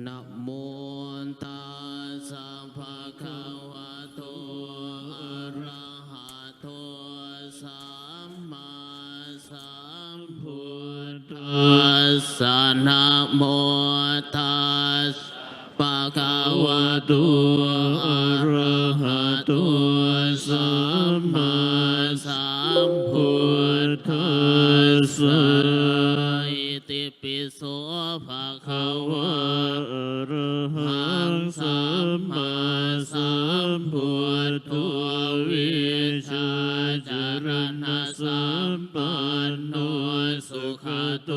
นะโมตัสสะภะคะวะโตอะระหะโตสัมมาสัมพุทธัสสะนะโมตัสสะภะคะวะโตอะระหะโตสัมมาสัมพุทธัสสะอิติปิโสภะคะวะอะระหังสัมมาสัมพุทโธวิชาจารณะสัมปันโนสุขโต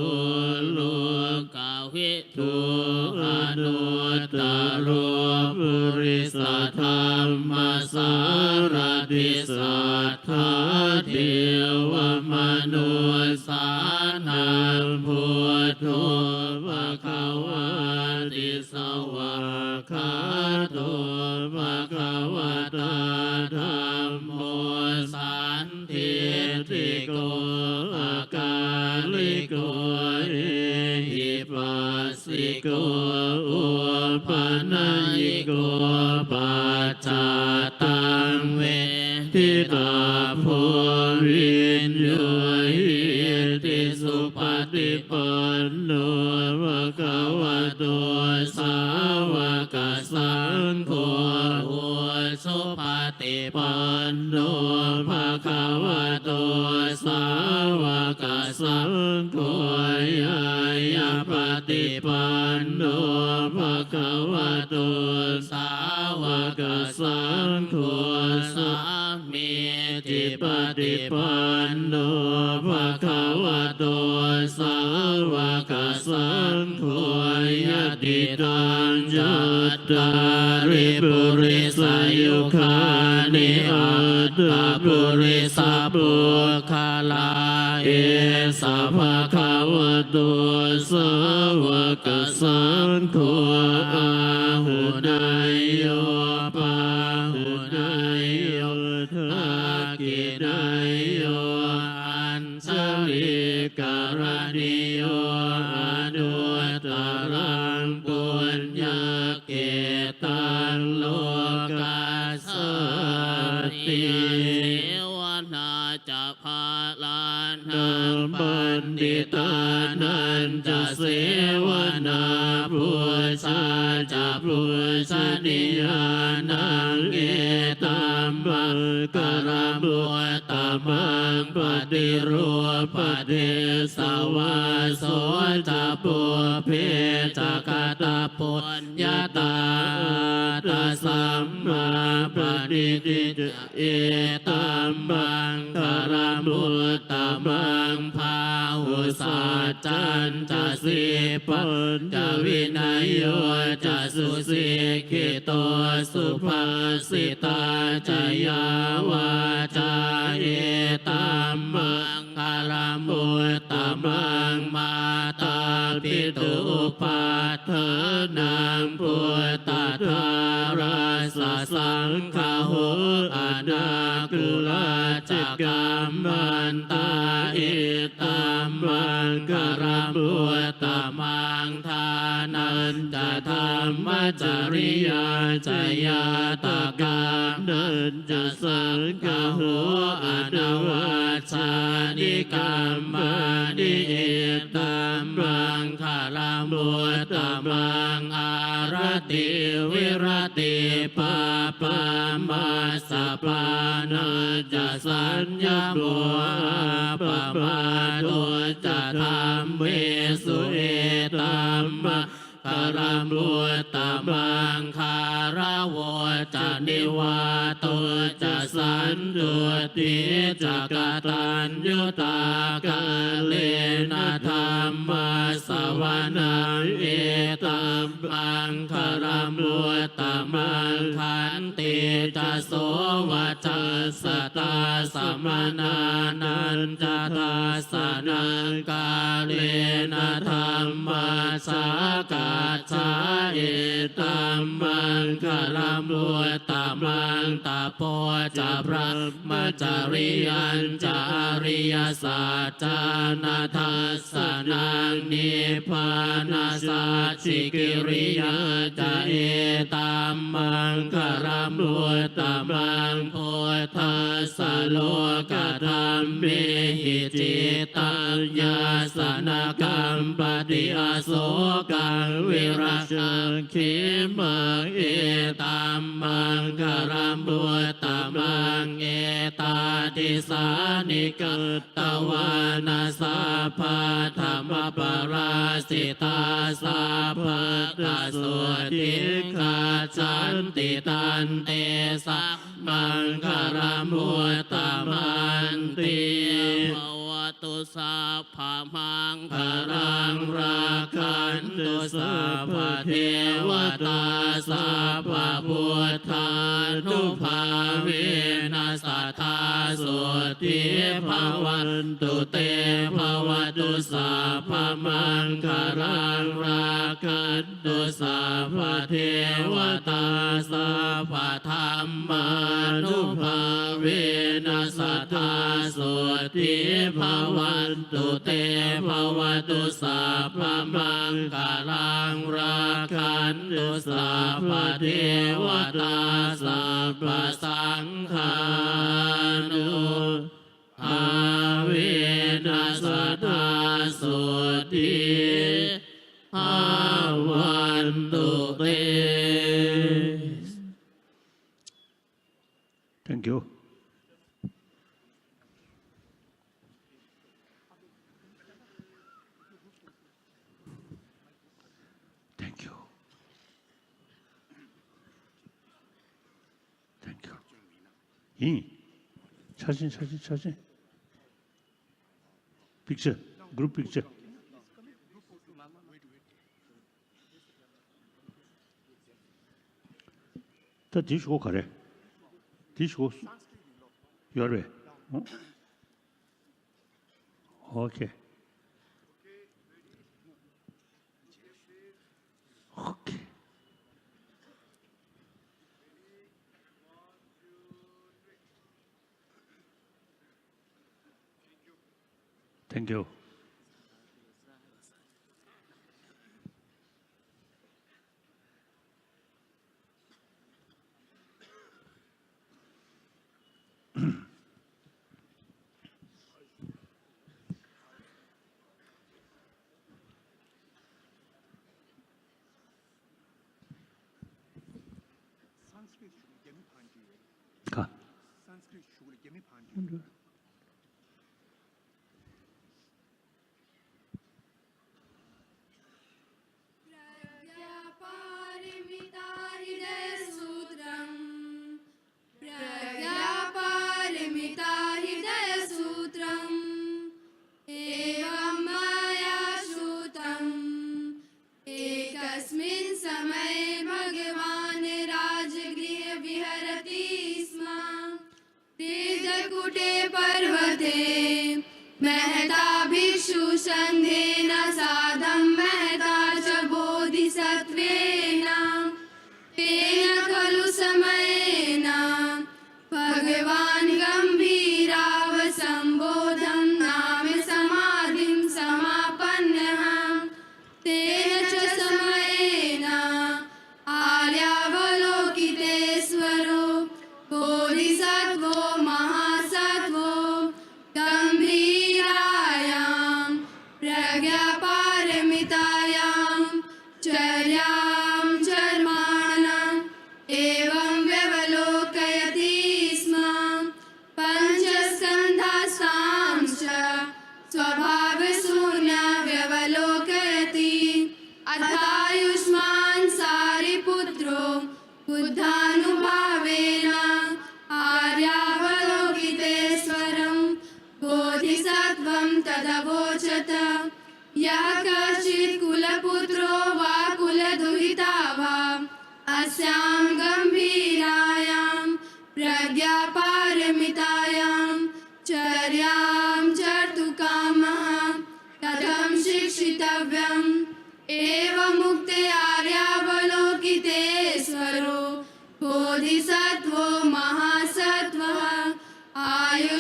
โลกาวิทูอนุตตโรปุริสธรรมสารติสัทธาเทวมนุสานังพุทโธภะคะวะติสวากขาโตภะคะวะตาธัมโมสันทิฏฐิโกอาการิโกเอหิปัสสิโกอุปนัยิโกปัจจตังเวทิตาโพวินโยติสุปฏิปันโนภะคะวะโตสาวกสังโฆสุปฏิปันโนภะคะวะโตสาวกสังโฆยายาปฏิปันโนภะคะวะโตสาวกสังโฆสามีจิปฏิปันโนภะคะวะโตสาวกสังโฆยะติตังจัตตาริปุริสายุคานิอัตตปุริสปุคลาเอสะภะคะวะโตสาวกสังโฆอาหุนายโยปาหุนายโยทักขินายโยอัญชลิการณิโยอนุตตรังปุญญเกตังโลกัสสติเทวนาจะพาลานังบัณฑิตานันจะเสวนาพุชาจะพุชนิยานังเอตัมมังกรมุตตมังปฏิรูปเทสวาโสจะปุเพจะกตปุญญาตาตสัมมาปฏิทิเอตัมมังกรมุตตมังภาหุสัจจันจะสิปัญจวินัยโยจะสุสิกิโตสุภาสิตาจยาวาจาเอตัมมังกรมุตตมังมาตาปิตุปัฏฐานังพุทธทาราสสังฆาโหอนาคุลาจักกัมมันตาอิตัมมังกรมุตตมังทานันจะธรรมจริยาจยาตกามนันจะสังฆาโหอนวัชชานิกัมมานิเอตัมมังคารมุตตมังอารติวิรติปาปามาสปานาจะสัญญาโมปมาโตจะธรรมเวสุเอตัมมังคารมุตตมังคารวจะนิวาโตจะสันตุติจะกตัญญูตากาเลนะธรรมสวนาเอตัมมังคารมุตตมังขันติจะโสวัจสตาสมนานันจะทาสนังกาเลนะธรรมสากา จจาเอตัมมังคลมุตตมังตาโพจะพระมจาริยัญจาริยสัจจานาทัสสนังนิพพานาสัจฉิกิริยาจะเอตัมมังคลมุตตมังพุทธัสสะโลกธัมเมหิจิตัญญาสนกัมปติอโศกังวิราชังขิมังเอตัมมังคลมุตตมังเอตาติสานิกตวานาสาภาธรรมปราสิตาสาภาตาสุติขาจันติตันเตสักมังคลมุตตมันติภวตุสัพพมังคลังราคันตุสัพพเทวตาสัพพพุทธานุภาเวนัสสัทธาสุติภวันตุเตภวตุสัพพมังคลังราคันตุสัพพเทวตาสัพพธรรมานุภาเวนัสสัทธาสุติภวันตุเตภวตุสัพพมังคลังราคันตุสัพพเทวตาสัพพสังฆานุภาเวนัสสัทธาสุติภวันตุเต Thank you. Thank you. Thank you. 사진. Picture, group picture. 다 뒤시고 가래. 뒤시고. 열배. 오케이. 오케이. Thank you. 가. संधेन साधं महता च बोधिसत्त्वेन तेन खलु समयेन भगवान् गम्भीरावसम्बोधं नाम समाधिं समापन्नः तेन च समयेन आर्यावलोकितेश्वरो बोधिसत्त्वो महासत्त्वो गम्भीरायां प्रज्ञापारमितायां चर्यां चर्माणाम् एवं व्यवलोकयति स्म पञ्चस्कन्धास्तांश्च स्वभावशून्या व्यवलोकयति अथायुष्मान् सारिपुत्रो बुद्धानुभावेन आर्यावलोकितेश्वरं बोधिसत्त्वं तदवोचत यः कश्चित् कुलपुत्रो वा कुलदुहिता वा अस्यां गम्भीरायां प्रज्ञापारमितायां चर्यां चर्तुकामः कथं शिक्षितव्यम् एवमुक्त्या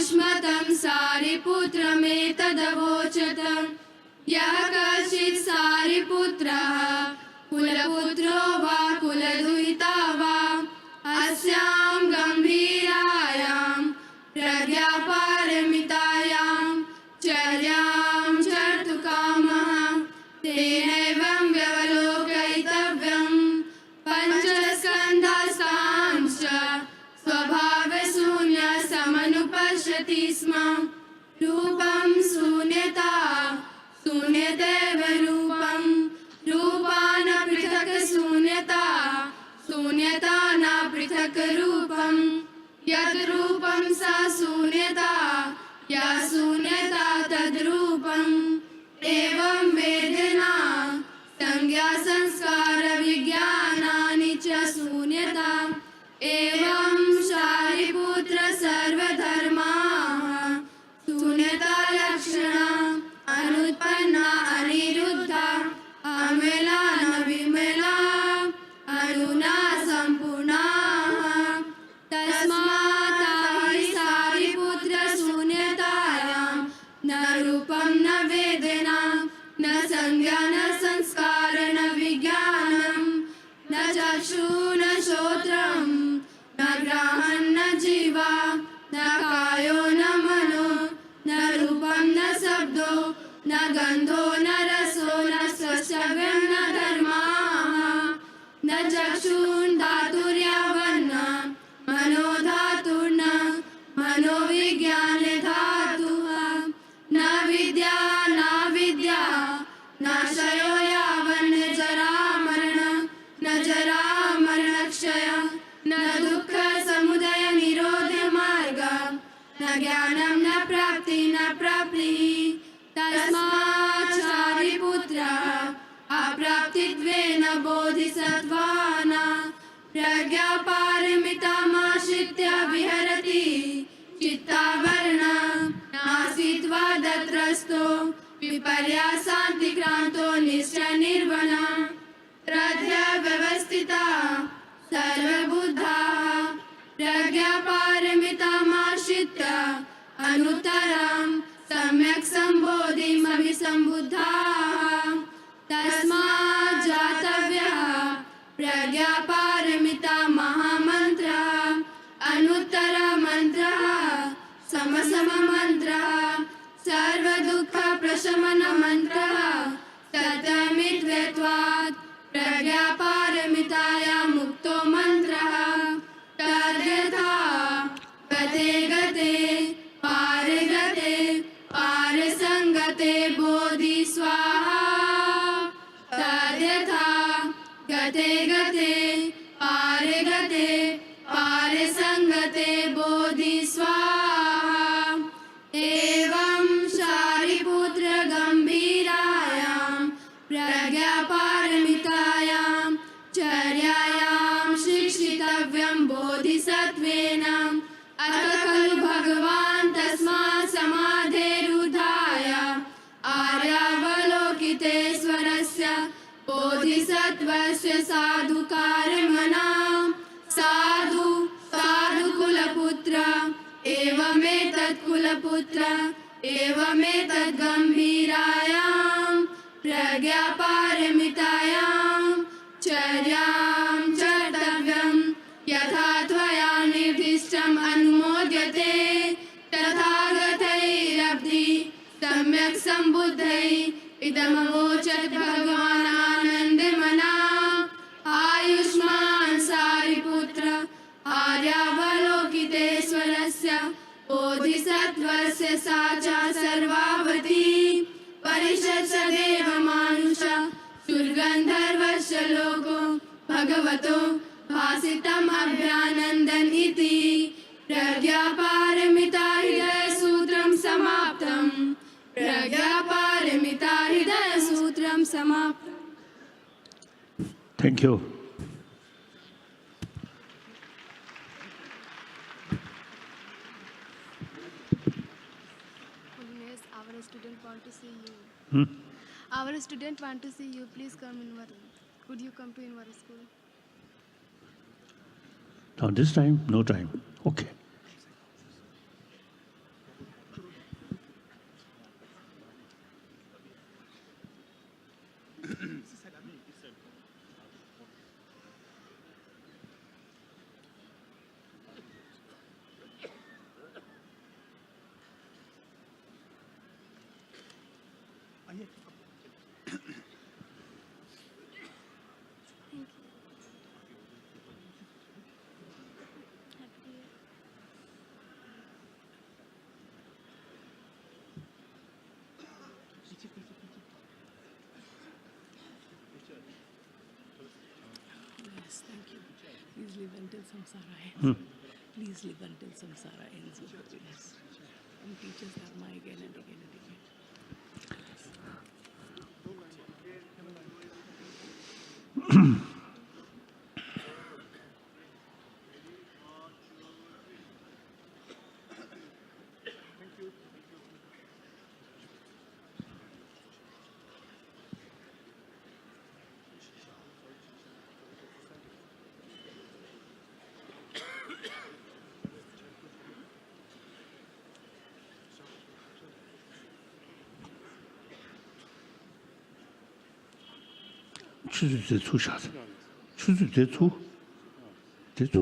आयुष्मतं सारिपुत्रमेतदवोचत यः कश्चित् सारिपुत्रः कुलपुत्रो वा कुलदुहिता वा अस्यां गम्भीरायां प्रज्ञापारमितायां चर्यां चर्तुकामः तेनैवं व्यवलोकयितव्यं पञ्चस्कन्धास्तांश्च स्वभावशून्यसमनुपश्यति स्म रूपं शून्यता शून्यतेव रूपं रूपान् पृथक् शून्यता शून्यता न पृथक् रूपं यद् रूपं सा शून्यता या शून्यता तद्रूपम् एवं वेदना संज्ञा संस्कार विज्ञानानि च शून्यता एवं शारिपुत्र सर्वधर्माः शून्यता लक्षणा अनुत्पन्ना अनिरुद्धा अमेला न विमला अनुना सम्पूर्णाः तस्मात् हि सारिपुत्र शून्यतायां न रूपं न वेदना न संज्ञा न संस्कार न विज्ञानं न चक्षु न श्रोत्रं न घ्राणं न जीवा न कायो न मनो न रूपं न शब्दो न गन्धो न रसो न स्पर्शव्यं न धर्माः न चक्षुर्धातुर्यावन्न मनो धातुर्न मनोविज्ञान धातुः न विद्या नाशयो यावन्न न जरा मरणक्षय न दुःख समुदय निरोध मार्ग न ज्ञानं न प्राप्तिः तस्मात् शारिपुत्रः अप्राप्तित्वेन बोधिसत्त्वानां प्रज्ञापारमितामाश्रित्य विहरति चित्तावरण नासीत्वा दत्रस्थो विपर्यासान्तिक्रान्तो निश्चयनिर्वण हृदयव्यवस्थिता सर्वबुद्धाः प्रज्ञापारमितामाश्रित्य अनुत्तरं सम्यक् सम्बोधिमभिसम्बुद्धाः तस्मात् जातव्यः प्रज्ञापारमिता महामन्त्रः अनुत्तरमन्त्रः समसममन्त्रः सर्वदुःखप्रशमनमन्त्रः तत्त्वमित्त्वात् प्रज्ञापारमितायां मुक्तो मन्त्रः तद्यथा गते गते पारगते पारसङ्गते बोधि स्वाहा तद्यथा गते गते पारगते पारसङ्गते बोधि स्वाहा एवं शारिपुत्र गम्भीरायां प्रज्ञापारमितायां चर्यायां शिक्षितव्यं बोधिसत्त्वेन अथ खलु भगवान् तस्मात् समाधेरुधाय आर्यावलोकितेश्वरस्य बोधिसत्त्वस्य साधुकारमणां साधु कुलपुत्र एवमेतत् कुलपुत्र एवमेतत् गम्भीरायां प्रज्ञापारमितायां चर्यां चर्तव्यं यथा त्वया निर्दिष्टम् अनुमोद्यते तथागतैरब्धि सम्यक् सम्बुद्धैः इदमवोचत् भगवान् आनन्दमना आयुष्मान् सारिपुत्र आर्यावलोकितेश्वरस्य बोधिसत्त्वस्य सा च सर्वावती परिषत्स देवमानुष सुरगन्धर्वस्य लोको भगवतो भासितम् अभ्यानन्दन् इति प्रज्ञापारमिता हृदयसूत्रं समाप्तम् प्रज्ञापारमिता हृदयसूत्रं समाप्तम् Thank you. Holiness, our student want to see you. Hmm? Our student want to see you. Please come in our. Could you come to in our school? Now this time, no time. Okay. Yes, thank you. Please live until samsara ends. Please live until samsara ends with happiness. And teach us dharma again and again and again. 출수 대추 샤드. 출수 대추. 대추.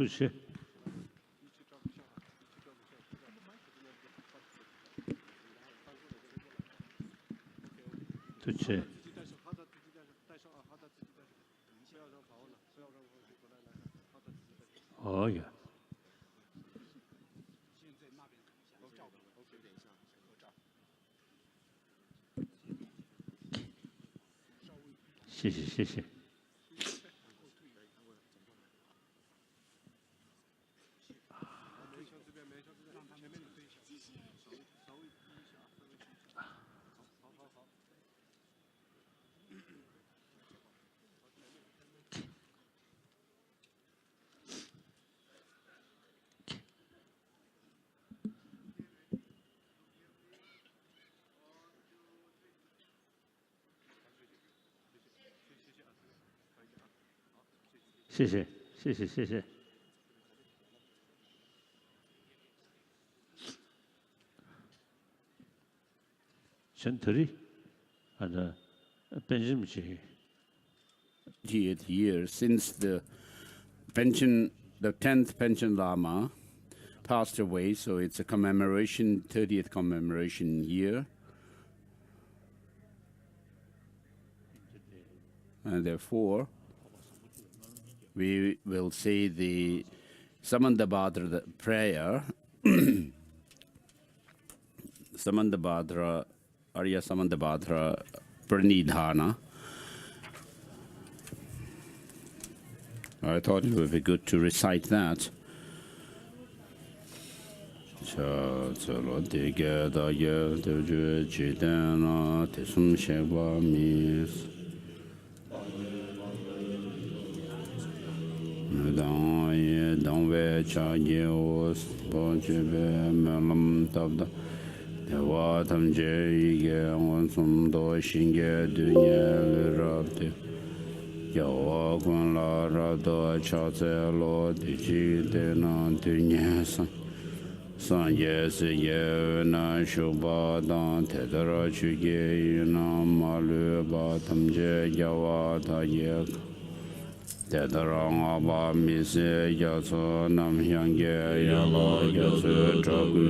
touché. Touché. Oh yeah. 谢谢谢谢。谢谢谢谢谢谢。Century, and Benjamin. 80th year since the 10th Panchen Lama passed away, so it's a commemoration, 30th commemoration year. And therefore, we will say the Samandabhadra prayer, Samandabhadra, Arya Samandabhadra Pranidhana. I thought it would be good to recite that. Yawa kun la ra do cha tse lo di chi de na tu nye san ye se ye na shu ba dan te da ra chu ge yu na ma lu ba tam je yawa ta ye te da ra nga ba mi se ya so nam hyang ge ya la ya su cha gu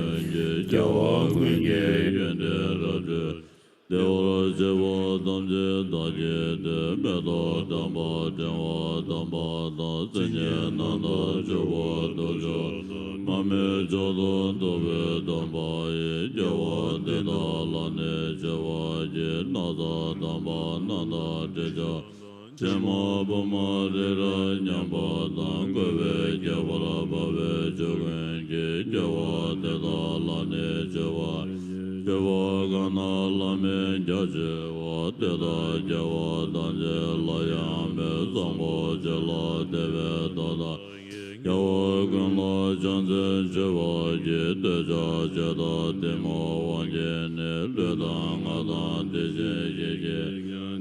yawa kun ge yuen de ra de Dewa Jewa Damje Daje De Bedo Damba Jewa Damba Da Zenye Nanda Jewa Dojo Mame Jodo Dobe Damba Ye Jewa Deda Lane Jewa Je Nada Damba Nanda Jeja Jema Bama Dera Nyamba Dangwe Jewa Babe Jogen Je Jewa Deda Lane Jewa Jewa Gana Lame Jaje Wa Deda Jewa Danje Layame Zambo Jela Deve Dada Jewa Gana Janje Jewa Je Deja Jeda Demo Wanje Ne Leda Ngada Deje Jeje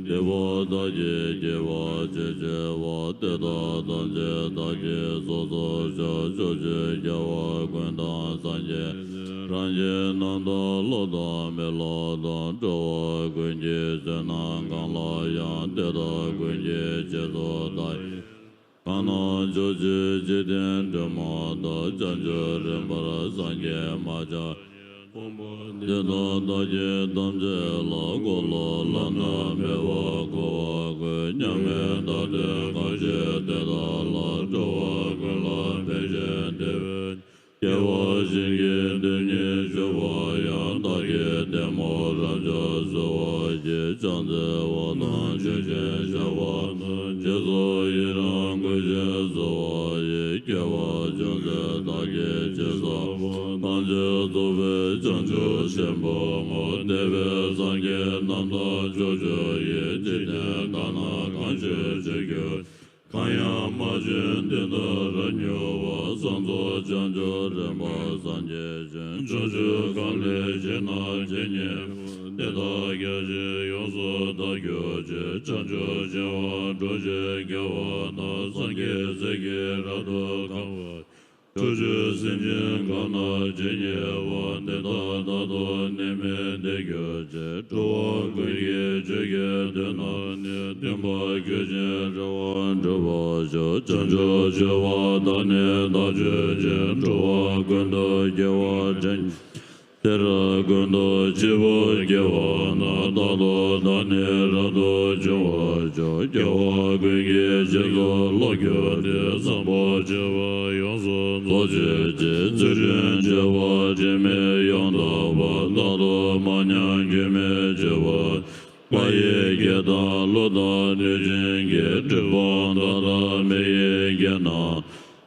Jewa Daje Jewa Jeje Wa Deda Danje Daje Zozo Joje Jewa Gwenda Sanje Ranje Nanda Loda Melada Joa Gunje Jana Gala Yan Deda Gunje Jedo Dai Kana Joji Jiden Jamada Janja Rembara Sanje Maja Jeda Daje Damje La Gola Lana Mewa Goa Nyame Dade Kaje Deda La Joa Gula Peje Kewa Shingi Dunyi Shuwa Yang Dagi Demo Raja Suwa Ji Chanze Wadang Shushe Shawa Jesu Yirang Gushe Suwa Yi Kewa Chanze Dagi Chesa Tanje Tuve Chanchu Shenpo Ngo Deve Sangye Nanda Chosho Yi Jiten Kana Kanshu Chikyo Kaya Majin Dinda Ranyo Wa Sanzo Chancho Remba Sanje Jen Chosho Kale Jena Jenye Deda Gyaji Yoso Da Gyoje Chancho Jewa Doje Gyawa Na Sangye Sege Rado Kawa Chosho Sinjin Kana Jenye Wa Deda Dado Neme De Gyoje Chowa Kuye Chege Dena Ne Dimba Gyoje Rawa Chowa Jo Chancho Jewa Dane Da Jeje Chowa Gunda Gyawa Jen Tera Gunda Chivo Gyawa Na Dado Dane Rado Chowa Jo Gyawa Kuye Chege Logyo De Sambo Jewa Yonso Zoje Je Zirin Jewa Jeme Yonda Wa Dado Manyan Jeme Jewa Baye Geda Loda Nujin Ge Tribon Dada Meye Gena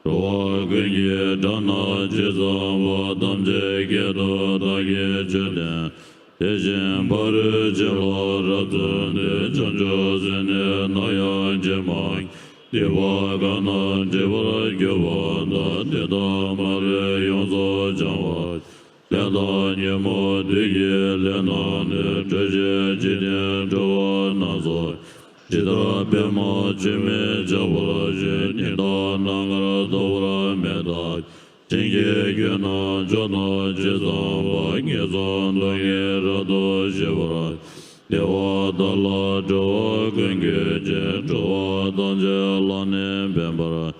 Roa Genge Dana Jeza Wa Damje Geda Dage Jeden Tejin Baru Jela Ratun De Chanjo Zene Naya Jemak Dewa Gana Jevara Gyewa Da Deda Mare Yonzo Janwa Leda Nyemo Digi Lena Ne Treje Jiden Jawa Nazo Jidra Bema Jime Jawara Je Nida Nangara Dawara Meda Jingi Gyena Jona Jizan Ba Ngizan Dangi Rado Jivara Dewa Dala Jawa Genge Je Jawa Danje Lane Bembara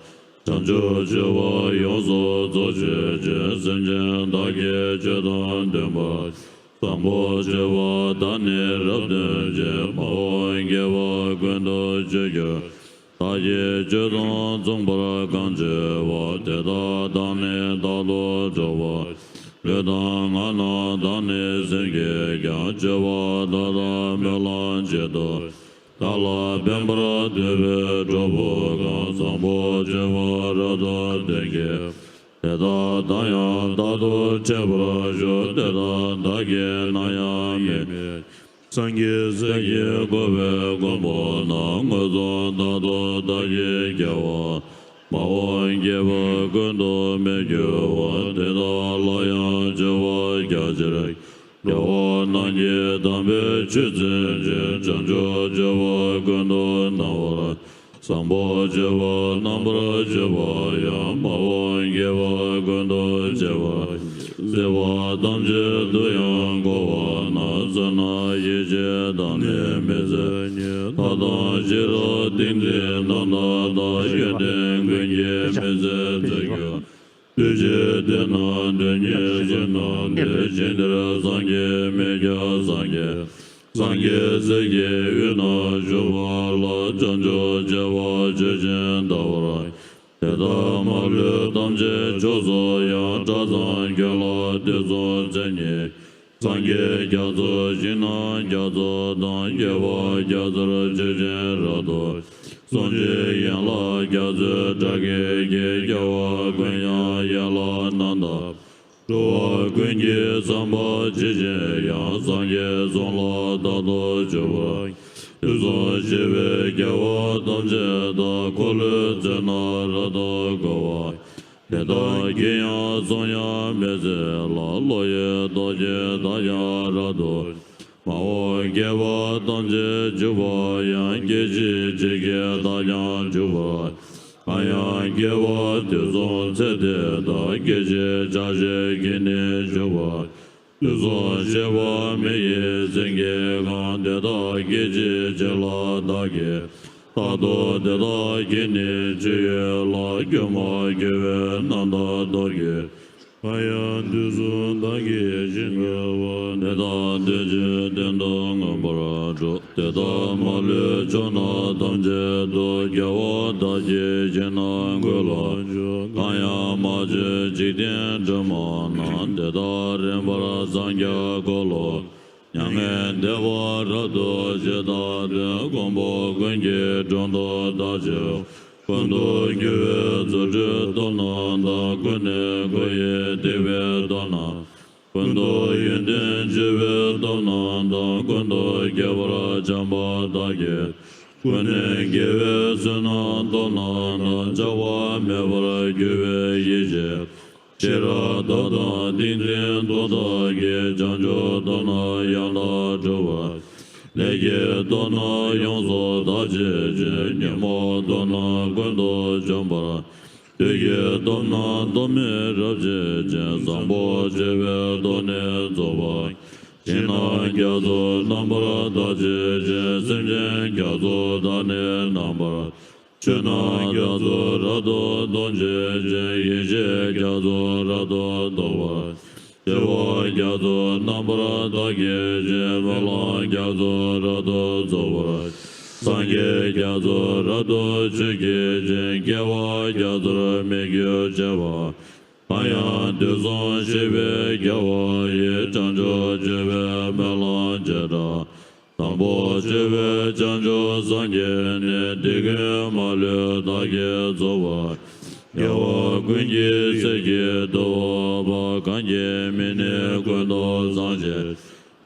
Chancho Jewa Yonso Zoche Je Zenjen Dage Jedan Demba Sambo Jewa Dane Rabden Je Mao Ngewa Gwendo Jege Dage Jedan Zongbara Ganje Wa Deda Dane Dalo Jawa Ledan Ana Dane Zenge Gyan Jewa Dada Melan Jedo Dala Bembra Deve Jobo Gan Sambo Jewa Rada Denge Deda Daya Dado Chebra Jo Deda Dage Naya Me Sangye Zege Gobe Gombo Na Ngozo Dado Dage Gyawa Mawa Ngeva Gundo Megyawa Deda Laya Jewa Gyajirek Yawa Nanye Dambe Chizin Je Chancho Jewa Gundo Nawara Sambo Jewa Nambra Jewa Ya Mawa Ngeva Gundo Jewa Zewa Damje Duyan Gowa Na Zana Yeje Dane Meze Tada Jira Dingde Nanda Da Yeden Gunye Meze Zegyo Duje Dena Dunye Jena De Jendra Zangye Meja Zangye Zangye Zege Yuna Juwa La Janjo Jewa Jejen Dawara Deda Malu Damje Jozo Ya Jazan Gyala Dezo Zenye Zangye Gyazo Jina Gyazo Dan Yewa Gyazara Jejen Rado Sonje Yanla Gyazo Jage Ge Gyawa Gwenya Yala Nanda Ruwa Gwenye Zamba Jejen Ya Zangye Zonla Dado Jewa Yuzo Jeve Gyawa Damje Da Kolu Zena Rado Gawa Deda Genya Zonya Meze La Loye Doje Daya Rado Mao Gewa Damje Juba Yang Geji Jige Dayan Juba Ayan Gewa Dezon Zede Da Geji Jaje Gene Juba Yuzo Jewa Meye Zenge Gan Deda Geji Jela Dage Tado Deda Gene Jeye La Gyoma Gewe Nanda Doge Ayan Duzun Dage Jingawa Deda Deje Dendong Ambarajo Deda Male Jona Damje Do Gyawa Daje Jena Ngula Kaya Ma je jiden jama nan de da ren bara zangya golo yang de wa ra do je da de gombo gwenje jondo da je Quando gye zo je do na da gune goye de ve do na Quando yenden je ve do na da quando ge vara jamba da ge Quando ge ve zena do na da jawa me vara ge ve ye je Chera da da din ren do da ge janjo do na ya la jawa Lege dona yonzo da je je nyamo dona gwendo jamba Lege dona dome ra je je zambo je ve done zoba Jina gyazo nambara da je je semjen gyazo da ne nambara Chena gyazo rado don je je ye je gyazo rado doba Dewa gyazo nambara da ge je vala gyazo rado zoba Sangye gyazo rado chige je gyawa gyazo megyo java Payan dezon shebe gyawa ye chanjo jebe melan jeda Tambo jebe chanjo sangye ne dige male da ge zoba Yawa kunji seke do ba kanje mene kwendo sanje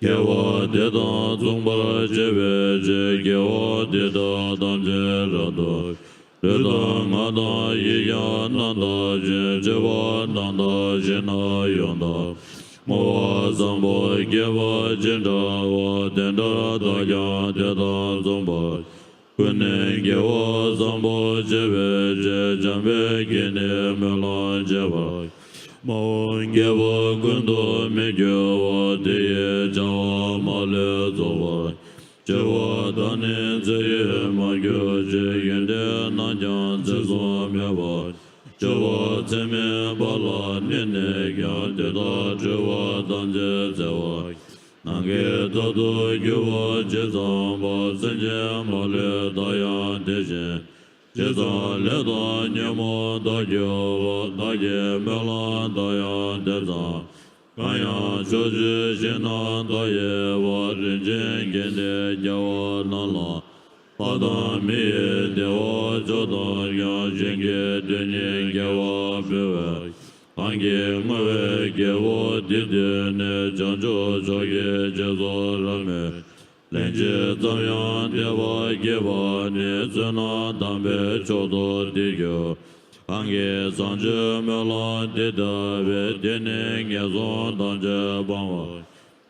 Yawa deda zungpa jebe je Yawa deda damje rado Deda ngada yiya nanda je jeba nanda jena yonda Mawa zambo geba jinda wa denda daya deda zungpa Kune gewa zambo jebe je jambe gene melan jeba Mawa gewa gundo me gewa deye jawa male zoba Jewa dane zeye ma gyo je yende nanjan zezo meba Jewa teme bala nene gyan deda jewa danje zewa Nange dodo gyuwa jezamba zenje male dayan deje Jeza leda nyamo da gyuwa da ye melan dayan deza Kaya choje jena da ye wa rinjen gende gyawa nala Pada miye dewa joda ya jenge denye gyawa bewe Hangi mawe gewo dide ne janjo joge jezo rame Lenje zamyan dewa geva ne zena dambe chodo digyo Hangi sanje mela dida ve dene ngezon danje bangwa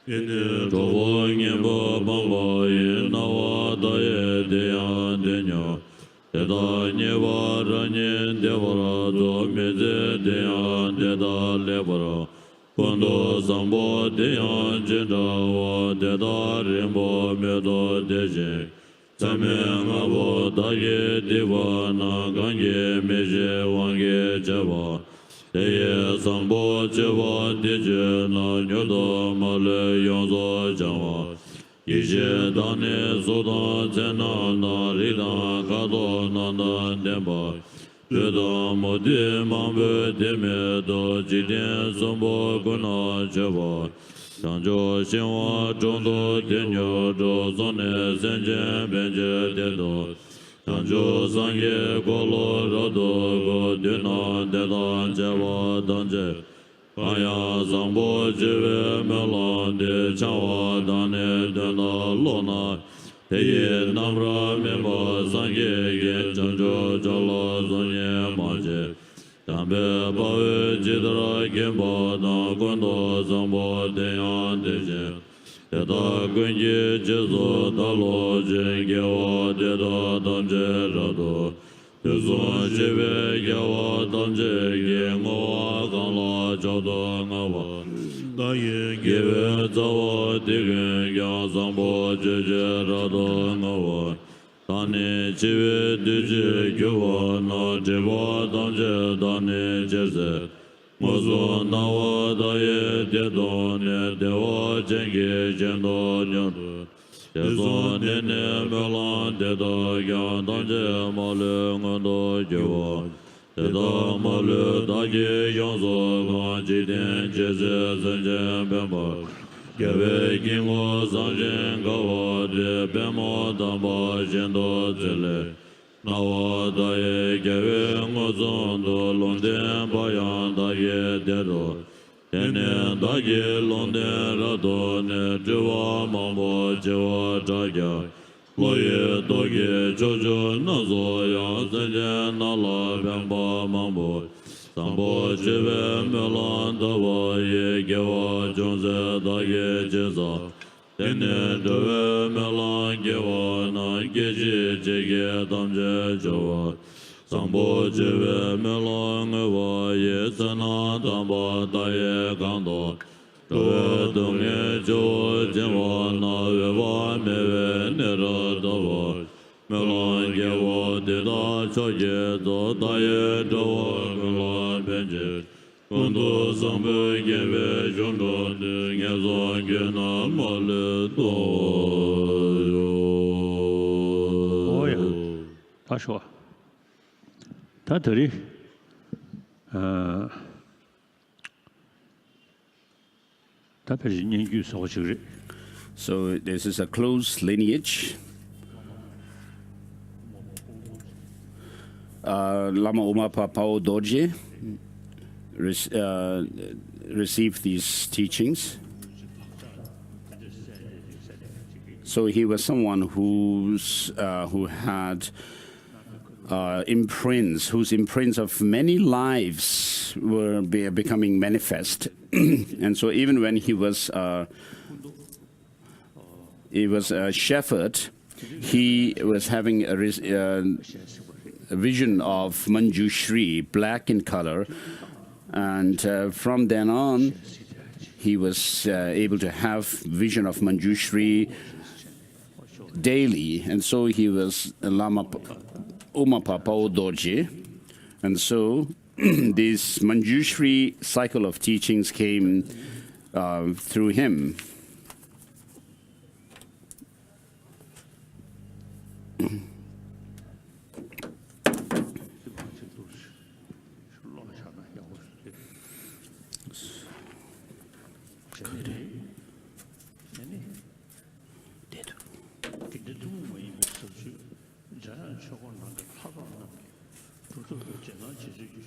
Ine chobo ngenbo bangwa inawa daye deyan denyo Deda nyeva ranyen devara do meze deyan deda lebara Kondo sambo deyan jindawa deda rimbo medo deje Tsame ngabo daye diva na gange meje wange java Deye sambo jeva deje na nyodo male yonzo java Yije dane soda zena na rida kado nanda demba Leda modi mambe deme do jiden sombo guna jeva Sanjo shinwa jondo denyo do zone senje benje dedo Sanjo sangye kolo rado go dina dedan jeva danje Kaya zambo jive melan de chawa dane dana lona Teye namra meba sangye ge chanjo jala zanye maje Tambe bawe jidra gemba na gondo zambo deyan deje Deda gunye jizo dalo jenge wa deda danje rado Tuzon jive gewa danje ge ngowa gala jodo ngawa Daye geve zawa dige ya zambo jeje rado ngawa Tane jive duje gewa na jiva danje dane jeze Mozo nawa daye dedo ne dewa jenge jendo nyodo Dezo nene melan deda ya danje male ngando jiva Teta malu dagi yonzo kanji den jeze zenjen bemba. Gewe kingo zanjen gawa de bemo damba jendo zele. Nawa daye gewe ngozondo londen bayan daye dero. Tene dagi londen rado ne jiwa mambo jiwa jagya. Loye doge jojo nazo ya zenjen nala bemba mambo. Sambo jive melan dava ye gewa jonze dage jeza. Tene dove melan gewa na geji jege damje java. Sambo jive melan eva ye sena damba daye kando. Dove dunge jo jenwa na veva meve nera dava. Melan gewa deda choge do daye dava melan benje. Kondo sambe geve jondo de ngezo gena male do yo. 哦呀，他说，他这里，他不是研究少数人。 So this is a close lineage. Lama Umapa Pao Dorje received these teachings. So he was someone who had imprints, whose imprints of many lives were becoming manifest. And so even when he was a shepherd, he was having a vision of Manjushri, black in color, and from then on, he was able to have vision of Manjushri daily, and so he was Lama Umapa Pao Dorje, and so this Manjushri cycle of teachings came through him.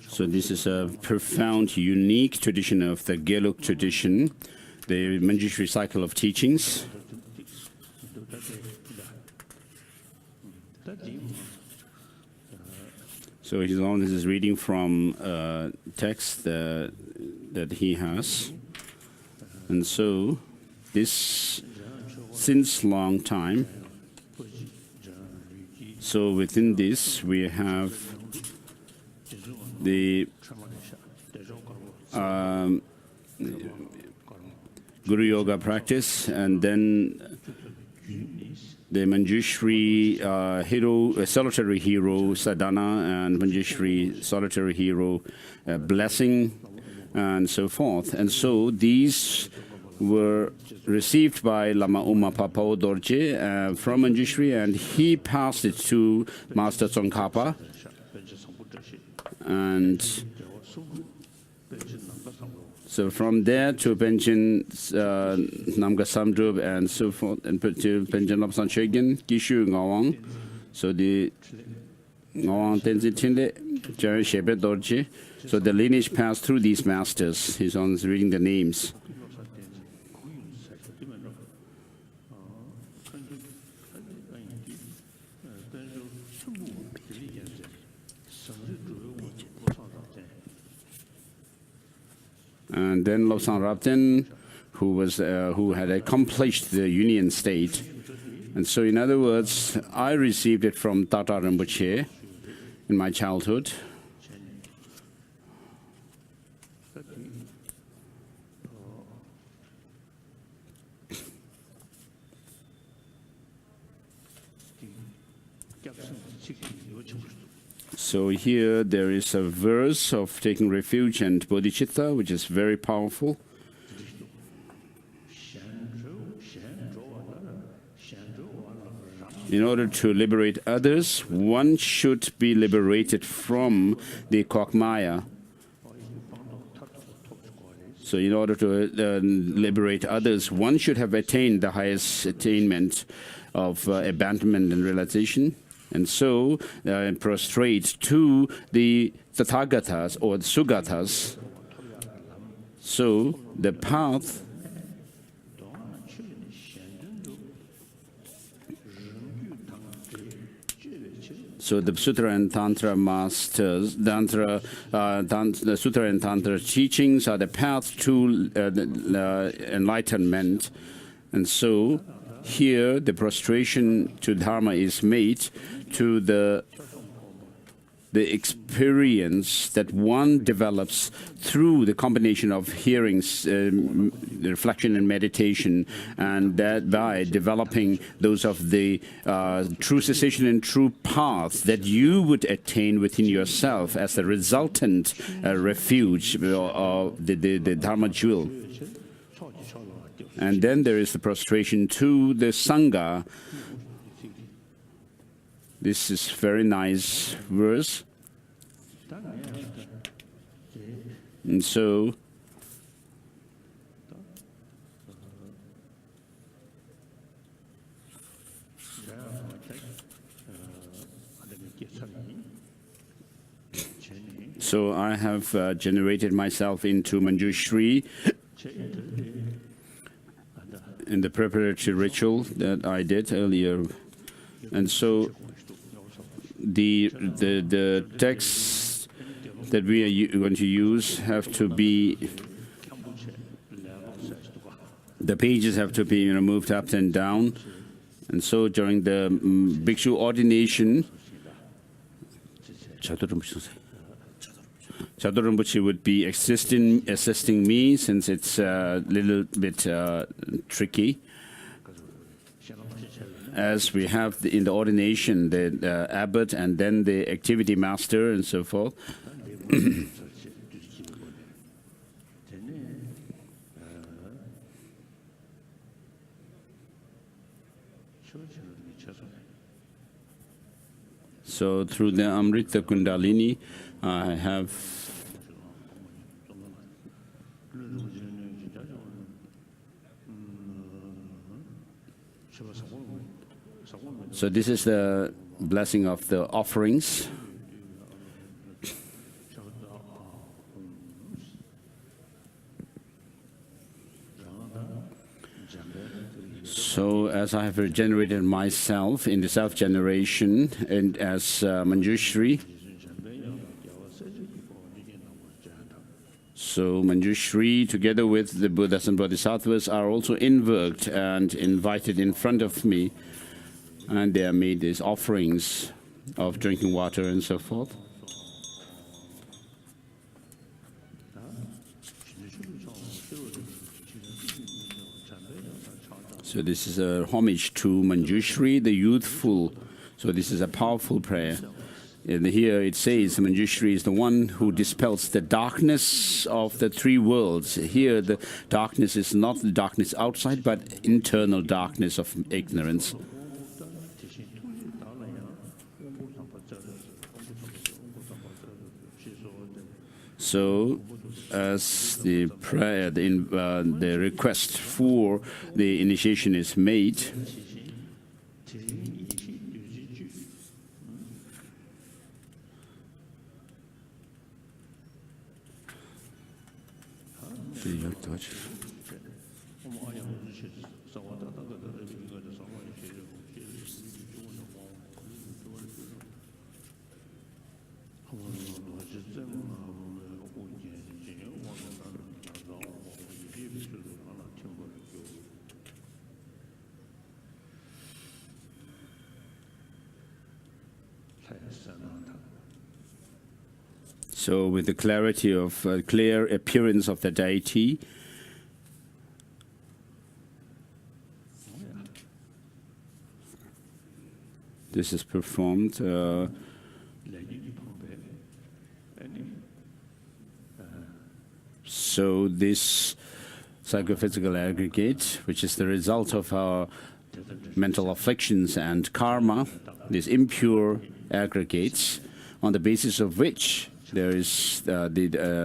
So this is a profound, unique tradition of the Geluk tradition, the Manjushri cycle of teachings. So this is reading from a text that he has. And so this, since long time, so within this we have the Guru Yoga practice, and then the Manjushri hero, solitary hero sadhana, and Manjushri solitary hero blessing, and so forth. And so these were received by Lama Umapa Pao Dorje from Manjushri, and he passed it to Master Tsongkhapa. And so from there to Penchen Namga Samdrub and so forth, and to Penchen Lopsan Chegen, Kishu Ngawang. So the Ngawang Tenzin Tinde, Jaren Shebe Dorje. So the lineage passed through these masters. He's on reading the names. And then Lobsang Rapten, who had accomplished the union state. And so, in other words, I received it from Tata Rinpoche in my childhood. So here there is a verse of taking refuge and bodhicitta, which is very powerful. in order to liberate others, one should be liberated from the quagmire. So in order to liberate others, one should have attained the highest attainment of abandonment and realization. And so prostrate to the Tathagatas or the Sugatas. So the path So the Sutra and Tantra masters, the Sutra and Tantra teachings are the path to enlightenment. And so here the prostration to Dharma is made to the experience that one develops through the combination of hearings, reflection and meditation, and that by developing those of the true cessation and true path that you would attain within yourself as the resultant refuge of the Dharma jewel. And then there is the prostration to the Sangha. This is very nice verse. And so I have generated myself into Manjushri in the preparatory ritual that I did earlier. And so the texts that we are going to use have to be, the pages have to be moved up and down. And so during the Bhikshu ordination, Chadur Rinpoche would be assisting me, since it's a little bit tricky. As we have in the ordination the abbot and then the activity master and so forth. So through the Amrita Kundalini, I have so this is the blessing of the offerings. So as I have regenerated myself in the self-generation and as Manjushri, so Manjushri together with the Buddhas and Bodhisattvas are also invoked and invited in front of me, and they are made these offerings of drinking water and so forth. So this is a homage to Manjushri, the youthful. So this is a powerful prayer. And here it says Manjushri is the one who dispels the darkness of the three worlds. Here the darkness is not the darkness outside, but internal darkness of ignorance. So, as the prayer, the request for the initiation is made, so with the clarity of clear appearance of the deity, this is performed. So this psychophysical aggregate, which is the result of our mental afflictions and karma, these impure aggregates, on the basis of which there is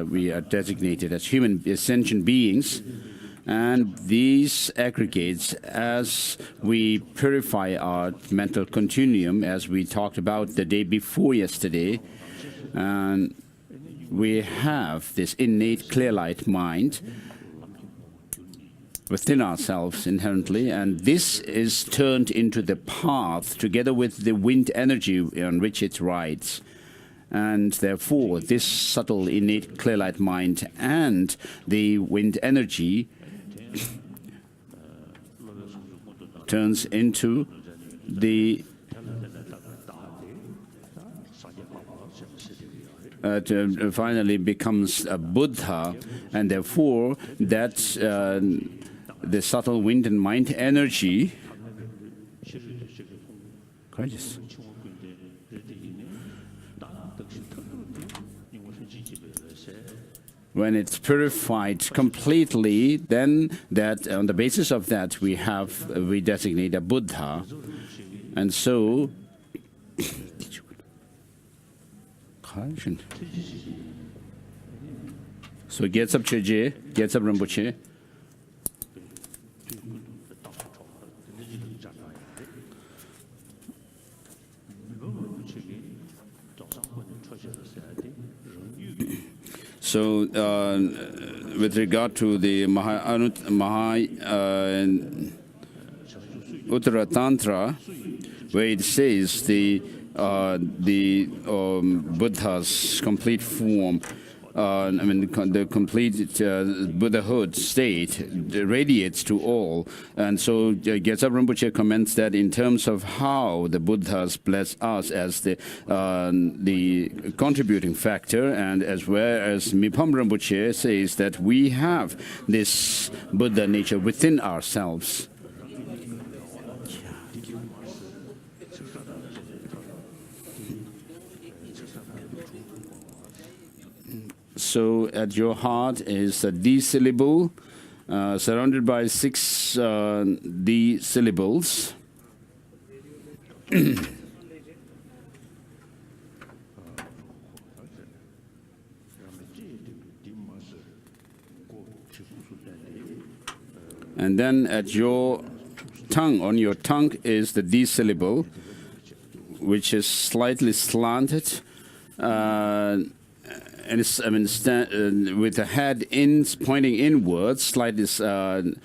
we are designated as human sentient beings. And these aggregates, as we purify our mental continuum, as we talked about the day before yesterday, and we have this innate clear light mind within ourselves inherently, and this is turned into the path together with the wind energy on which it rides. And therefore, this subtle innate clear light mind and the wind energy turns into the finally becomes a Buddha, and therefore that the subtle wind and mind energy when it's purified completely, then that on the basis of that we designate a Buddha. And so gets up Rinpoche. So, with regard to the Uttara Tantra, where it says the Buddha's complete form, the complete Buddhahood state radiates to all. And so Gyaltsab Rinpoche comments that in terms of how the Buddhas bless us as the contributing factor, and as well as Mipham Rinpoche says that we have this Buddha nature within ourselves. So at your heart is a D syllable, surrounded by 6 D syllables. And then at your tongue, on your tongue is the D syllable, which is slightly slanted. And it's, with the head pointing inwards, slightly slanted.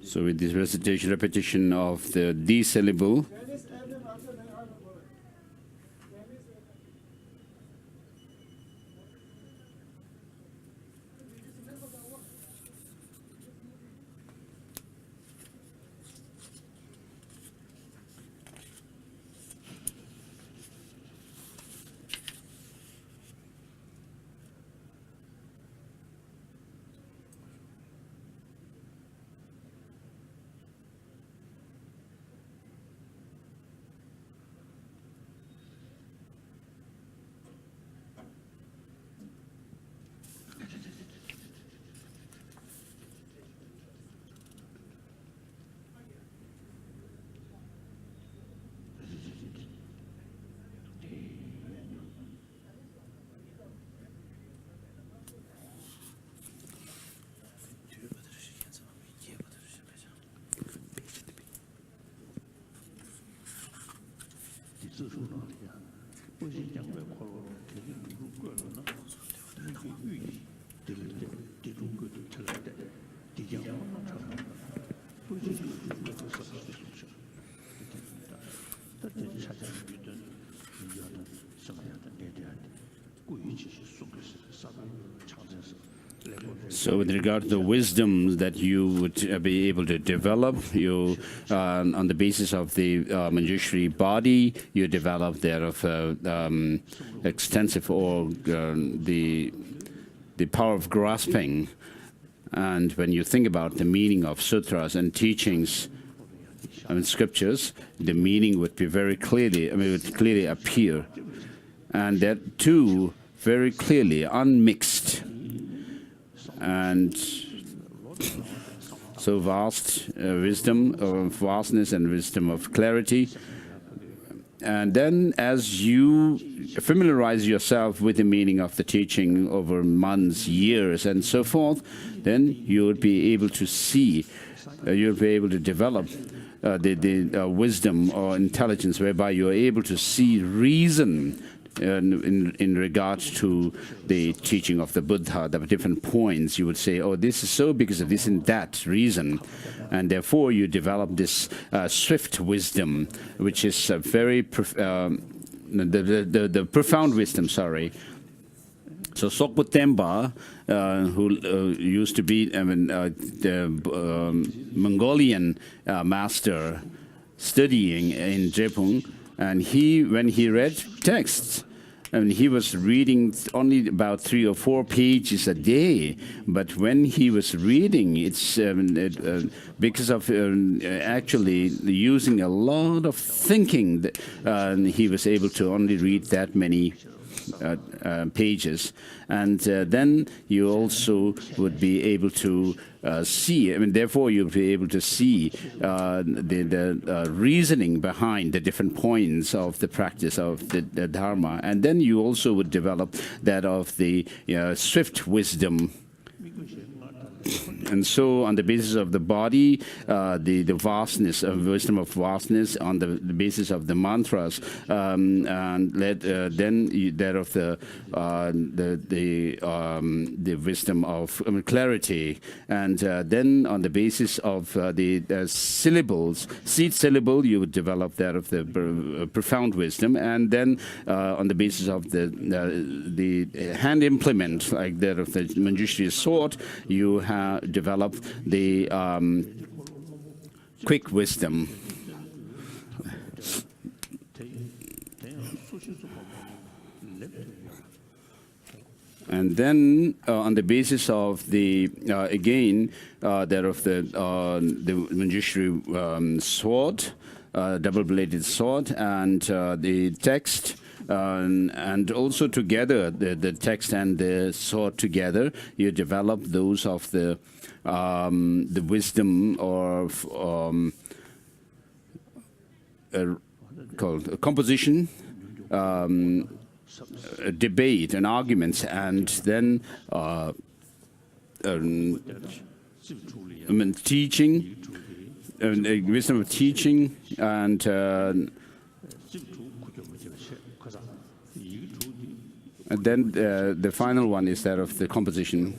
So with this repetition of the D syllable, So with regard to the wisdom that you would be able to develop, you on the basis of the Manjushri body, you develop thereof extensive or the power of grasping. And when you think about the meaning of sutras and teachings, scriptures, the meaning would be very clearly, would clearly appear. And that too, very clearly, unmixed. And so vast wisdom of vastness and wisdom of clarity. And then as you familiarize yourself with the meaning of the teaching over months, years, and so forth, then you would be able to see, you'll be able to develop the wisdom or intelligence whereby you're able to see reason in regards to the teaching of the Buddha, the different points. You would say, oh, this is so because of this and that reason. And therefore, you develop this swift wisdom, which is very the profound wisdom, sorry. So Sokpo Temba, who used to be the Mongolian master studying in Drepung, and when he read texts, he was reading only about 3 or 4 pages a day. But when he was reading, it's because of actually using a lot of thinking, he was able to only read that many pages. And then you also would be able to see, therefore you'll be able to see the reasoning behind the different points of the practice of the Dharma. And then you also would develop that of the swift wisdom. And so on the basis of the body, the vastness of wisdom of vastness, on the basis of the mantras, and then that of the wisdom of clarity, and then on the basis of the syllables, seed syllable, you would develop that of the profound wisdom, and then on the basis of the hand implement, like that of the Manjushri sword, you develop the quick wisdom. And then on the basis of the, again, that of the Manjushri sword, double-bladed sword, and the text, and also together, the text and the sword together, you develop those of the wisdom of called composition, debate and arguments, and then teaching, wisdom of teaching, and then the final one is that of the composition.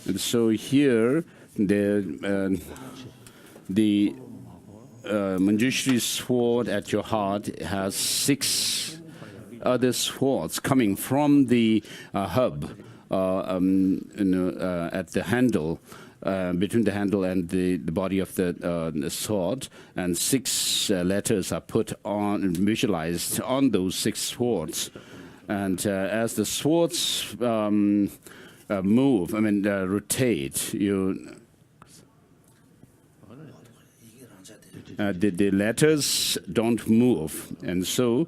And so here, the Manjushri sword at your heart has 6 other swords coming from the hub at the handle, between the handle and the body of the sword, and 6 letters are put on, visualized on those 6 swords. And as the swords move, rotate, the letters don't move, and so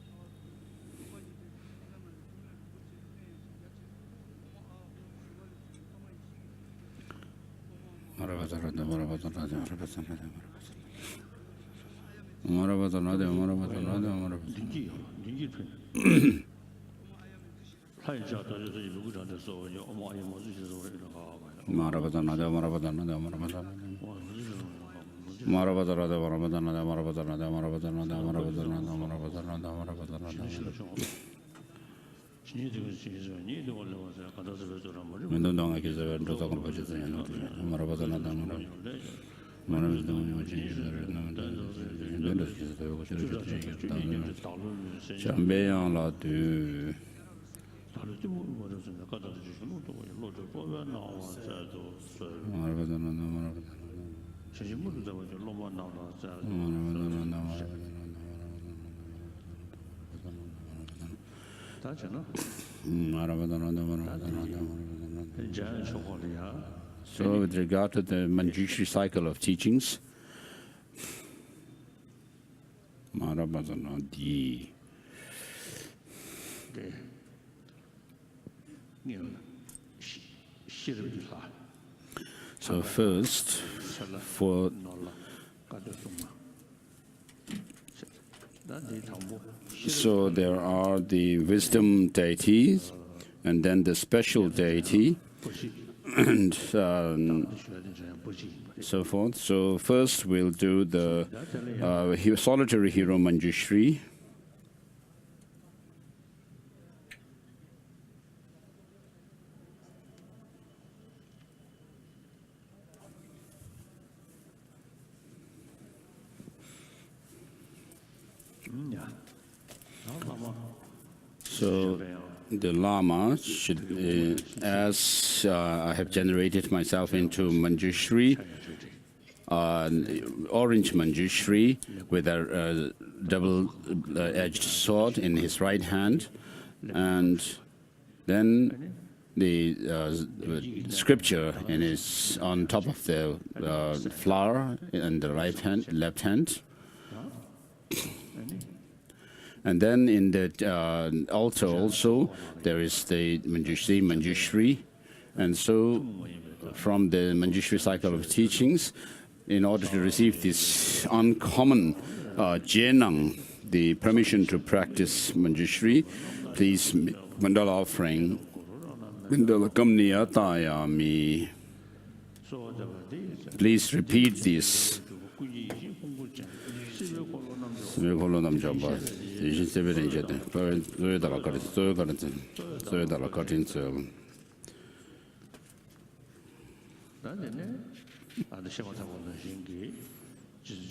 So with regard to the Manjushri cycle of teachings, so first, so there are the wisdom deities, and then the special deity, and so forth. So first we'll do the solitary hero Manjushri. So the Lama should, as I have generated myself into Manjushri, orange Manjushri with a double-edged sword in his right hand, and then the scripture on top of the flower in the left hand. And then in the altar also, there is the Manjushri. And so from the Manjushri cycle of teachings, in order to receive this uncommon Jenang, the permission to practice Manjushri, please, mandala offering, mandala kamniya tayami. Please repeat this.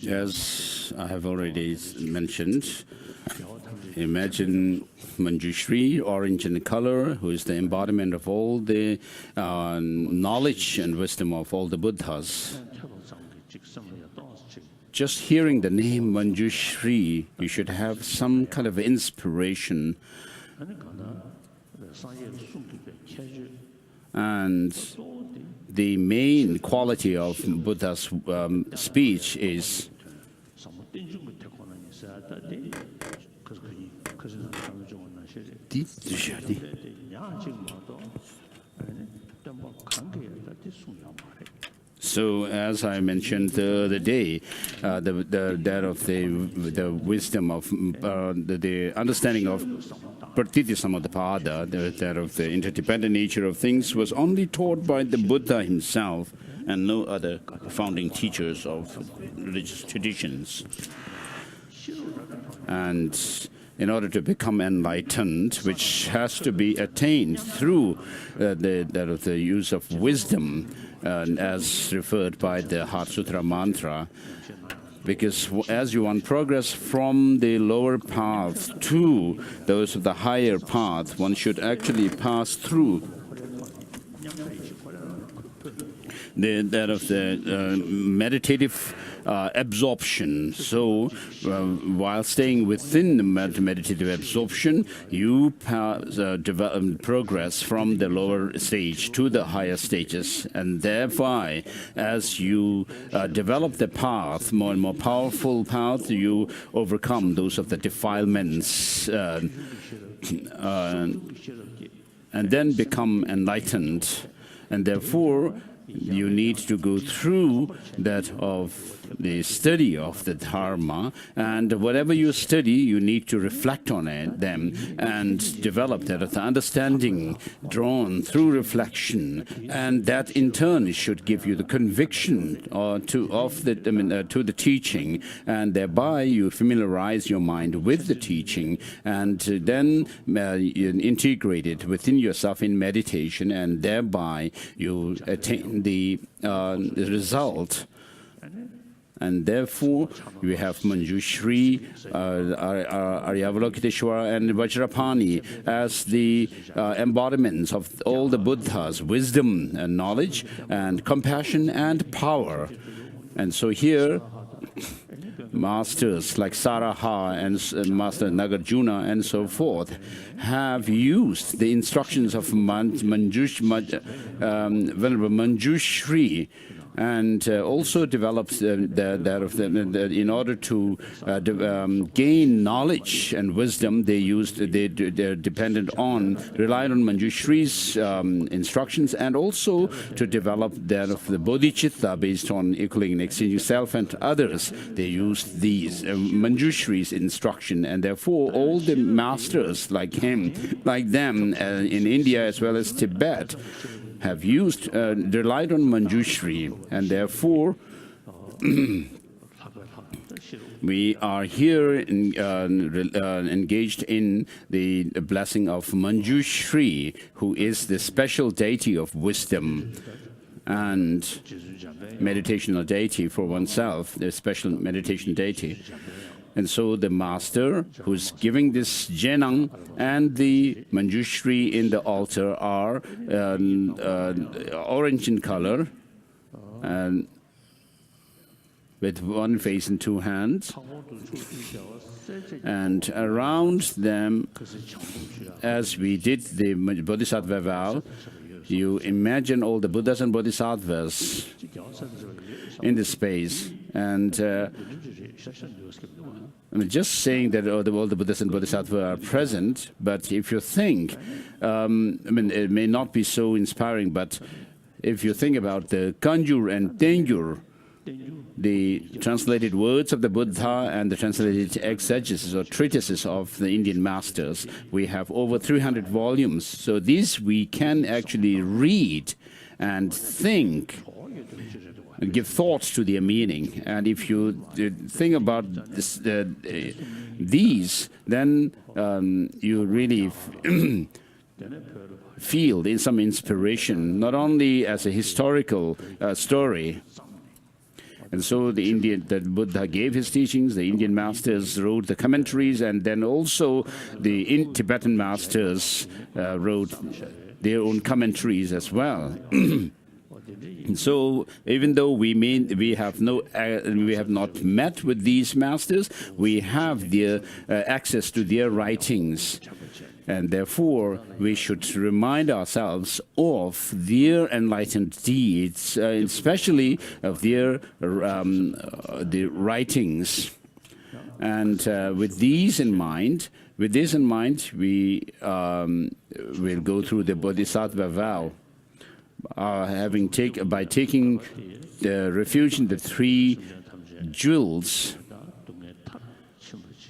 As I have already mentioned, imagine Manjushri, orange in color, who is the embodiment of all the knowledge and wisdom of all the Buddhas. Just hearing the name Manjushri, you should have some kind of inspiration. And the main quality of Buddha's speech is so, as I mentioned the other day, that of the wisdom of the understanding of Pratitya Samadhipada, that of the interdependent nature of things, was only taught by the Buddha himself and no other founding teachers of religious traditions. And in order to become enlightened, which has to be attained through the use of wisdom, as referred by the Heart Sutra mantra, because as you want progress from the lower path to those of the higher path, one should actually pass through that of the meditative absorption. So while staying within the meditative absorption, you progress from the lower stage to the higher stages, and thereby as you develop the path, more and more powerful path, you overcome those of the defilements and then become enlightened. And therefore you need to go through that of the study of the Dharma, and whatever you study, you need to reflect on them and develop that understanding drawn through reflection, and that in turn should give you the conviction to the teaching, and thereby you familiarize your mind with the teaching, and then you integrate it within yourself in meditation, and thereby you attain the result. And therefore, we have Manjushri, Aryavalokiteshvara, and Vajrapani as the embodiments of all the Buddhas, wisdom and knowledge and compassion and power. And so here, masters like Saraha and Master Nagarjuna and so forth have used the instructions of Venerable Manjushri, and also developed in order to gain knowledge and wisdom. They're dependent on, relied on Manjushri's instructions, and also to develop that of the bodhicitta based on equaling and exchanging self and others. They used these Manjushri's instruction, and therefore all the masters like him, like them in India as well as Tibet, have relied on Manjushri, and therefore we are here engaged in the blessing of Manjushri, who is the special deity of wisdom and meditational deity for oneself, the special meditation deity. And so the master who's giving this Jenang and the Manjushri in the altar are orange in color, and with one face and two hands. And around them, as we did the Bodhisattva vow, you imagine all the Buddhas and Bodhisattvas in the space. And I'm just saying that all the Buddhas and Bodhisattvas are present, but if you think, it may not be so inspiring, but if you think about the Kanjur and Tenjur, the translated words of the Buddha and the translated exegesis or treatises of the Indian masters, we have over 300 volumes. So these we can actually read and think and give thoughts to their meaning. And if you think about these, then you really feel some inspiration, not only as a historical story. And so the Buddha gave his teachings, the Indian masters wrote the commentaries, and then also the Tibetan masters wrote their own commentaries as well. So even though we have not met with these masters, we have their access to their writings, and therefore we should remind ourselves of their enlightened deeds, especially of their the writings. And with this in mind, we will go through the Bodhisattva vow. By taking the refuge in the three jewels,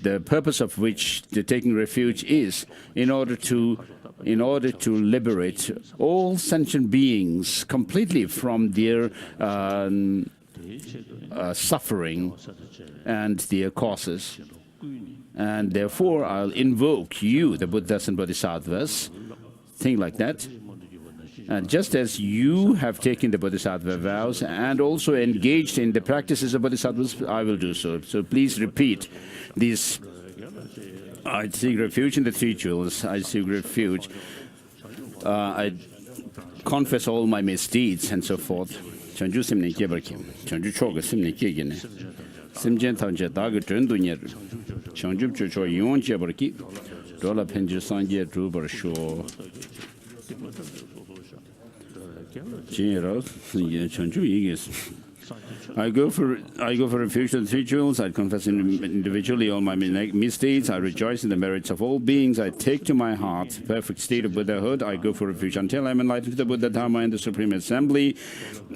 the purpose of which the taking refuge is in order to liberate all sentient beings completely from their suffering and their causes. And therefore, I'll invoke you, the Buddhas and Bodhisattvas, think like that. And just as you have taken the Bodhisattva vows and also engaged in the practices of Bodhisattvas, I will do so. So please repeat these. I seek refuge in the three jewels. I seek refuge. I confess all my misdeeds and so forth. Chanju simni kebarki. Chanju choga simni kegine. Simjen tanje daga drendu nyer. Chanju chocho yon kebarki. Dola penju sanje drubar sho. Chanju I go for refuge to the three jewels. I confess individually all my misdeeds. I rejoice in the merits of all beings. I take to my heart the perfect state of Buddhahood. I go for refuge until I am enlightened to the Buddha Dharma and the Supreme Assembly.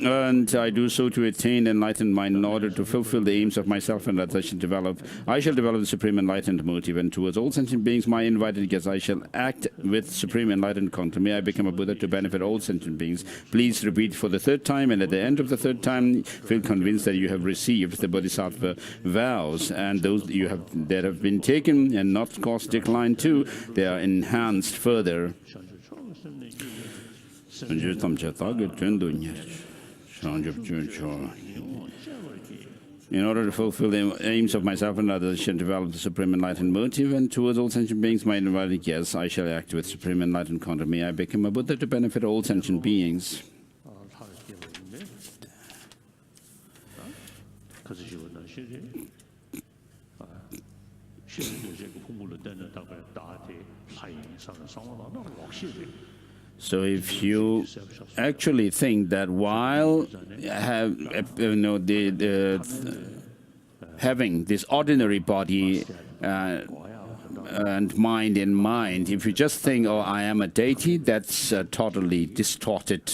And I do so to attain enlightened mind in order to fulfill the aims of myself and that I shall develop. I shall develop the Supreme Enlightened motive, and towards all sentient beings, my invited guests, I shall act with Supreme Enlightened content. May I become a Buddha to benefit all sentient beings. Please repeat for the third time, and at the end of the third time, feel convinced that you have received the Bodhisattva vows, and those that have been taken and not caused decline too, they are enhanced further. In order to fulfill the aims of myself and others, I shall develop the Supreme Enlightened motive, and towards all sentient beings, my invited guests, I shall act with Supreme Enlightened content. May I become a Buddha to benefit all sentient beings. So if you actually think that while having this ordinary body and mind in mind, if you just think, oh, I am a deity, that's a totally distorted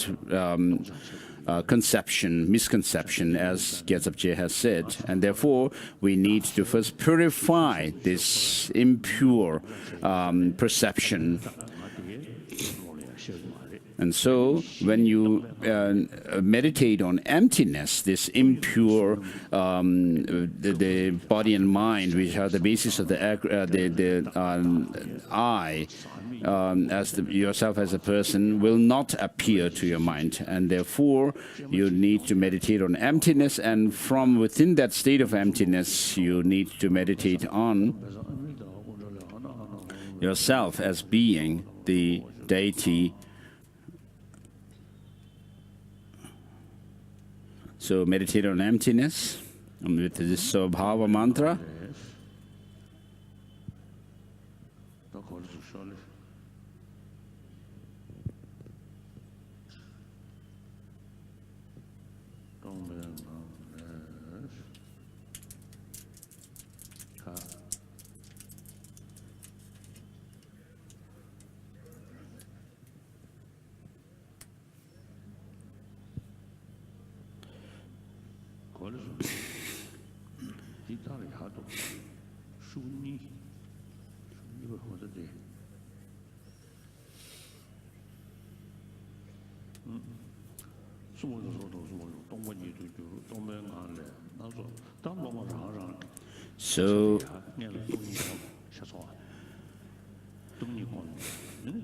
misconception, as Gyaltsab has said. And therefore, we need to first purify this impure perception. And so, when you meditate on emptiness, this impure, the body and mind, which are the basis of the I, yourself as a person, will not appear to your mind. And therefore, you need to meditate on emptiness. And from within that state of emptiness, you need to meditate on yourself as being the deity. So meditate on emptiness with this Bhava mantra. So,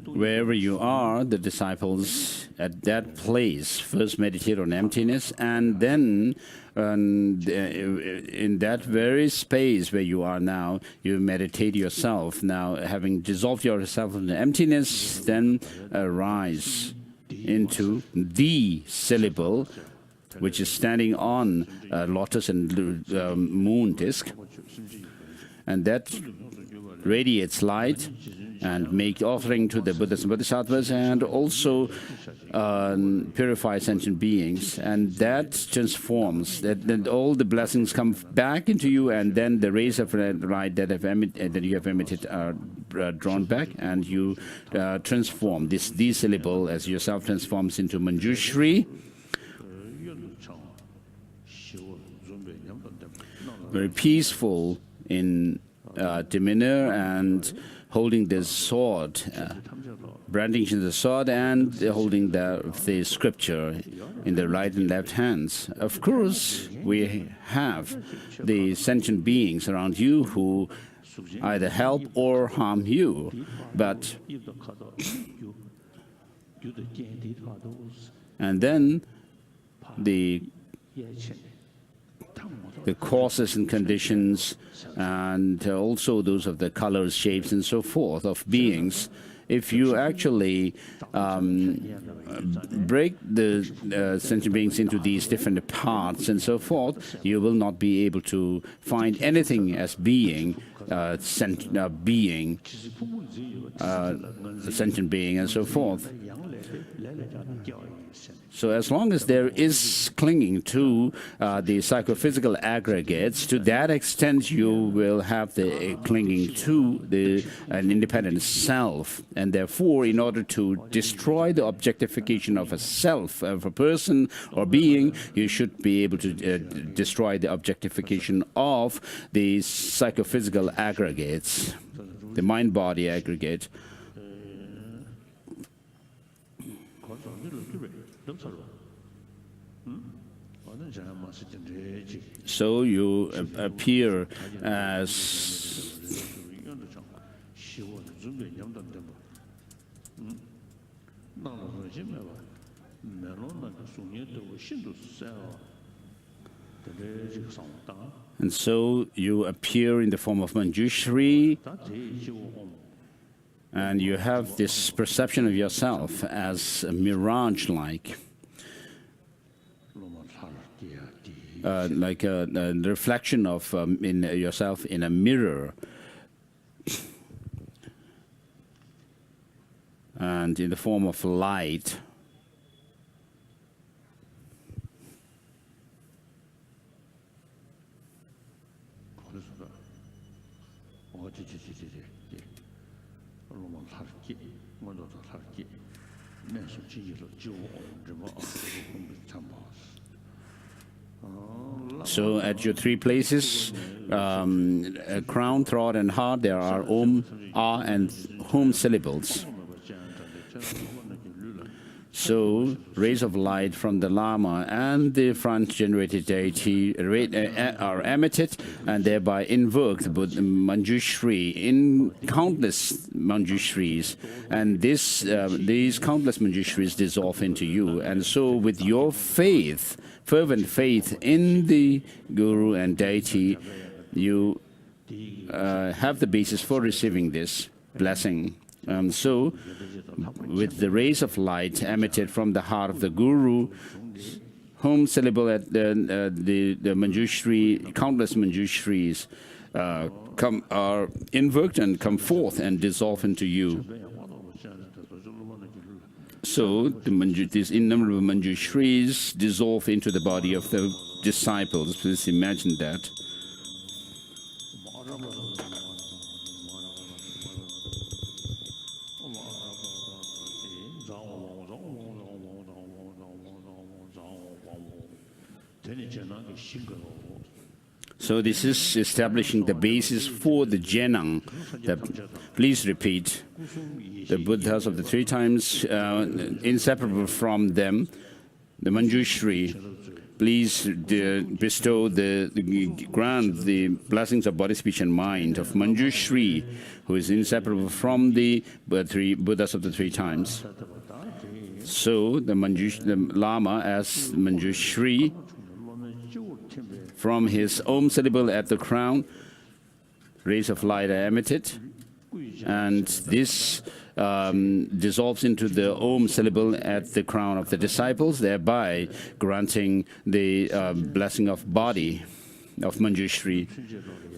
wherever you are, the disciples at that place first meditate on emptiness, and then in that very space where you are now, you meditate yourself. Now, having dissolved yourself in the emptiness, then arise into the syllable, which is standing on a lotus and moon disk, and that radiates light and make offering to the Buddhas and Bodhisattvas, and also purify sentient beings, and that transforms. That all the blessings come back into you, and then the rays of light that you have emitted are drawn back, and you transform. This syllable as yourself transforms into Manjushri. Very peaceful in demeanor, and holding the sword, brandishing the sword, and holding the scripture in the right and left hands. Of course, we have the sentient beings around you who either help or harm you, but and then the causes and conditions, and also those of the colors, shapes, and so forth of beings. If you actually break the sentient beings into these different parts and so forth, you will not be able to find anything as being sentient being and so forth. So as long as there is clinging to the psychophysical aggregates, to that extent you will have the clinging to an independent self. And therefore, in order to destroy the objectification of a self, of a person or being, you should be able to destroy the objectification of the psychophysical aggregates, the mind-body aggregate. So you appear as and so you appear in the form of Manjushri, and you have this perception of yourself as a mirage-like. Like a reflection of in yourself in a mirror, and in the form of light. So at your three places, crown, throat, and heart, there are Om, Ah, and Hum syllables. So rays of light from the Lama and the front-generated deity are emitted and thereby invoked Manjushri in countless Manjushris, and these countless Manjushris dissolve into you. And so with your faith, fervent faith in the Guru and deity, you have the basis for receiving this blessing. So, with the rays of light emitted from the heart of the Guru, Hum syllable at the Manjushri, countless Manjushris are invoked and come forth and dissolve into you. So these innumerable Manjushris dissolve into the body of the disciples. Please imagine that. So this is establishing the basis for the Jenang. Please repeat. The Buddhas of the three times, inseparable from them, the Manjushri. Please bestow grant the blessings of body, speech, and mind of Manjushri, who is inseparable from the Buddhas of the three times. So the Lama as Manjushri, from his Om syllable at the crown, rays of light are emitted, and this dissolves into the Om syllable at the crown of the disciples, thereby granting the blessing of body of Manjushri.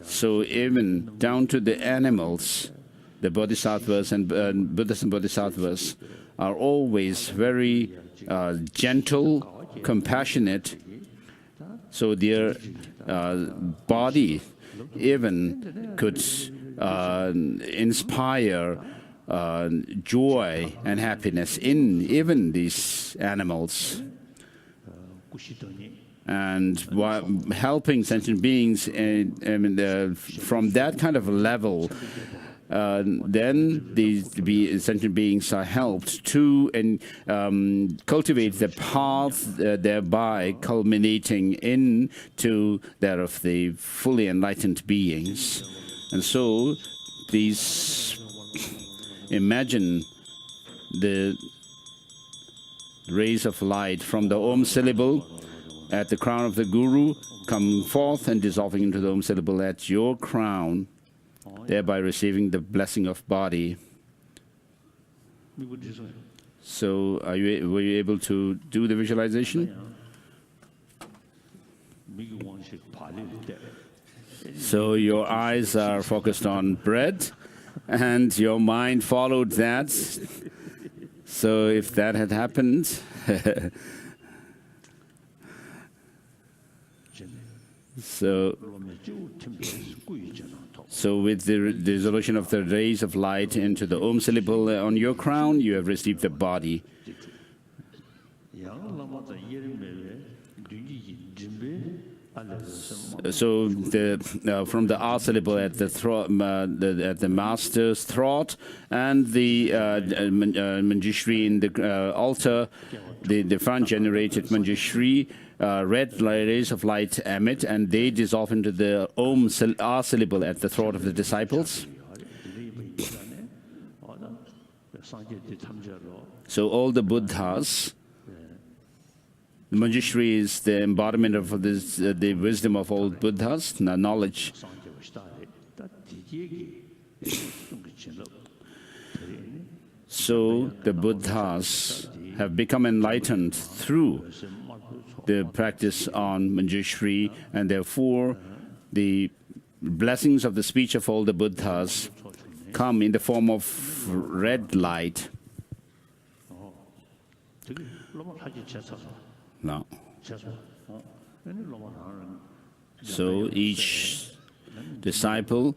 So even down to the animals, the bodhisattvas and Buddhas and bodhisattvas are always very gentle, compassionate. So their body even could inspire joy and happiness in even these animals. And while helping sentient beings from that kind of level, then these sentient beings are helped to cultivate the path, thereby culminating into that of the fully enlightened beings. And so these imagine the rays of light from the Om syllable at the crown of the Guru coming forth and dissolving into the Om syllable at your crown, thereby receiving the blessing of body. So were you able to do the visualization? So your eyes are focused on bread, and your mind followed that. So if that had happened, so with the dissolution of the rays of light into the Om syllable on your crown, you have received the body. So from the R syllable at the throat, at the master's throat, and the Manjushri in the altar, the front-generated Manjushri, red rays of light emit, and they dissolve into the Om R syllable at the throat of the disciples. So all the Buddhas, the Manjushri is the embodiment of this, the wisdom of all Buddhas, the knowledge. So the Buddhas have become enlightened through the practice on Manjushri, and therefore the blessings of the speech of all the Buddhas come in the form of red light. Now, so each disciple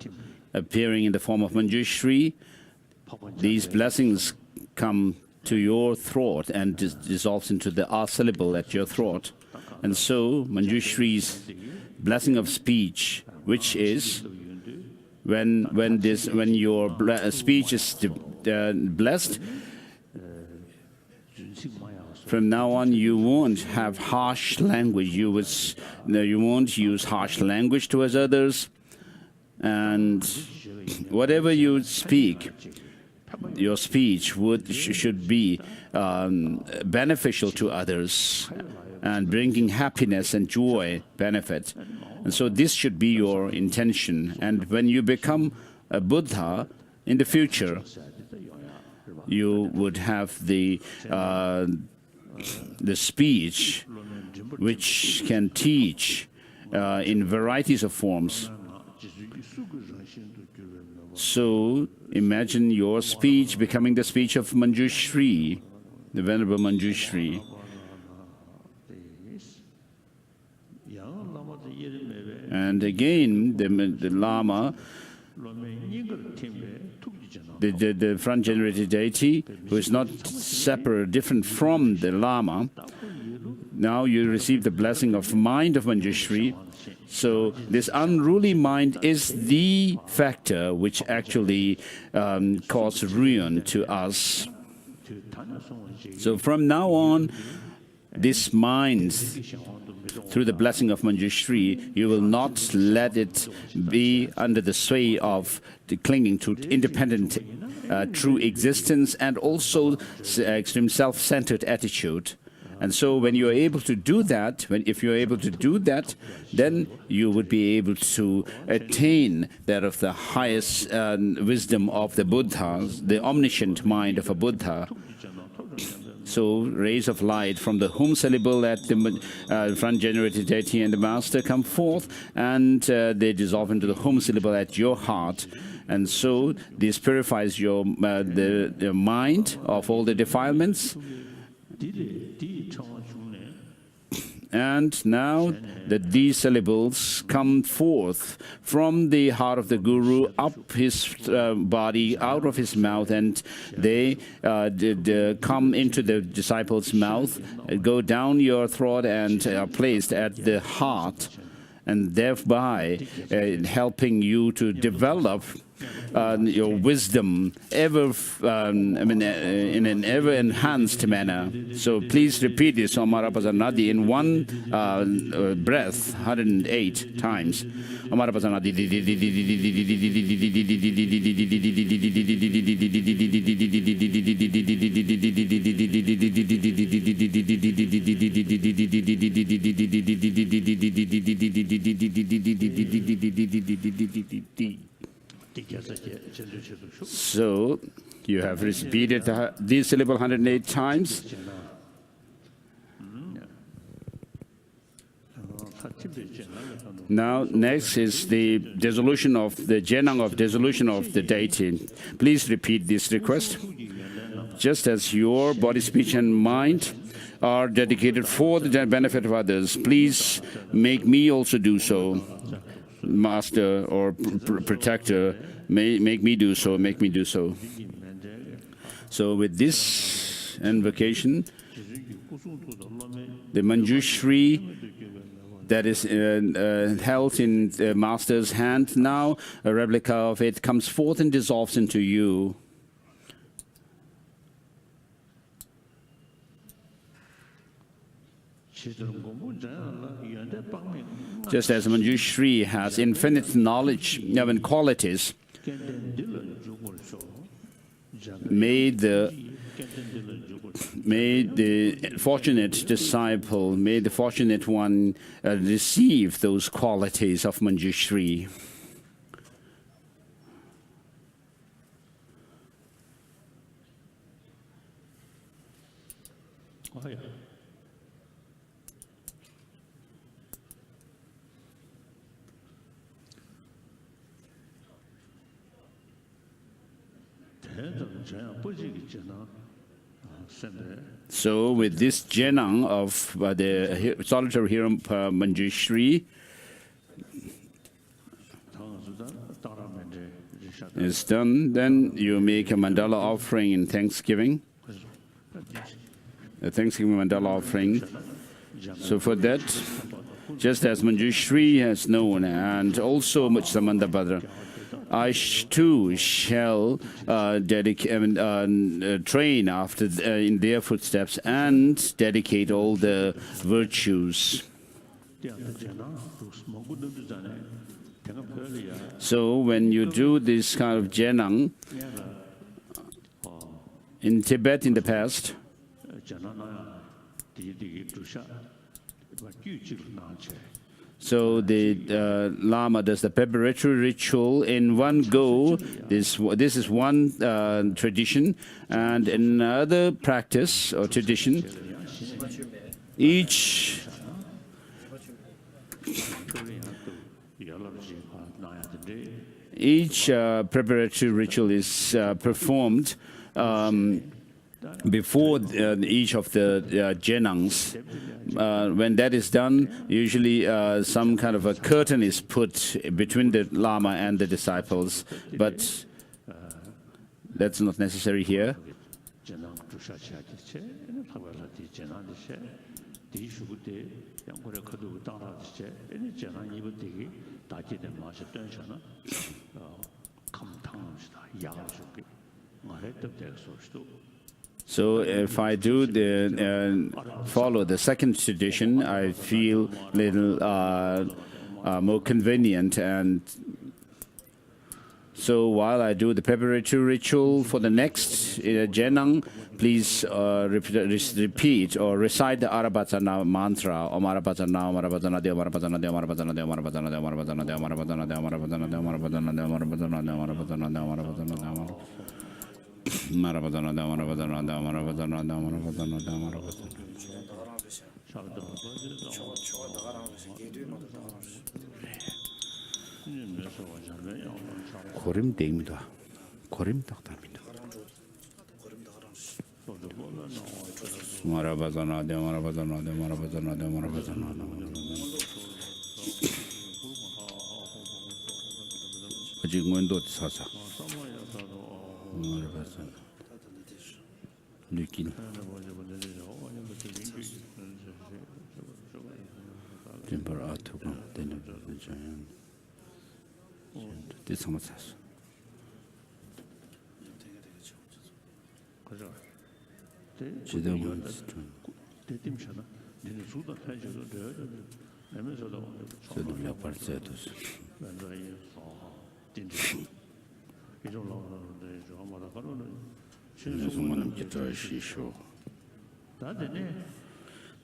appearing in the form of Manjushri, these blessings come to your throat and dissolves into the R syllable at your throat. And so Manjushri's blessing of speech, which is when your speech is blessed, from now on, you won't have harsh language. You won't use harsh language towards others, and whatever you speak, your speech should be beneficial to others and bringing happiness and joy, benefit. And so this should be your intention. And when you become a Buddha in the future, you would have the speech which can teach in varieties of forms. So imagine your speech becoming the speech of Manjushri, the Venerable Manjushri. And again, the Lama, the front-generated deity, who is not separate, different from the Lama, now you receive the blessing of mind of Manjushri. So this unruly mind is the factor which actually causes ruin to us. So from now on, this mind, through the blessing of Manjushri, you will not let it be under the sway of the clinging to independent true existence and also extreme self-centered attitude. And so when you are able to do that, if you are able to do that, then you would be able to attain that of the highest wisdom of the Buddhas, the omniscient mind of a Buddha. So rays of light from the Hum syllable at the front-generated deity and the master come forth, and they dissolve into the Hum syllable at your heart. And so this purifies your the mind of all the defilements. And now these syllables come forth from the heart of the Guru, up his body, out of his mouth, and they come into the disciple's mouth, go down your throat, and are placed at the heart, and thereby helping you to develop your wisdom in an ever enhanced manner. So please repeat this Amarapasanadi in one breath, 108 times. Amarapasanadi. So you have repeated this syllable 108 times. Now, next is the dissolution of the Jenang of dissolution of the deity. Please repeat this request. just as your body, speech, and mind are dedicated for the benefit of others, please make me also do so. Master or protector, make me do so, make me do so. So with this invocation, the Manjushri that is held in the Master's hand now, a replica of it comes forth and dissolves into you. Just as Manjushri has infinite knowledge and qualities, may the fortunate disciple, may the fortunate one receive those qualities of Manjushri. So with this Jenang of the solitary hero Manjushri is done, then you make a mandala offering in thanksgiving, a thanksgiving mandala offering. So for that, just as Manjushri has known, and also Samanda Bhadra, I too shall train after in their footsteps and dedicate all the virtues. So when you do this kind of Jenang, in Tibet in the past, so the Lama does the preparatory ritual in one go. This is one tradition, and another practice or tradition, each preparatory ritual is performed before each of the Jenangs. When that is done, usually some kind of a curtain is put between the Lama and the disciples, but that's not necessary here. So if I do follow the second tradition, I feel a little more convenient. And so while I do the preparatory ritual for the next Jenang, please repeat or recite the Arabhatana mantra. Om Arabhatana, Om Arabhatana, Deo Arabhatana, Deo Arabhatana, Deo Arabhatana, Deo Arabhatana, Deo Arabhatana, Deo Arabhatana, Deo Arabhatana, Deo Arabhatana, Deo Arabhatana, Deo Arabhatana, Deo Arabhatana. Maravatana, Maravatana, Maravatana, Maravatana, Maravatana. Korim Demida, Korim Taktamida. Maravatana, Maravatana, Maravatana, Maravatana. Ajingwendo Sasa. Lukin. Temperatur, den Giant. This much.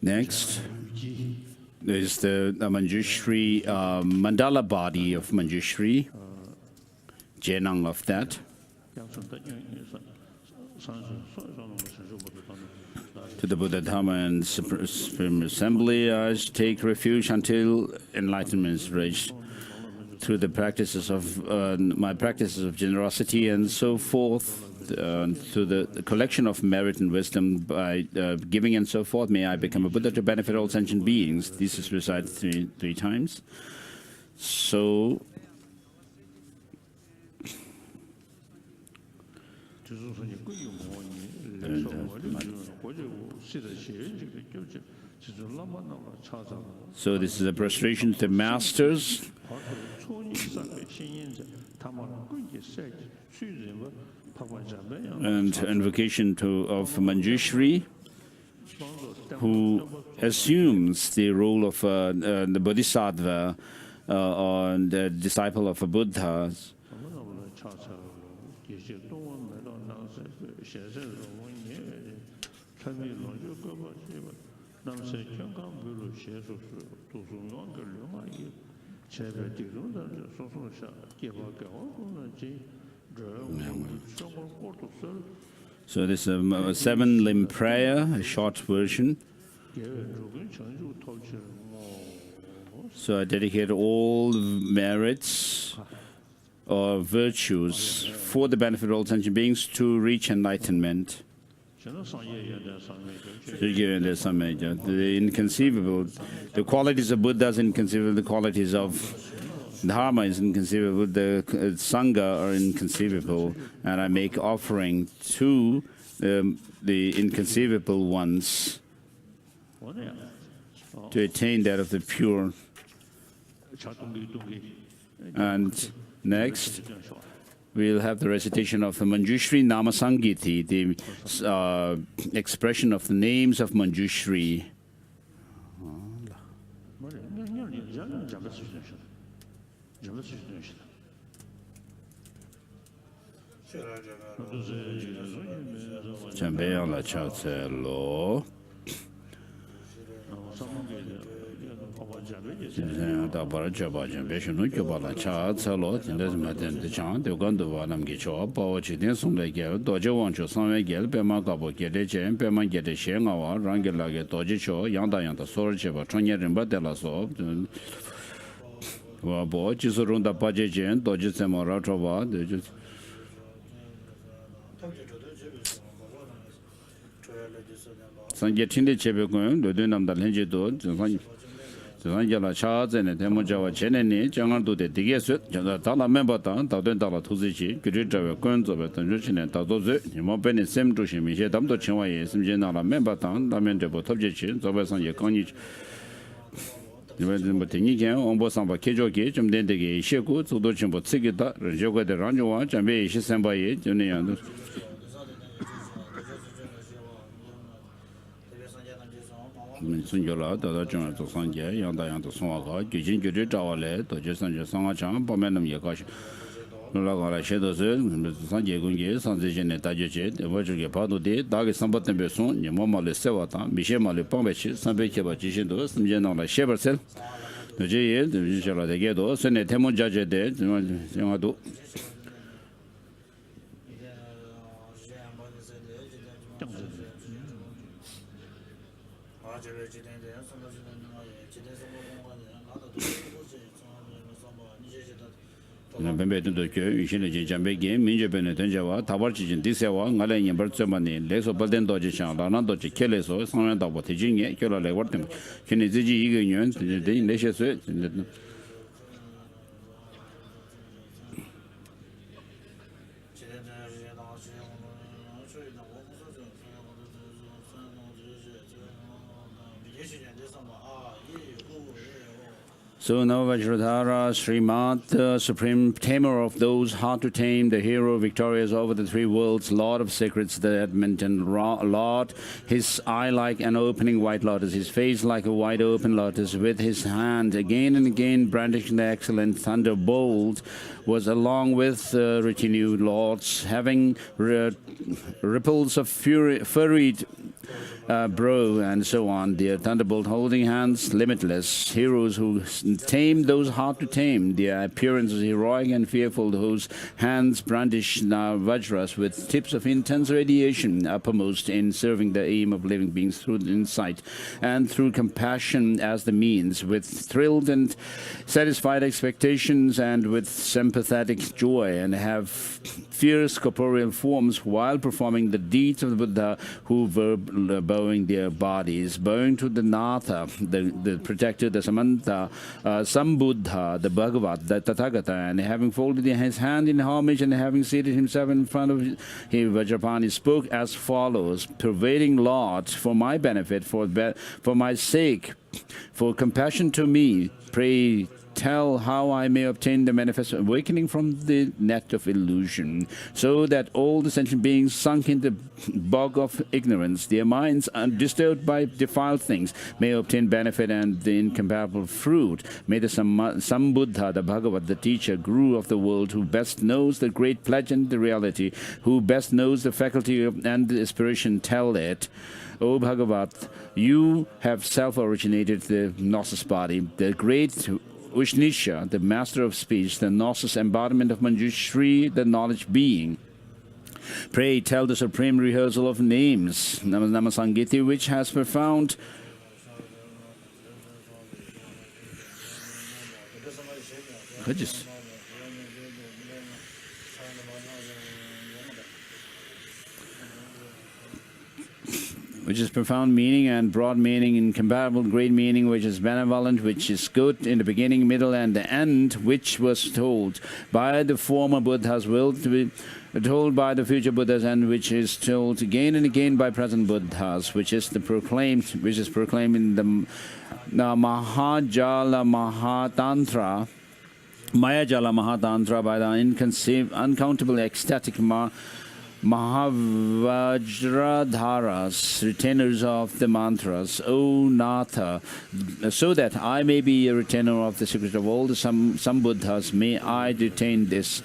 Next is the Manjushri mandala body of Manjushri, Jenang of that. To the Buddha, Dharma, and Supreme Assembly, I take refuge until enlightenment is reached. through the practices of my practices of generosity and so forth, through the collection of merit and wisdom by giving and so forth, may I become a Buddha to benefit all sentient beings. This is recited three times. So this is a prostration to the masters and invocation of Manjushri, who assumes the role of the Bodhisattva or the disciple of a Buddha. So this is a 7-limb prayer, a short version. So I dedicate all merits or virtues for the benefit of all sentient beings to reach enlightenment. The inconceivable, the qualities of Buddha is inconceivable, the qualities of Dharma is inconceivable, the Sangha are inconceivable, and I make offering to the inconceivable ones to attain that of the pure. And next, we'll have the recitation of the Manjushri Namasangiti, the expression of the names of Manjushri. Sanjala Charles and Temojawa Cheneni, Jangandu de Digesut, Tala Membatan, Tadun Tala Tuzichi, Kudita, Guns of Tanjushin and Tadozu, Mopen is Sem to Shimi, Dam to Chinway, Simjana Membatan, Lamentable Tobjechin, Zobasan Yakonich. Tinikan, Ombosamba Kejoki, Jumdendegi, Sheku, Sudochin, Sigita, Joga de Ranjua, Jambe, Shisambaye, Junian. Sunjola, the John to Sanja, Yanda to Songa, Gijin Judy Tawale, to Jason Sanga Cham, Pomenum Yakash, Nulaga Shadows, Sanja Gungi, Sanjin Tajet, the Virgil Pado de, Dag Sambat and Besson, Yamama Le Sevata, Michel Le Pombechi, Sambeki Bachishin, some general Shebersel, the J. the Visual de Gedo, Senate Temon Judge de Yamado. Bembe to the usually Jambegi, Minja Benetanjawa, Tabarchin, Disawa, Nalayan Bertzemani, Leso Balden Dojishan, Lanando Keleso, Sonanda Botijin, Kela Lewartim, Kiniziji Union, the Nations. So now Vajradhara, Srimad, supreme tamer of those hard to tame, the hero victorious over the three worlds, Lord of secrets, the Edmonton Lord, his eye like an opening white lotus, his face like a wide open lotus, with his hand again and again brandishing the excellent thunderbolt, was along with retinue lords, having ripples of furried bro, and so on. The thunderbolt holding hands, limitless. Heroes who tame those hard to tame. Their appearance is heroic and fearful, whose hands brandish vajras with tips of intense radiation, uppermost in serving the aim of living beings through insight and through compassion as the means, with thrilled and satisfied expectations and with sympathetic joy, and have fierce corporeal forms while performing the deeds of the Buddha, who were bowing their bodies, bowing to the Natha, the protector, the Samanta, Sambuddha, the Bhagavat, the Tathagata, and having folded his hand in homage and having seated himself in front of him, Vajrapani spoke as follows: pervading Lord, for my benefit, for my sake, for compassion to me, pray tell how I may obtain the manifest awakening from the net of illusion, so that all the sentient beings sunk in the bog of ignorance, their minds undisturbed by defiled things, may obtain benefit and the incomparable fruit. May the Sambuddha, the Bhagavat, the teacher, guru of the world, who best knows the great pledge and the reality, who best knows the faculty and the inspiration, tell it. O Bhagavat, you have self-originated the Gnosis body, the great Ushnisha, the master of speech, the Gnosis embodiment of Manjushri, the knowledge being. Pray tell the supreme rehearsal of names, Namasangiti, which has profound which is profound meaning and broad meaning, incomparable great meaning, which is benevolent, which is good in the beginning, middle, and the end, which was told by the former Buddhas, will to be told by the future Buddhas, and which is told again and again by present Buddhas, which is proclaimed in the Mahajala Mahatantra, Mayajala Mahatantra, by the uncountable ecstatic Mahavajradharas, retainers of the mantras, O Natha, so that I may be a retainer of the secret of all the Sambuddhas, may I retain this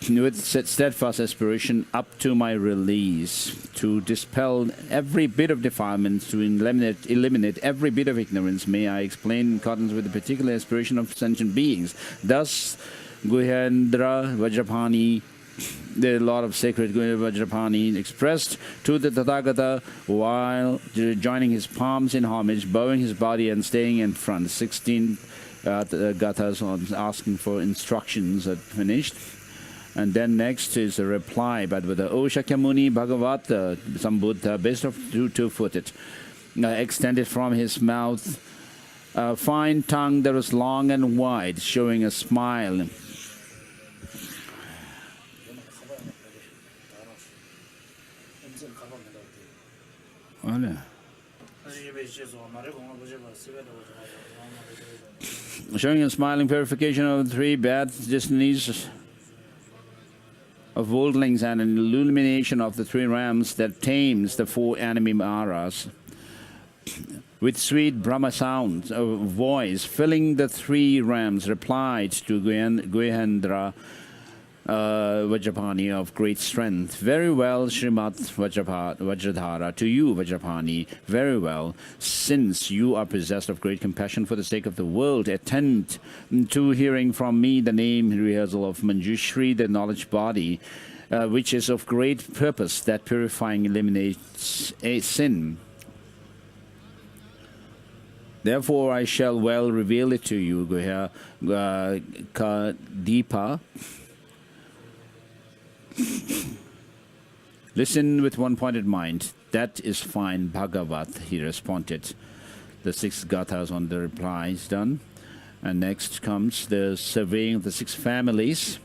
with steadfast aspiration up to my release, to dispel every bit of defilement, to eliminate every bit of ignorance. May I explain in accordance with the particular aspiration of sentient beings. Thus, Guhendra Vajrapani, the Lord of Sacred Vajrapani, expressed to the Tathagata while joining his palms in homage, bowing his body and staying in front. 16 gathas on asking for instructions are finished. And then next is a reply, but with the O Shakyamuni Bhagavata, Sambuddha, best of two-footed, extended from his mouth, a fine tongue that was long and wide, showing a smile. Showing a smiling purification of the three bad destinies of worldlings and an illumination of the three rams that tames the four enemy Maras. With sweet Brahma sounds of voice filling the three rams, replied to Guhendra Vajrapani of great strength. Very well, Srimad Vajradhara, to you, Vajrapani, very well. Since you are possessed of great compassion for the sake of the world, attend to hearing from me the name rehearsal of Manjushri, the knowledge body, which is of great purpose, that purifying eliminates a sin. Therefore, I shall well reveal it to you, Kadipa. Listen with one-pointed mind. That is fine, Bhagavat, he responded. The 6 gathas on the reply is done. And next comes the surveying of the 6 families.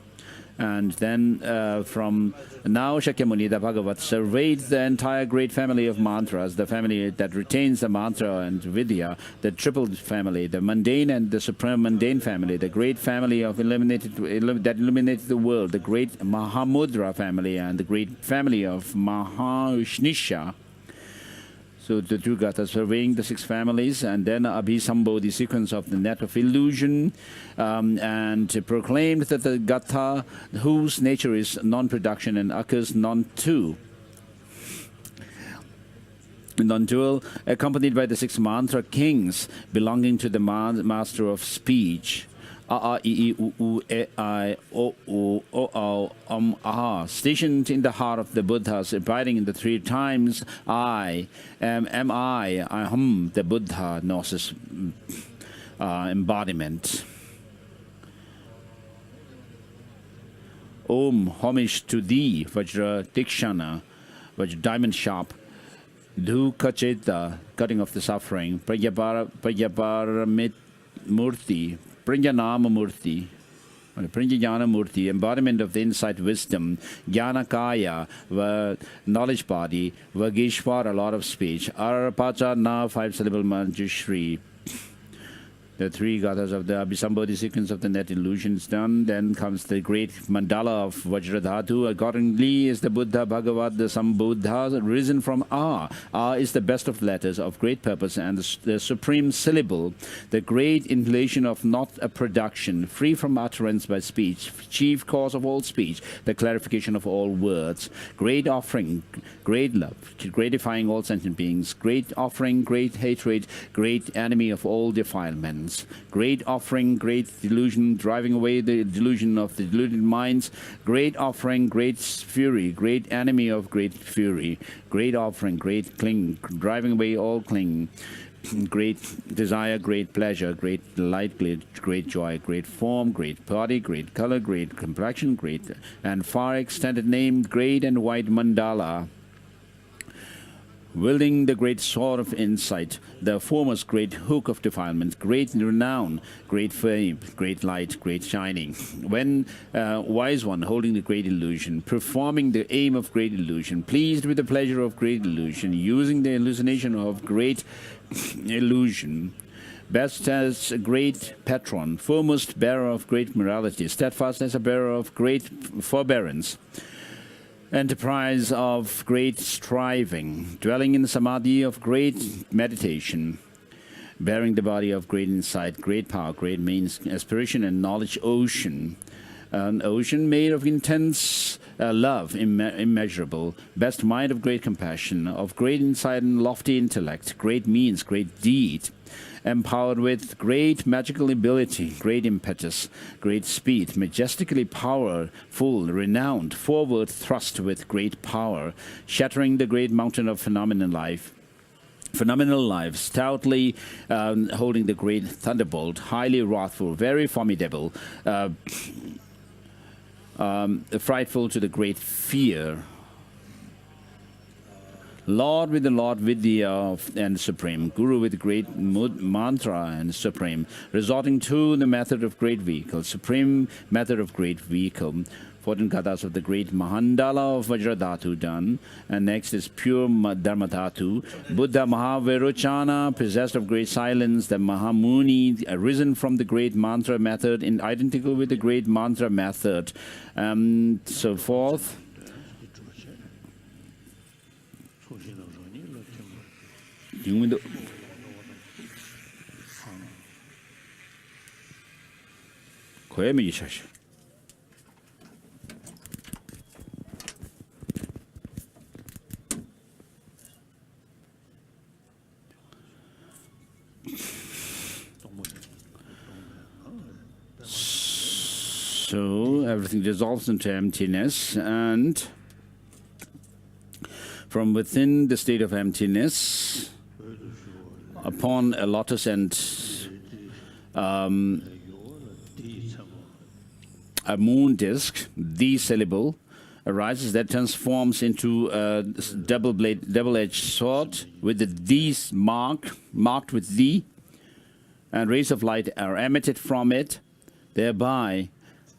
And then from now Shakyamuni, the Bhagavat, surveyed the entire great family of mantras, the family that retains the mantra and vidya, the triple family, the mundane and the supreme mundane family, the great family of that illuminated the world, the great Mahamudra family, and the great family of Mahaushnisha. So the 2 gathas surveying the 6 families, and then Abhisambodhi, the sequence of the net of illusion, and proclaimed that the gatha whose nature is non-production and occurs non-to. non-dual, accompanied by the 6 mantra kings belonging to the master of speech. A, I, I, U, U, E, I, O, U, O, O, Ah, stationed in the heart of the Buddhas, abiding in the 3 times I am I am the Buddha Gnosis embodiment. Om, homage to thee, Vajra Dikshana, Vajra diamond sharp. Dhukacheta, cutting off the suffering. Prajapara Murti, Pranjanama Murti, Pranjana Murti, embodiment of the insight wisdom. Jnanakaya, knowledge body. Vagishwara, lot of speech. Arapacha Na, 5-syllable Manjushri. The 3 gathas of the Abhisambodhi sequence of the net illusions done. Then comes the great mandala of Vajradhatu. Accordingly is the Buddha Bhagavad, the Sambuddha, risen from Ah. Ah is the best of letters, of great purpose, and the supreme syllable, the great inhalation of not a production, free from utterance by speech, chief cause of all speech, the clarification of all words, great offering, great love, gratifying all sentient beings, great offering, great hatred, great enemy of all defilements. Great offering, great delusion, driving away the delusion of the deluded minds. Great offering, great fury, great enemy of great fury. Great offering, great cling, driving away all cling. Great desire, great pleasure, great delight, great joy, great form, great body, great color, great complexion, great and far extended name, great and white mandala. Wielding the great sword of insight, the foremost great hook of defilement, great renown, great fame, great light, great shining. When wise one holding the great illusion, performing the aim of great illusion, pleased with the pleasure of great illusion, using the hallucination of great illusion, best as a great patron, foremost bearer of great morality, steadfast as a bearer of great forbearance, enterprise of great striving, dwelling in samadhi of great meditation, bearing the body of great insight, great power, great means, aspiration and knowledge ocean, an ocean made of intense love, immeasurable, best mind of great compassion, of great insight and lofty intellect, great means, great deed, empowered with great magical ability, great impetus, great speed, majestically powerful, renowned, forward thrust with great power, shattering the great mountain of phenomenal life, stoutly holding the great thunderbolt, highly wrathful, very formidable, frightful to the great fear. Lord with the and supreme, Guru with great mantra and supreme, resorting to the method of great vehicle, supreme method of great vehicle. 14 gathas of the great Mahandala of Vajradhatu done, and next is pure Dharmadhatu. Buddha Mahavirochana, possessed of great silence, the Mahamuni, arisen from the great mantra method, identical with the great mantra method, so forth. So everything dissolves into emptiness, and from within the state of emptiness, upon a lotus and a moon disk, the syllable arises that transforms into a double-edged sword with the D's marked with D, and rays of light are emitted from it, thereby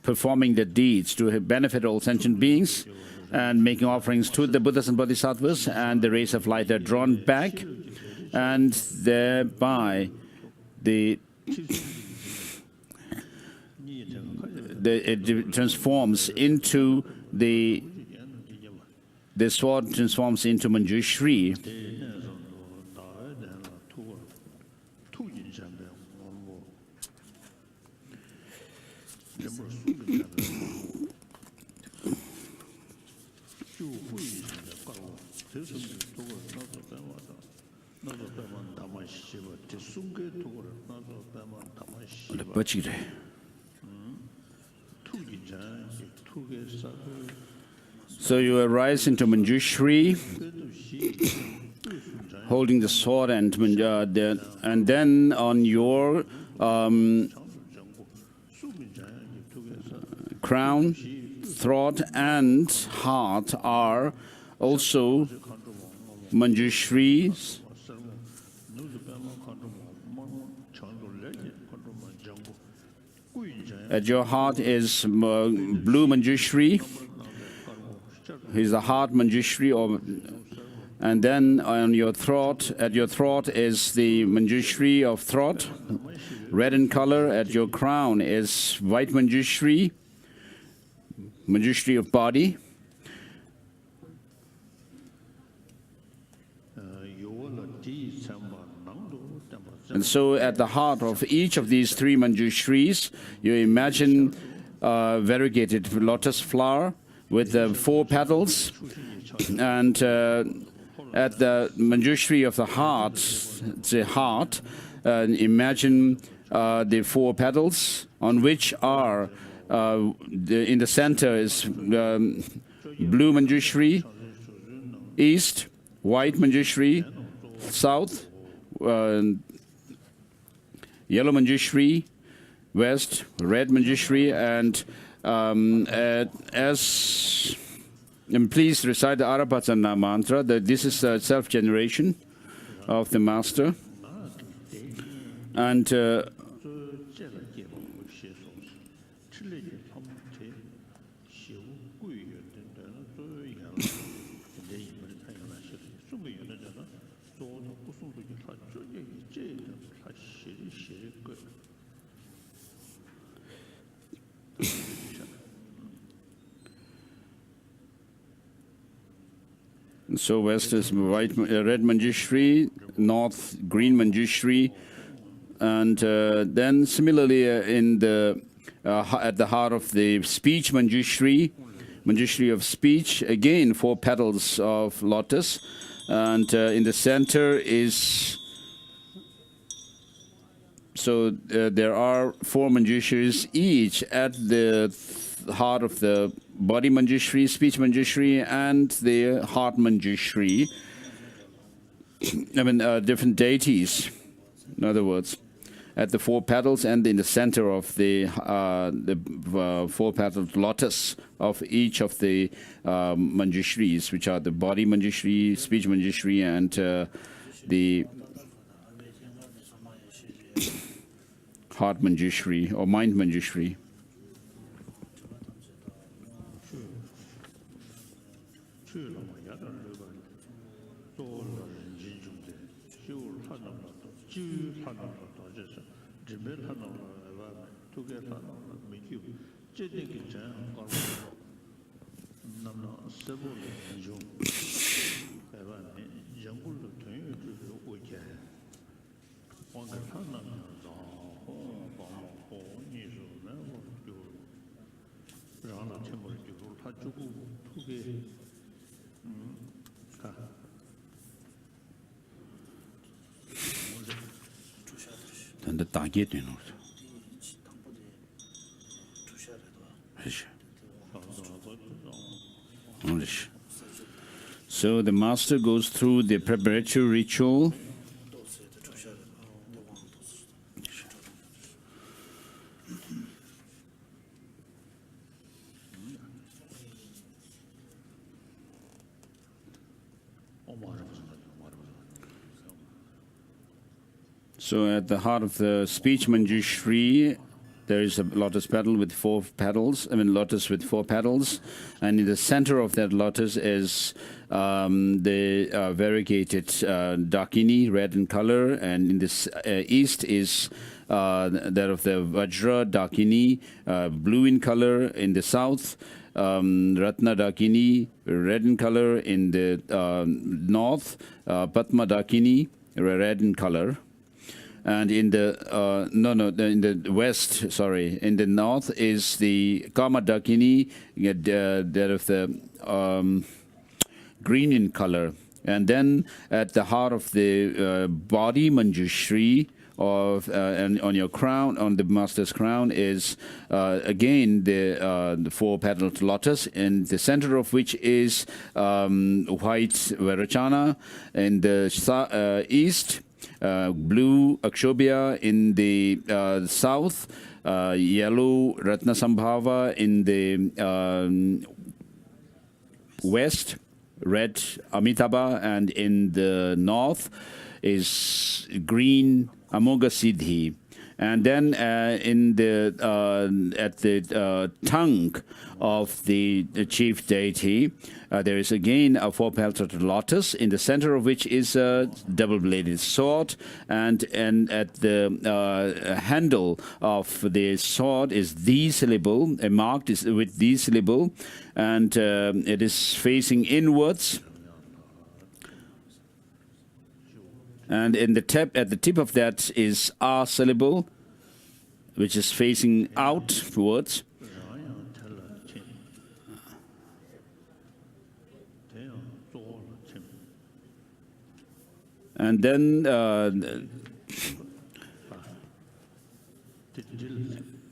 performing the deeds to benefit all sentient beings and making offerings to the Buddhas and Bodhisattvas, and the rays of light are drawn back, and thereby it transforms into the sword transforms into Manjushri. So you arise into Manjushri, holding the sword, and then on your crown, throat, and heart are also Manjushris. At your heart is blue Manjushri. He's the heart Manjushri, and then on your throat, at your throat is the Manjushri of throat, red in color. At your crown is white Manjushri, Manjushri of body. And so at the heart of each of these three Manjushris, you imagine variegated lotus flower with the 4 petals. And at the Manjushri of the heart, imagine the 4 petals, on which are, in the center is blue Manjushri, east, white Manjushri, south, yellow Manjushri, west, red Manjushri, and please recite the Arapatana mantra. That this is self-generation of the master, and so west is red Manjushri, north green Manjushri, and then similarly in the at the heart of the speech Manjushri, Manjushri of speech, again 4 petals of lotus, and in the center is, so there are 4 Manjushris each at the heart of the body Manjushri, speech Manjushri, and the heart Manjushri. I mean, different deities, in other words, at the 4 petals and in the center of the 4-petaled lotus of each of the Manjushris, which are the body Manjushri, speech Manjushri, and the heart Manjushri or mind Manjushri. So the master goes through the preparatory ritual. So at the heart of the speech Manjushri, there is a lotus petal with 4 petals, lotus with 4 petals. And in the center of that lotus is the variegated Dakini, red in color. And in the east is that of the Vajra Dakini, blue in color. In the south, Ratna Dakini, red in color. In the north, Padma Dakini, red in color. And in the in the west, sorry, in the north is the Kama Dakini, that of the green in color. And then at the heart of the body, Manjushri, and on your crown, on the master's crown, is again the four-petaled lotus, in the center of which is white Vairocana. In the east, blue Akshobhya. In the south, yellow Ratnasambhava. In the west, red Amitabha. And in the north is green Amoga Siddhi. And then in the at the tongue of the chief deity, there is again a four-petaled lotus, in the center of which is a double-bladed sword, and at the handle of the sword is the syllable, marked with the syllable, and it is facing inwards. And in the at the tip of that is a syllable, which is facing outwards. And then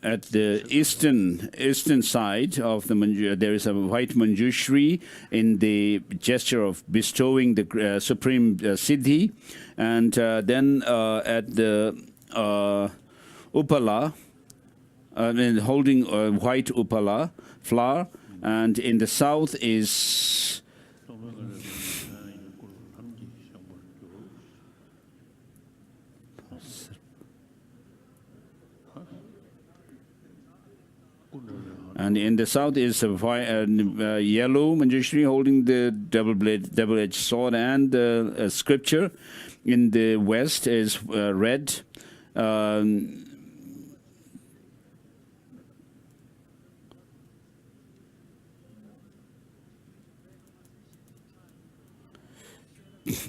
at the eastern side of the Manju, there is a white Manjushri in the gesture of bestowing the supreme Siddhi. And then at the Upala, holding a white Upala flower. And in the south is a yellow Manjushri holding the double-edged sword and scripture. In the west is red. In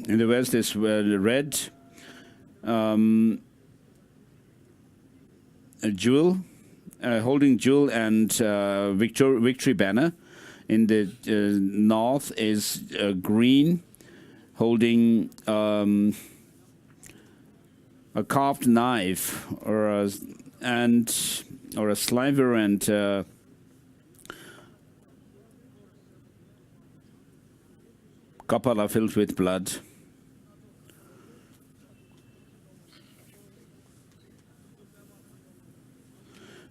the west is red. A jewel. Holding jewel and victory banner. In the north is green, holding a carved knife or a sliver and kapala filled with blood.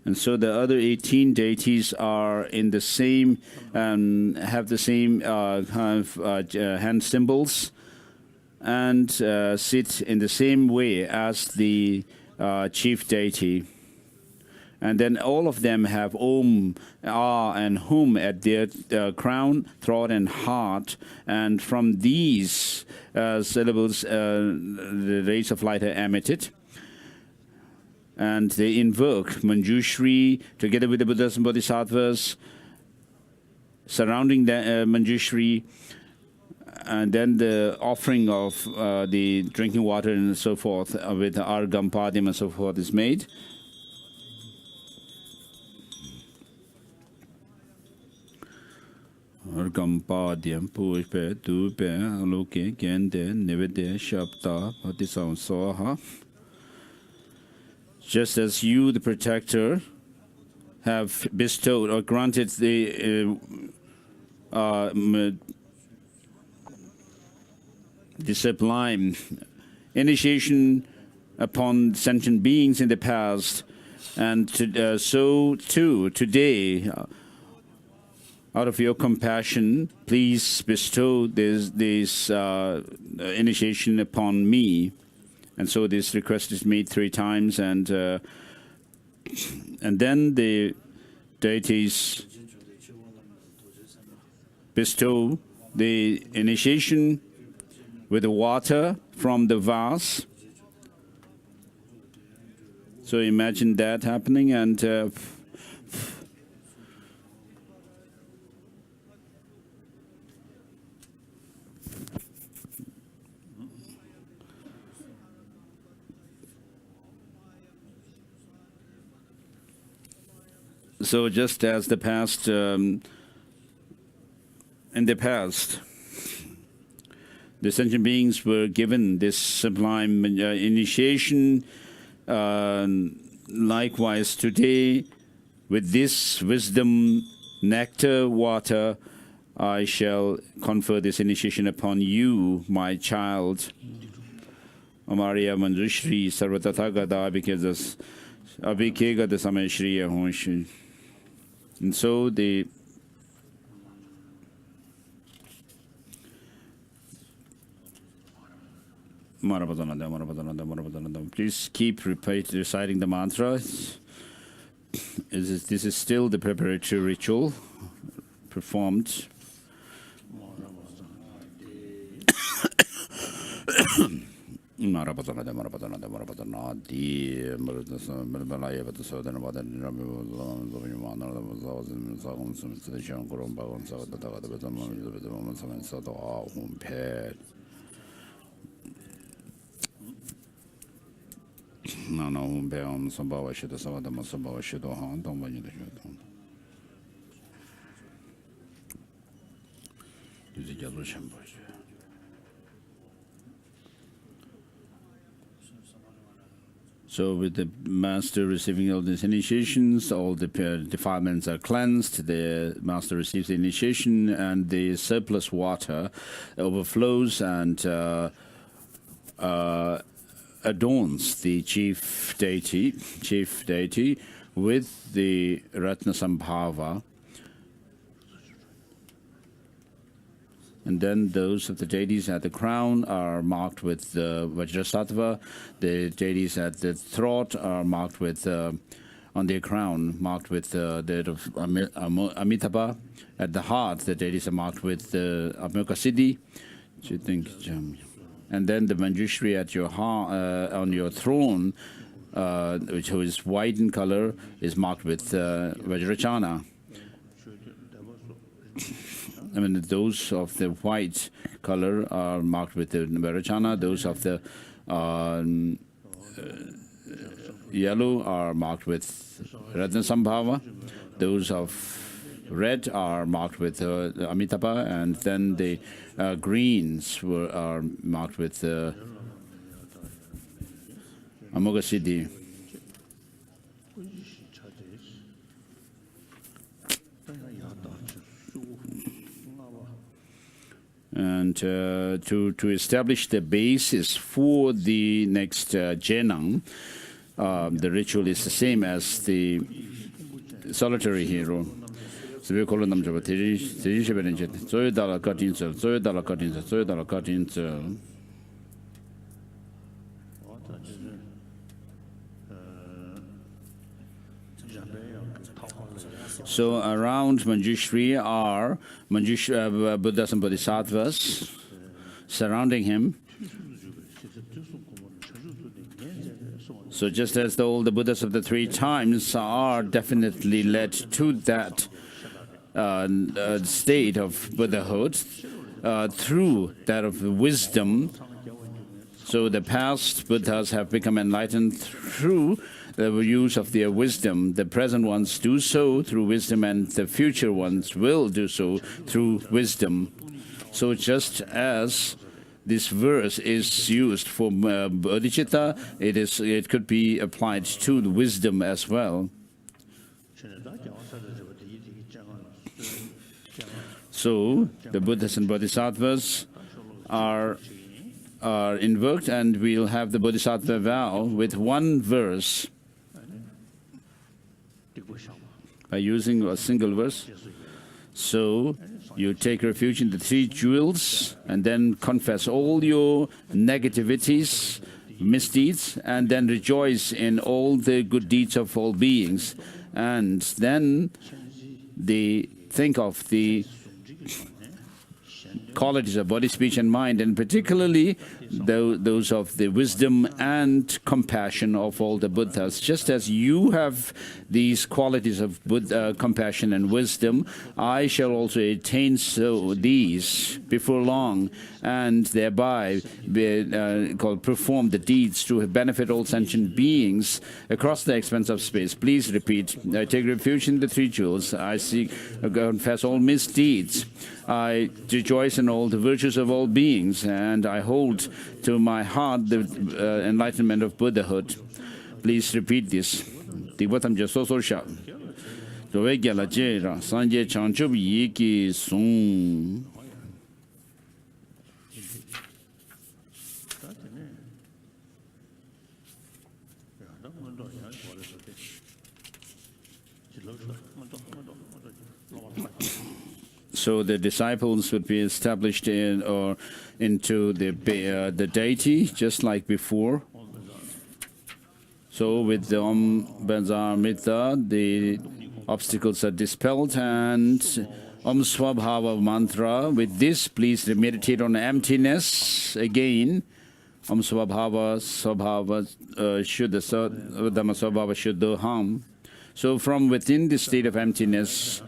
And so the other 18 deities are in the same, have the same hand symbols, and sit in the same way as the chief deity. And then all of them have Om, Ah, and Hum at their crown, throat, and heart. And from these syllables, the rays of light are emitted. And they invoke Manjushri together with the Buddhas and Bodhisattvas surrounding the Manjushri, and then the offering of the drinking water and so forth with the Argam, Padyam and so forth is made. Argam, Padyam, Pushpe, Dupe, Aloke, Gende, Nivede, Shapta, Patisav, Soha. Just as you, the protector, have bestowed or granted the sublime initiation upon sentient beings in the past, and so too today, out of your compassion, please bestow this initiation upon me. And so this request is made 3 times, and then the deities bestow the initiation with the water from the vase. So imagine that happening, and so just as the past, in the past, the sentient beings were given this sublime initiation. Likewise, today, with this wisdom nectar water, I shall confer this initiation upon you, my child. Amaria Manjushri Sarvatathagata Abhikega the Sameshriya Honshi. And so the please keep reciting the mantra. This is still the preparatory ritual performed. So with the master receiving all these initiations, all the defilements are cleansed, the master receives the initiation, and the surplus water overflows and adorns the chief deity with the Ratna Sambhava. And then those of the deities at the crown are marked with Vajrasattva. The deities at the throat are marked with, on their crown, marked with that of Amitabha. At the heart, the deities are marked with Amoka Siddhi. And then the Manjushri at your heart, on your throne, which is white in color, is marked with Vajrachana. I mean, those of the white color are marked with the Vajrachana. Those of the yellow are marked with Ratna Sambhava. Those of red are marked with Amitabha. And then the greens are marked with Amoga Siddhi. And to establish the basis for the next Jenang, the ritual is the same as the solitary hero. So we call them So around Manjushri are Buddhas and Bodhisattvas surrounding him. So just as all the Buddhas of the three times are definitely led to that state of Buddhahood through that of wisdom. So the past Buddhas have become enlightened through the use of their wisdom. The present ones do so through wisdom, and the future ones will do so through wisdom. So just as this verse is used for bodhicitta, it could be applied to the wisdom as well. So the Buddhas and Bodhisattvas are invoked, and we'll have the Bodhisattva vow with one verse. By using a single verse. So you take refuge in the three jewels and then confess all your negativities, misdeeds, and then rejoice in all the good deeds of all beings. And then think of the qualities of body, speech, and mind, and particularly those of the wisdom and compassion of all the Buddhas. Just as you have these qualities of compassion and wisdom, I shall also attain these before long, and thereby perform the deeds to benefit all sentient beings across the expanse of space. Please repeat. I take refuge in the three jewels. I confess all misdeeds. I rejoice in all the virtues of all beings, and I hold to my heart the enlightenment of Buddhahood. Please repeat this. Tiwatam so sha. Rovegala jera sanje chanchub yiki sung. So the disciples would be established in or into the deity, just like before. So with the Om Banzar Mita, the obstacles are dispelled, and Om Swabhava mantra. With this, please meditate on emptiness again. Om Swabhava Swabhava Shuddha Dhamma Swabhava Shuddhaham. So from within the state of emptiness,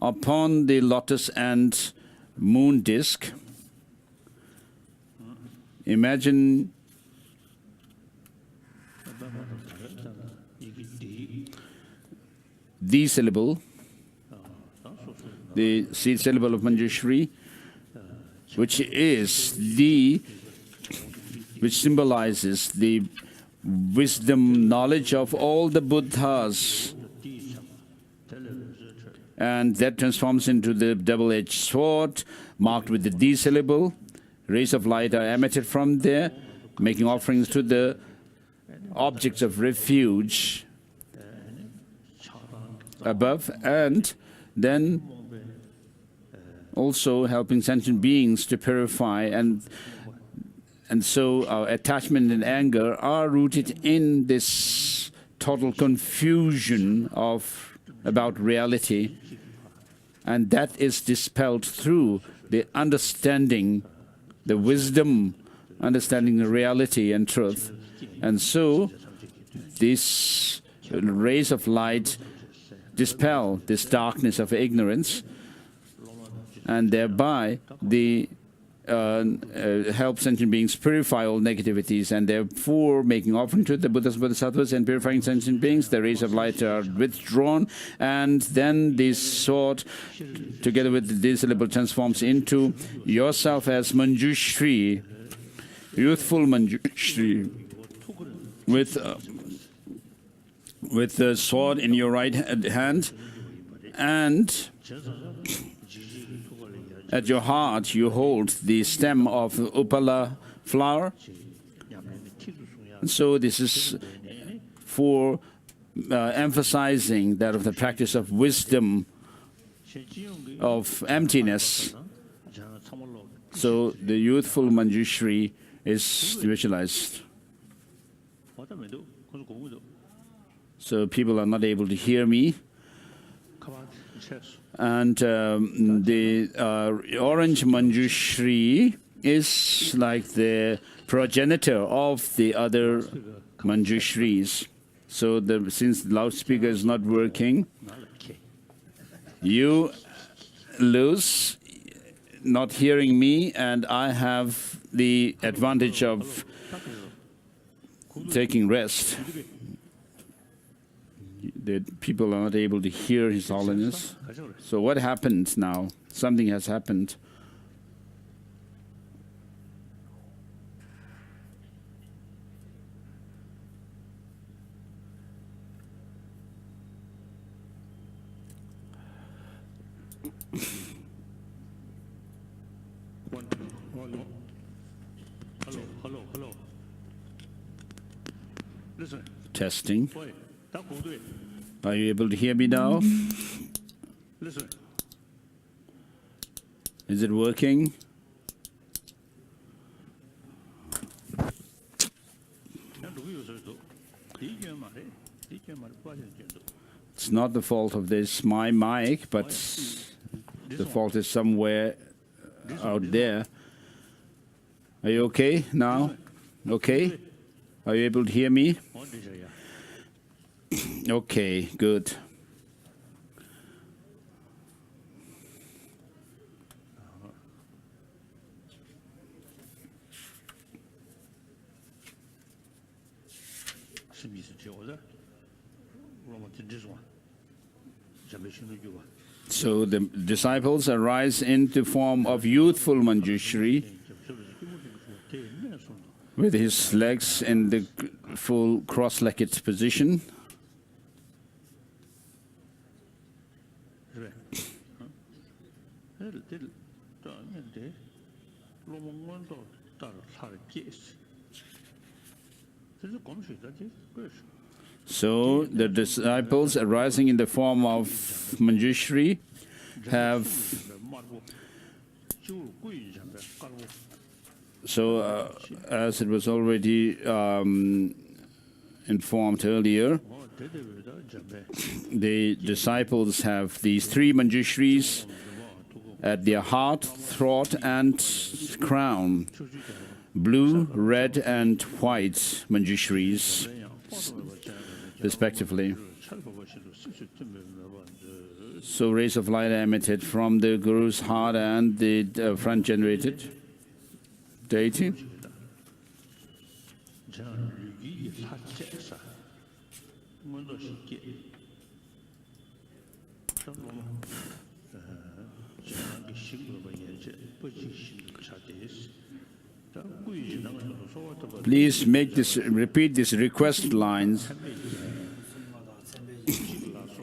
upon the lotus and moon disk, imagine the syllable, the seed syllable of Manjushri, which symbolizes the wisdom, knowledge of all the Buddhas. And that transforms into the double-edged sword, marked with the D syllable. Rays of light are emitted from there, making offerings to the objects of refuge above, and then also helping sentient beings to purify. And so our attachment and anger are rooted in this total confusion about reality, and that is dispelled through the understanding, the wisdom, understanding the reality and truth. And so these rays of light dispel this darkness of ignorance, and thereby help sentient beings purify all negativities, and therefore making offering to the Buddhas, Bodhisattvas, and purifying sentient beings. The rays of light are withdrawn, and then this sword, together with the syllable, transforms into yourself as Manjushri, youthful Manjushri, with the sword in your right hand, and at your heart you hold the stem of Upala flower. And so this is for emphasizing that of the practice of wisdom, of emptiness. So the youthful Manjushri is visualized. So people are not able to hear me. And the orange Manjushri is like the progenitor of the other Manjushris. So since the loudspeaker is not working, you lose not hearing me, and I have the advantage of taking rest. The people are not able to hear His Holiness. So what happened now? Something has happened. Hello. Listen. Testing. Are you able to hear me now? Listen. Is it working? It's not the fault of my mic, but the fault is somewhere out there. Are you okay now? Okay? Are you able to hear me? Okay, good. So the disciples arise in the form of youthful Manjushri with his legs in the full cross-legged position. So the disciples arising in the form of Manjushri have as it was already informed earlier, the disciples have these three Manjushris at their heart, throat and crown, blue, red and white Manjushris respectively. So rays of light are emitted from the Guru's heart and the front generated deity. Please repeat these request lines.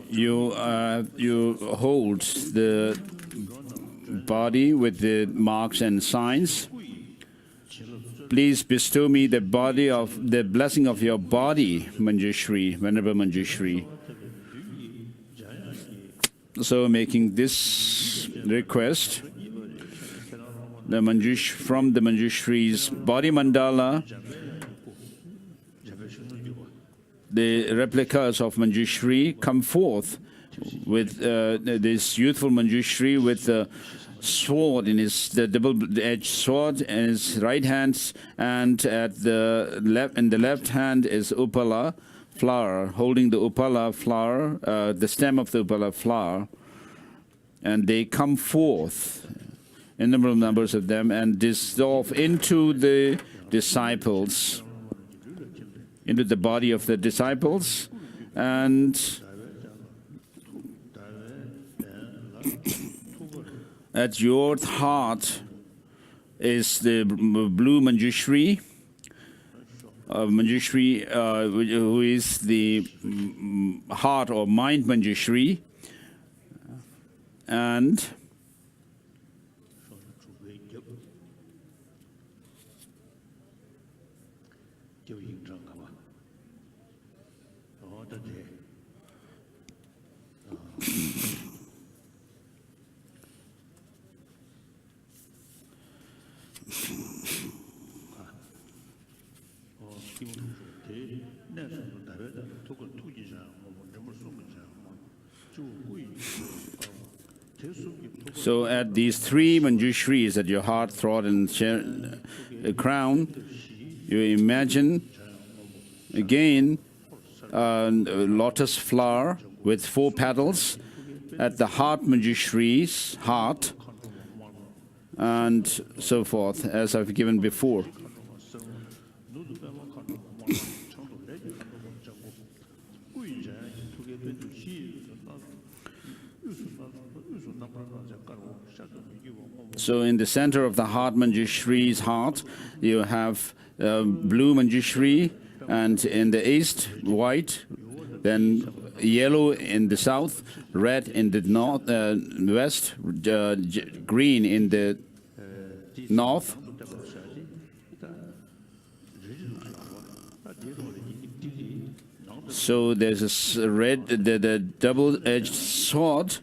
You hold the body with the marks and signs. Please bestow me the blessing of your body, Manjushri, Venerable Manjushri. So making this request, from the Manjushri's body mandala, the replicas of Manjushri come forth with this youthful Manjushri with a sword in the double-edged sword in his right hand, and in the left hand is Upala flower, holding the Upala flower, the stem of the Upala flower, and they come forth, innumerable numbers of them, and dissolve into the disciples, into the body of the disciples, and at your heart is the blue Manjushri, who is the heart or mind Manjushri, and so at these three Manjushris at your heart, throat and crown, you imagine again a lotus flower with 4 petals at the heart Manjushri's heart, and so forth, as I've given before. So in the center of the heart Manjushri's heart, you have blue Manjushri, and in the east, white, then yellow in the south, red in the north, west, green in the north. So there's a red, the double-edged sword.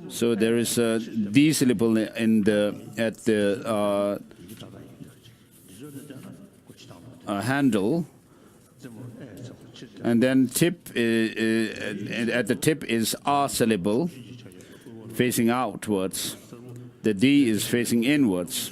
So there is a D syllable at the handle, and then tip at the tip is R syllable facing outwards. The D is facing inwards.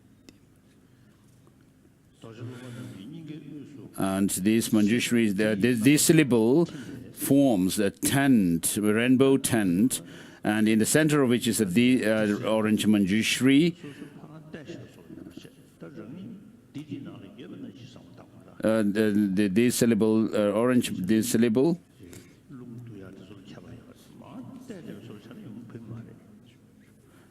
And these Manjushri, this syllable forms a tent, a rainbow tent, and in the center of which is the orange Manjushri. This syllable, orange, this syllable.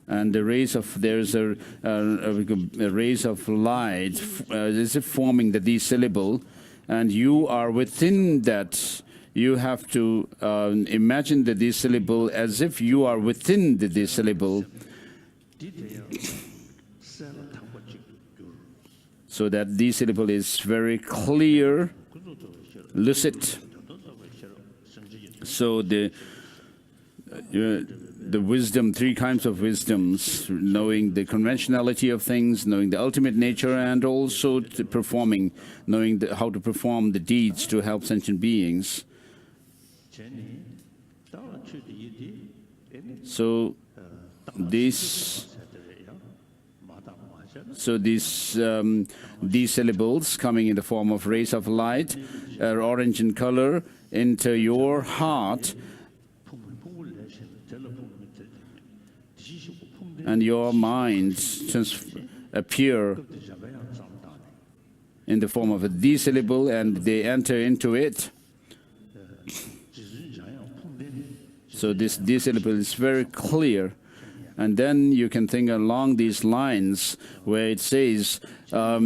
And the rays of, there's a rays of light is forming the syllable, and you are within that. You have to imagine the syllable as if you are within the syllable, so that the syllable is very clear, lucid. So the wisdom, three kinds of wisdoms, knowing the conventionality of things, knowing the ultimate nature, and also performing, knowing how to perform the deeds to help sentient beings. So these syllables coming in the form of rays of light are orange in color into your heart, and your mind appear in the form of a D syllable, and they enter into it. So this D syllable is very clear. And then you can think along these lines where it says, I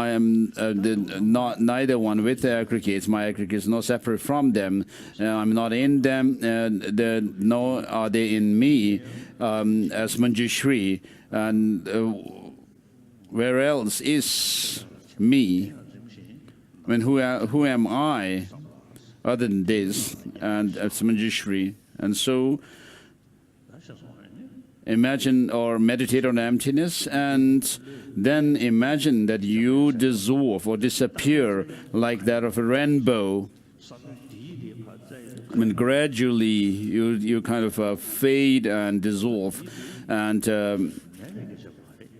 am neither one with the aggregates. My aggregates not separate from them. I'm not in them, nor are they in me, as Manjushri. And where else is me? I mean, who am I other than this? And as Manjushri. And so imagine or meditate on emptiness, and then imagine that you dissolve or disappear like that of a rainbow. I mean, gradually you kind of fade and dissolve, and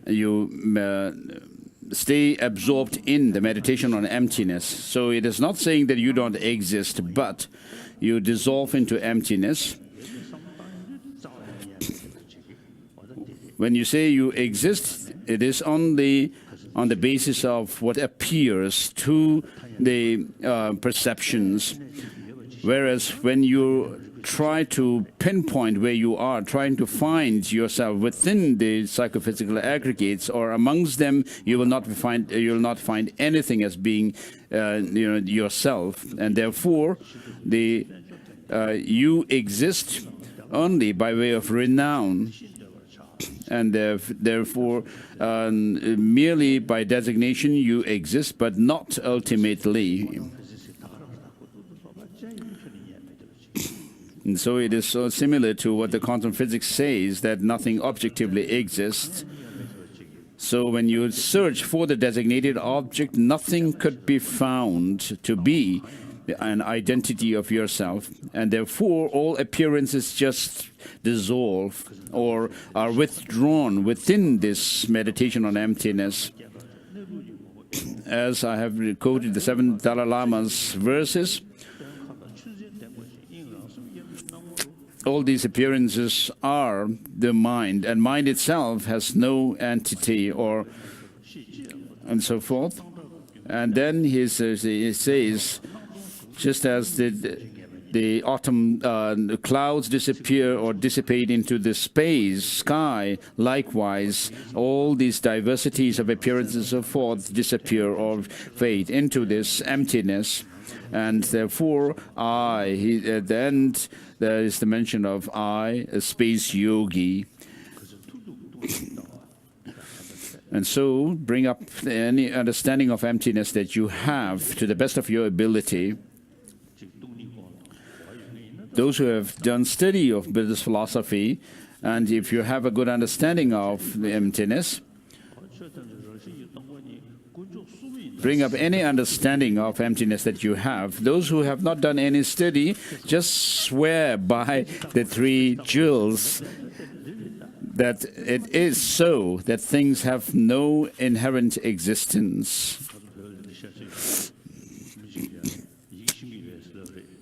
you stay absorbed in the meditation on emptiness. So it is not saying that you don't exist, but you dissolve into emptiness. When you say you exist, it is only on the basis of what appears to the perceptions. Whereas when you try to pinpoint where you are, trying to find yourself within the psychophysical aggregates or amongst them, you will not find anything as being yourself, and therefore you exist only by way of renown. And therefore, merely by designation, you exist, but not ultimately. And so it is so similar to what the quantum physics says, that nothing objectively exists. So when you search for the designated object, nothing could be found to be an identity of yourself, and therefore all appearances just dissolve or are withdrawn within this meditation on emptiness. As I have quoted the 7 Dalai Lama's verses, all these appearances are the mind, and mind itself has no entity or and so forth. And then he says, just as the autumn clouds disappear or dissipate into the sky, likewise, all these diversities of appearances and so forth disappear or fade into this emptiness. And therefore, at the end, there is the mention of I, a space yogi. And so, bring up any understanding of emptiness that you have to the best of your ability. Those who have done study of Buddhist philosophy, and if you have a good understanding of the emptiness, bring up any understanding of emptiness that you have. Those who have not done any study, just swear by the 3 jewels that it is so, that things have no inherent existence.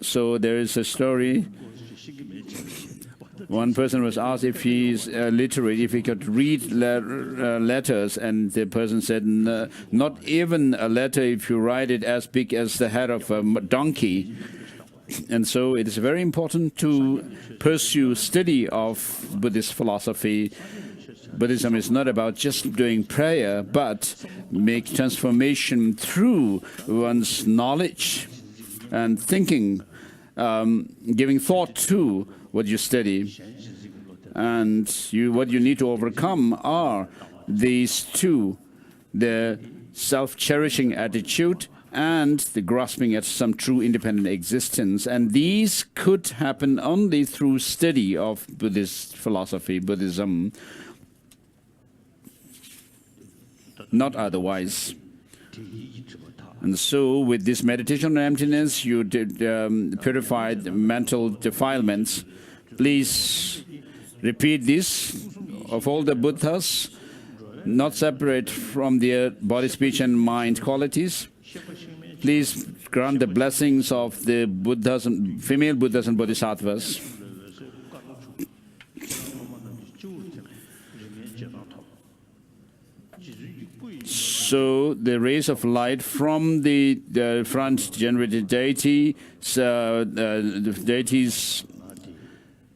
So there is a story. One person was asked if he's literate, if he could read letters, and the person said, not even a letter if you write it as big as the head of a donkey. And so it is very important to pursue study of Buddhist philosophy. Buddhism is not about just doing prayer, but make transformation through one's knowledge and thinking, giving thought to what you study. And what you need to overcome are these two, the self-cherishing attitude and the grasping at some true independent existence. And these could happen only through study of Buddhist philosophy, Buddhism, not otherwise. And so with this meditation on emptiness, you purify the mental defilements. Please repeat this of all the Buddhas, not separate from their body, speech, and mind qualities. Please grant the blessings of the Buddhas and female Buddhas and Bodhisattvas. So the rays of light from the front generated deity, the deity's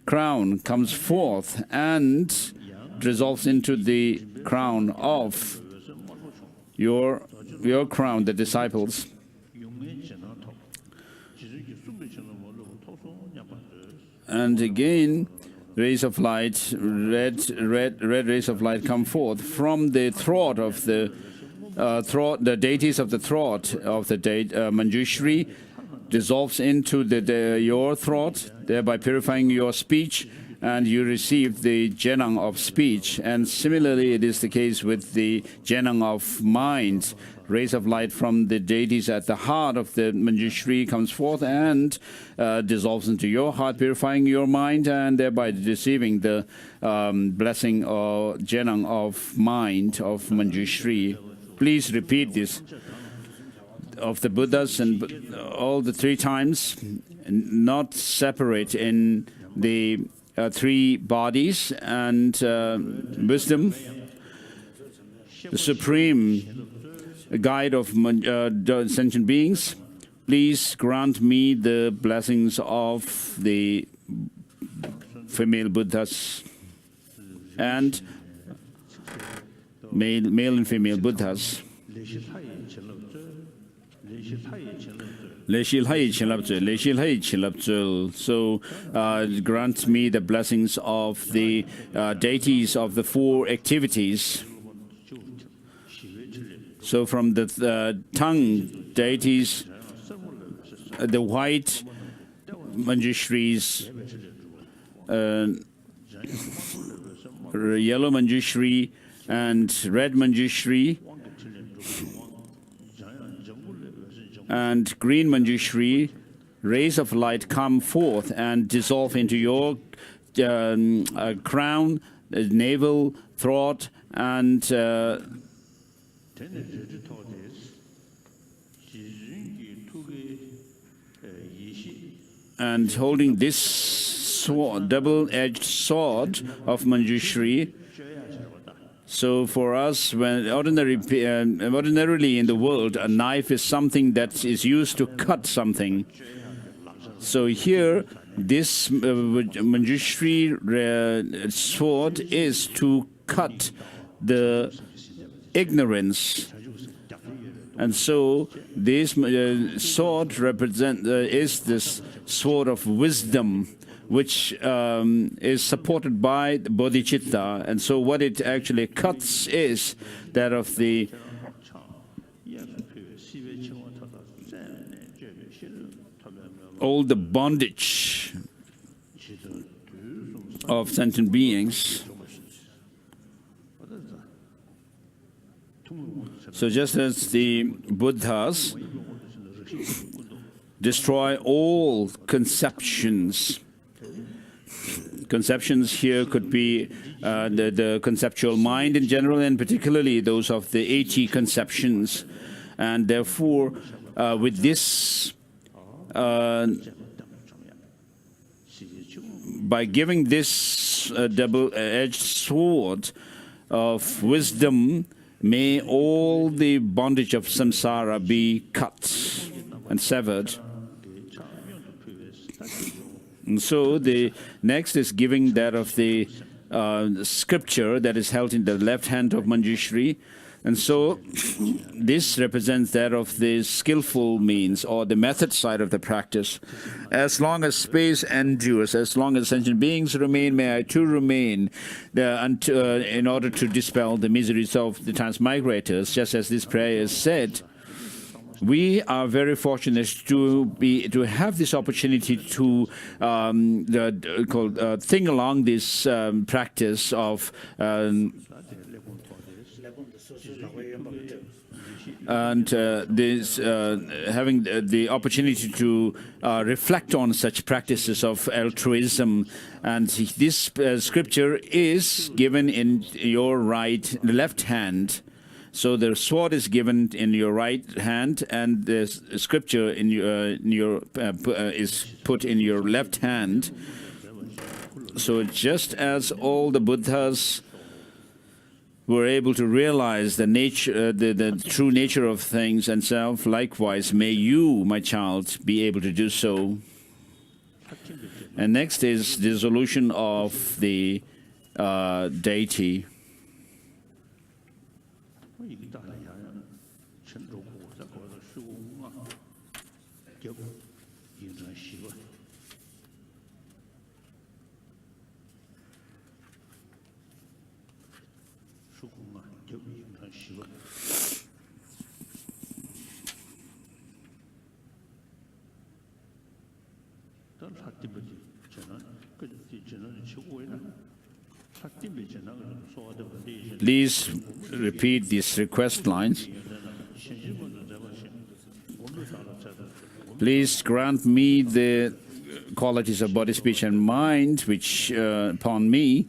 crown comes forth and dissolves into the crown of your crown, the disciples. And again, rays of light, red rays of light come forth from the throat of the deities of the throat of the Manjushri, dissolves into your throat, thereby purifying your speech, and you receive the Jenang of speech. And similarly, it is the case with the Jenang of mind. Rays of light from the deities at the heart of the Manjushri comes forth and dissolves into your heart, purifying your mind, and thereby receiving the blessing or Jenang of mind of Manjushri. Please repeat this of the Buddhas and all the 3 times, not separate in the 3 bodies and wisdom, the supreme guide of sentient beings. Please grant me the blessings of the female Buddhas and male and female Buddhas. So grant me the blessings of the deities of the 4 activities. So from the tongue deities, the white Manjushris, yellow Manjushri, and red Manjushri, and green Manjushri, rays of light come forth and dissolve into your crown, navel, throat, and holding this sword, double-edged sword of Manjushri. So for us, when ordinarily in the world, a knife is something that is used to cut something. So here, this Manjushri sword is to cut the ignorance. And so this sword is this sword of wisdom, which is supported by the bodhicitta. And so what it actually cuts is that of the all the bondage of sentient beings. So just as the Buddhas destroy all conceptions, conceptions here could be the conceptual mind in general, and particularly those of the 80 conceptions. And therefore, with this by giving this double-edged sword of wisdom, may all the bondage of samsara be cut and severed. And so the next is giving that of the scripture that is held in the left hand of Manjushri. And so this represents that of the skillful means or the method side of the practice. As long as space endures, as long as sentient beings remain, may I too remain, in order to dispel the miseries of the transmigrators, just as this prayer is said. We are very fortunate to have this opportunity to think along this practice of having the opportunity to reflect on such practices of altruism. And this scripture is given in your left hand. So the sword is given in your right hand, and the scripture is put in your left hand. So just as all the Buddhas were able to realize the nature, the true nature of things and self, likewise, may you, my child, be able to do so. And next is the dissolution of the deity. Please repeat these request lines. Please grant me the qualities of body, speech, and mind, which upon me,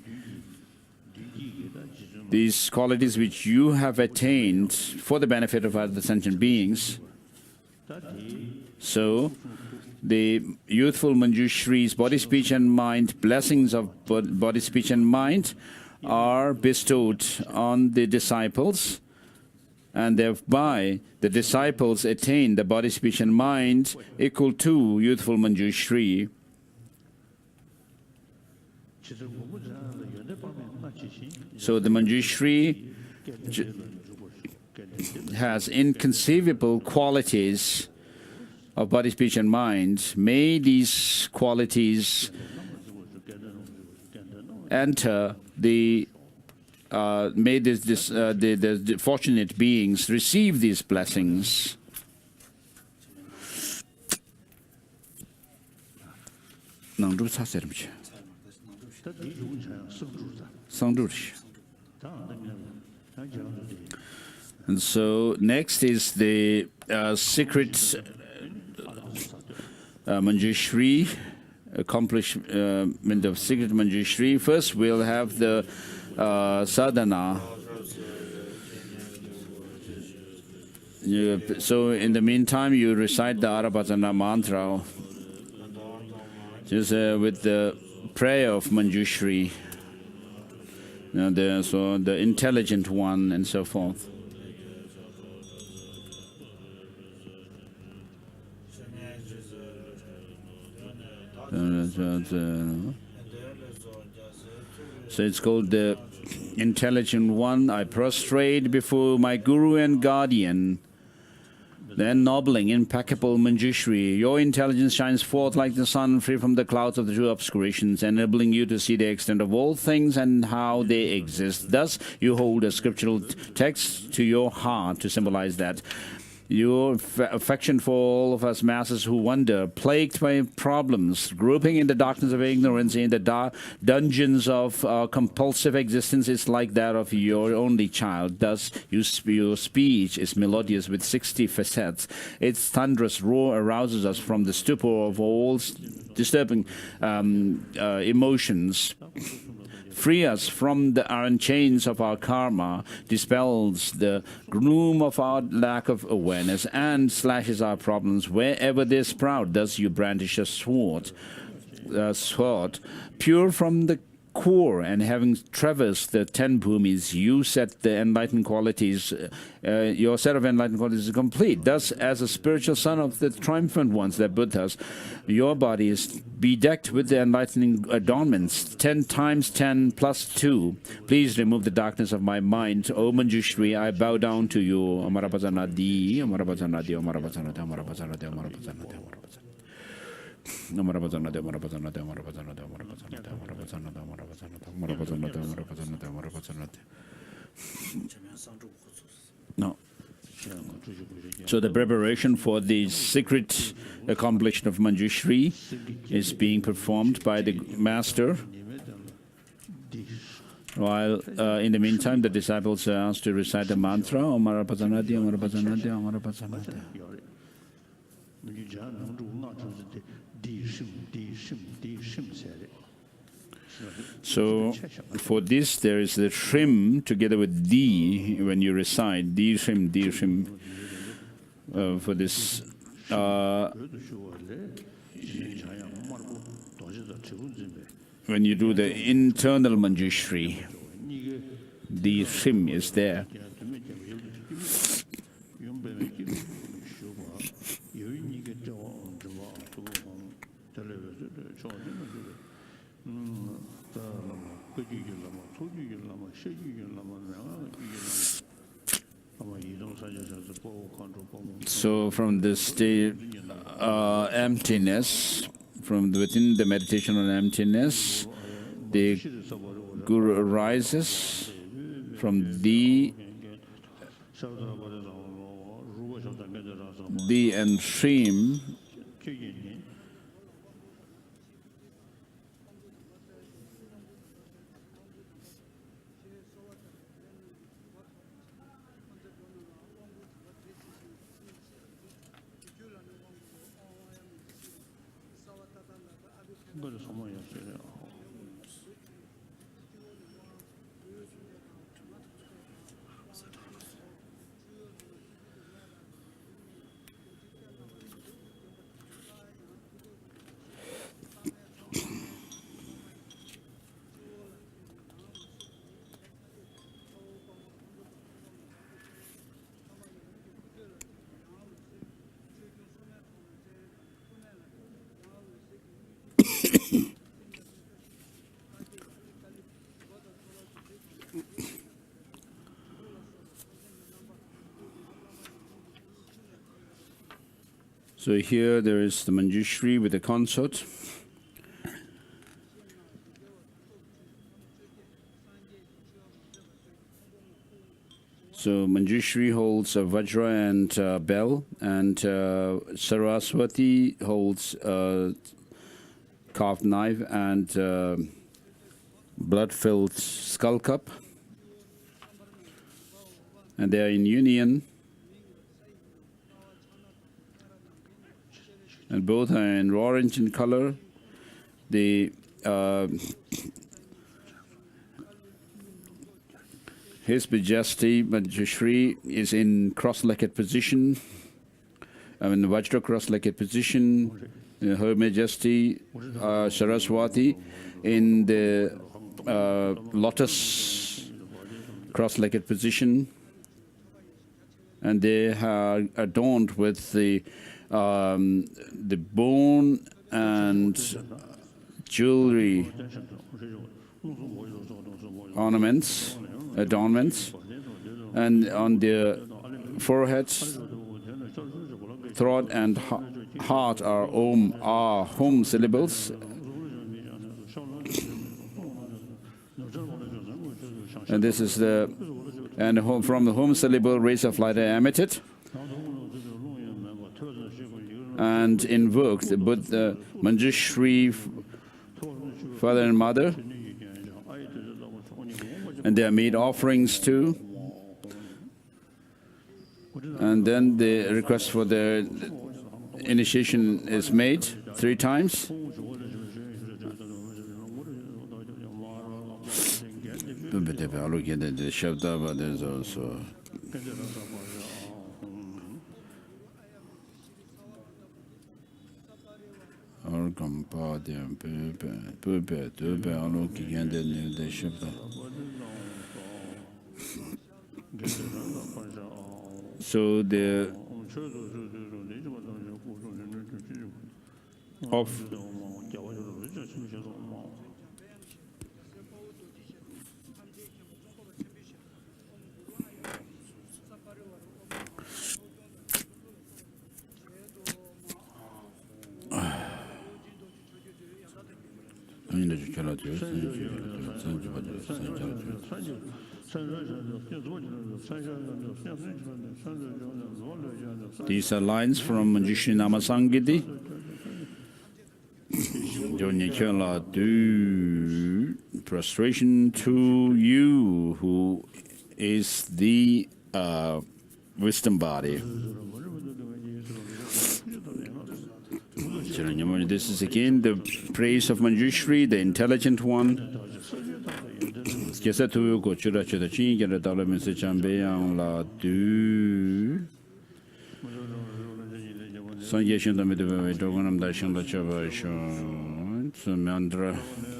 these qualities which you have attained for the benefit of other sentient beings. So, the youthful Manjushri's body, speech, and mind, blessings of body, speech, and mind are bestowed on the disciples, and thereby the disciples attain the body, speech, and mind equal to youthful Manjushri. So the Manjushri has inconceivable qualities of body, speech, and mind. May these qualities enter the may the fortunate beings receive these blessings. And so next is the secret Manjushri, accomplishment of secret Manjushri. First, we'll have the sadhana. So in the meantime, you recite the Arabhatana mantra, just with the prayer of Manjushri, so the intelligent one, and so forth. So it's called the intelligent one. I prostrate before my guru and guardian, the ennobling, impeccable Manjushri. Your intelligence shines forth like the sun, free from the clouds of the true obscurations, enabling you to see the extent of all things and how they exist. Thus, you hold a scriptural text to your heart to symbolize that. Your affection for all of us masses who wander, plagued by problems, groping in the darkness of ignorance, in the dungeons of compulsive existence, is like that of your only child. Thus, your speech is melodious with 60 facets. Its thunderous roar arouses us from the stupor of all disturbing emotions. Free us from the iron chains of our karma, dispels the gloom of our lack of awareness, and slashes our problems wherever they sprout. Thus you brandish a sword. sword, pure from the core, and having traversed the 10 bhumis, you set the enlightened qualities, your set of enlightened qualities is complete. Thus, as a spiritual son of the triumphant ones, the Buddhas, your body is bedecked with the enlightening adornments, 10 times 10 plus 2. Please remove the darkness of my mind. O Manjushri, I bow down to you. Amarapazanadi, Amarapazanadi, Amarapazanadi, Amarapazanadi, Amarapazanadi, No. So the preparation for the secret accomplishment of Manjushri is being performed by the master, while in the meantime the disciples are asked to recite the mantra Amarapazanadi, Amarapazanadi, Amarapazanadi. So for this there is the trim together with D when you recite D trim for this when you do the internal Manjushri, D trim is there. So from the state emptiness, from within the meditation on emptiness, the Guru arises from the and stream. So here there is the Manjushri with the consort. So Manjushri holds a Vajra and bell, and Saraswati holds a carved knife and blood-filled skull cup. And they are in union. And both are in orange in color. The His Majesty Manjushri is in cross-legged position. In the Vajra cross-legged position. Her Majesty Saraswati in the lotus cross-legged position. And they are adorned with the bone and jewelry ornaments, adornments, and on their foreheads, throat and heart are home syllables. And this is from the home syllable rays of light are emitted and invoke the Buddha, Manjushri, father and mother, and they are made offerings too. And then the request for their initiation is made 3 times. There's also Orgam Padium Pube Dube Aluki and the ship. So the of these are lines from Manjushri Namasangiti. Do prostration to you, who is the wisdom body. This is again the praise of Manjushri, the intelligent one.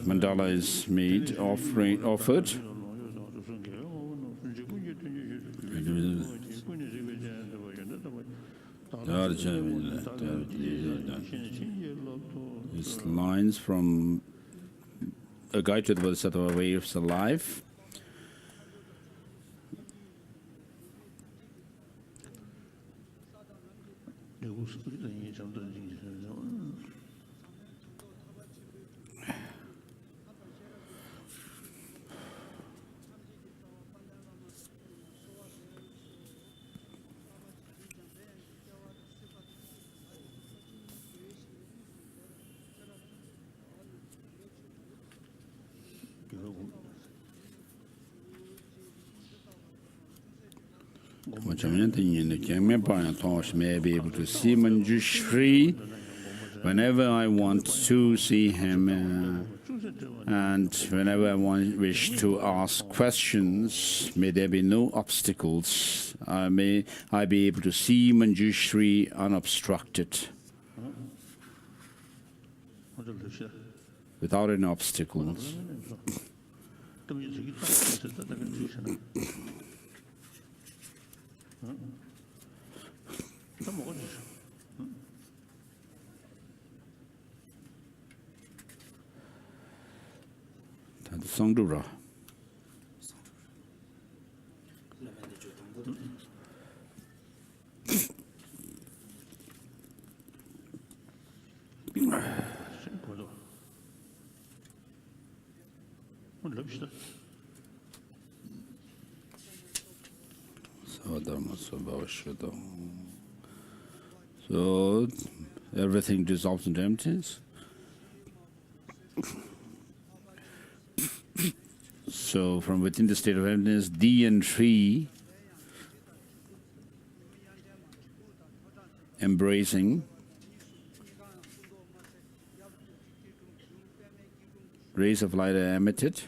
Mandala is made, offered. These lines from A Guide to the Bodhisattva Way of Life. May be able to see Manjushri whenever I want to see him, and whenever I wish to ask questions. May there be no obstacles. May I be able to see Manjushri unobstructed, without any obstacles. Sangdura. So everything dissolves into emptiness. So from within the state of emptiness, D and 3 embracing, rays of light are emitted.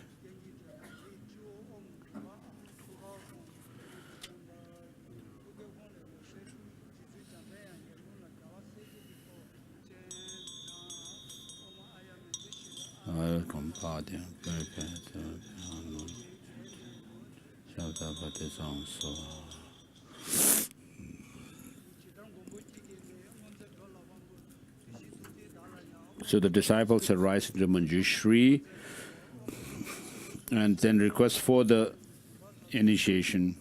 So the disciples arise into Manjushri and then request for the initiation.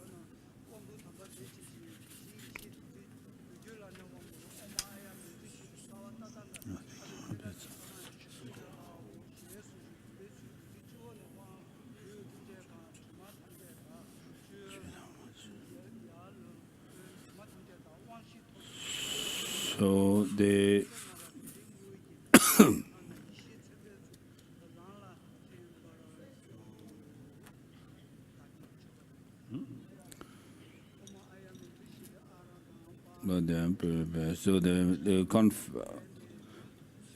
So they so the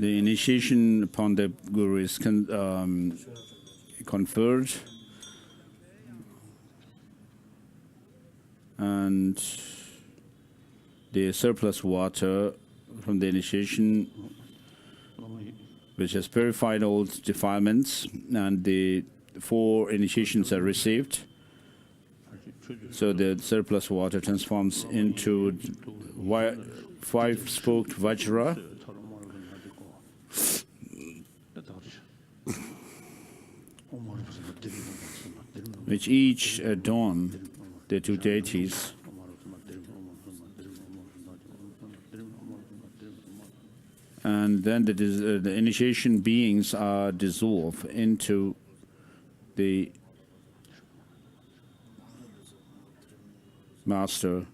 initiation upon the Guru is conferred, and the surplus water from the initiation which has purified all defilements, and the 4 initiations are received. So the surplus water transforms into 5-spoked Vajra, which each adorn the 2 deities. And then the initiation beings are dissolved into the master.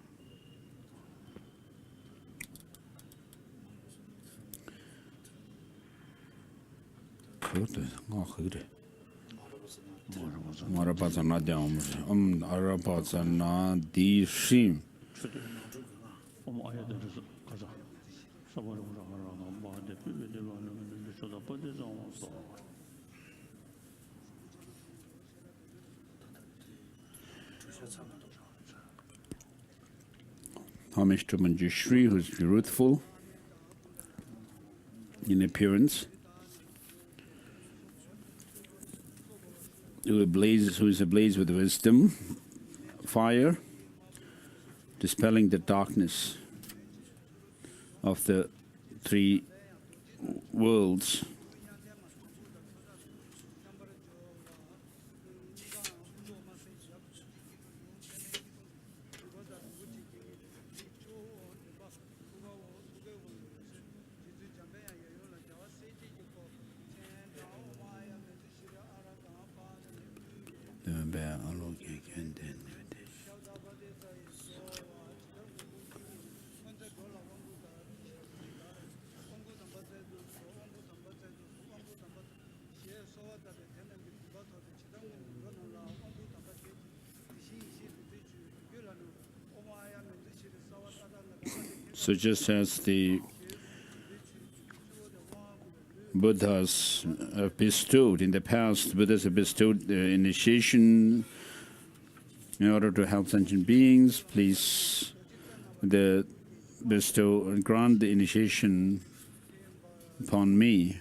Homage to Manjushri, who is youthful in appearance, who is ablaze with wisdom, fire, dispelling the darkness of the 3 worlds. So just as the Buddhas have bestowed, in the past, Buddhas have bestowed the initiation in order to help sentient beings, please bestow and grant the initiation upon me.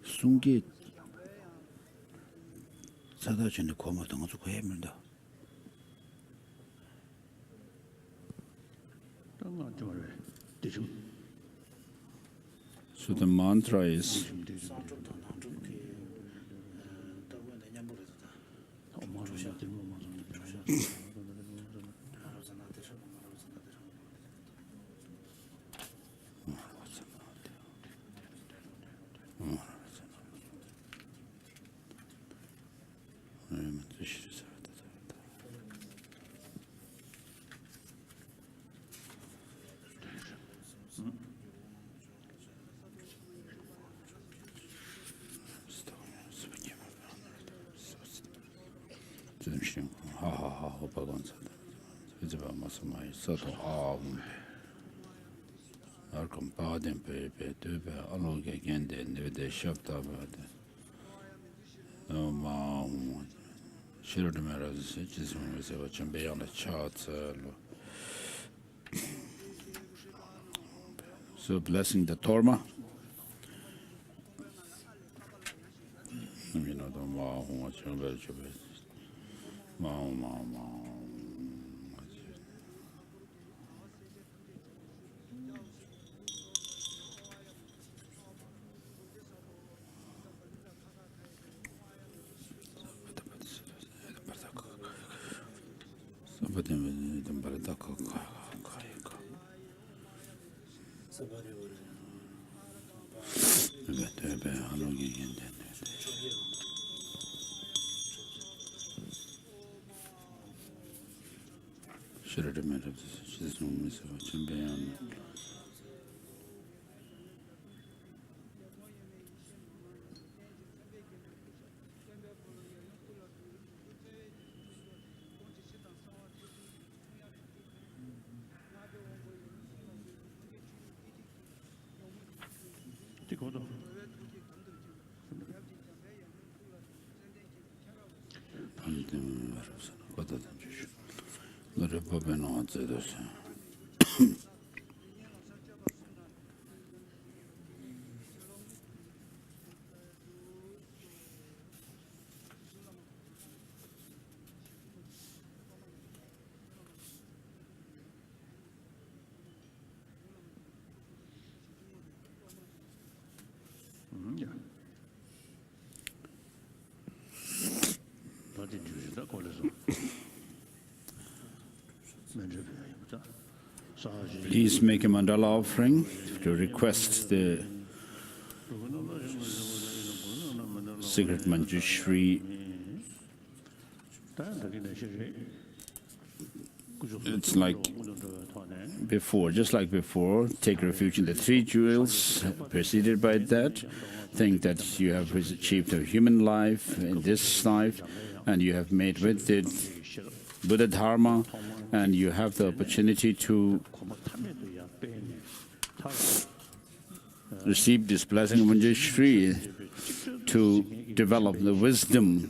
Sungi sadachine koma tanga su koyemda. So the mantra is so blessing the Torma. Please make a mandala offering to request the Secret Manjushri. It's like before, just like before. Take refuge in the three jewels, preceded by that. Think that you have achieved a human life in this life, and you have made with it Buddha Dharma, and you have the opportunity to receive this blessing of Manjushri to develop the wisdom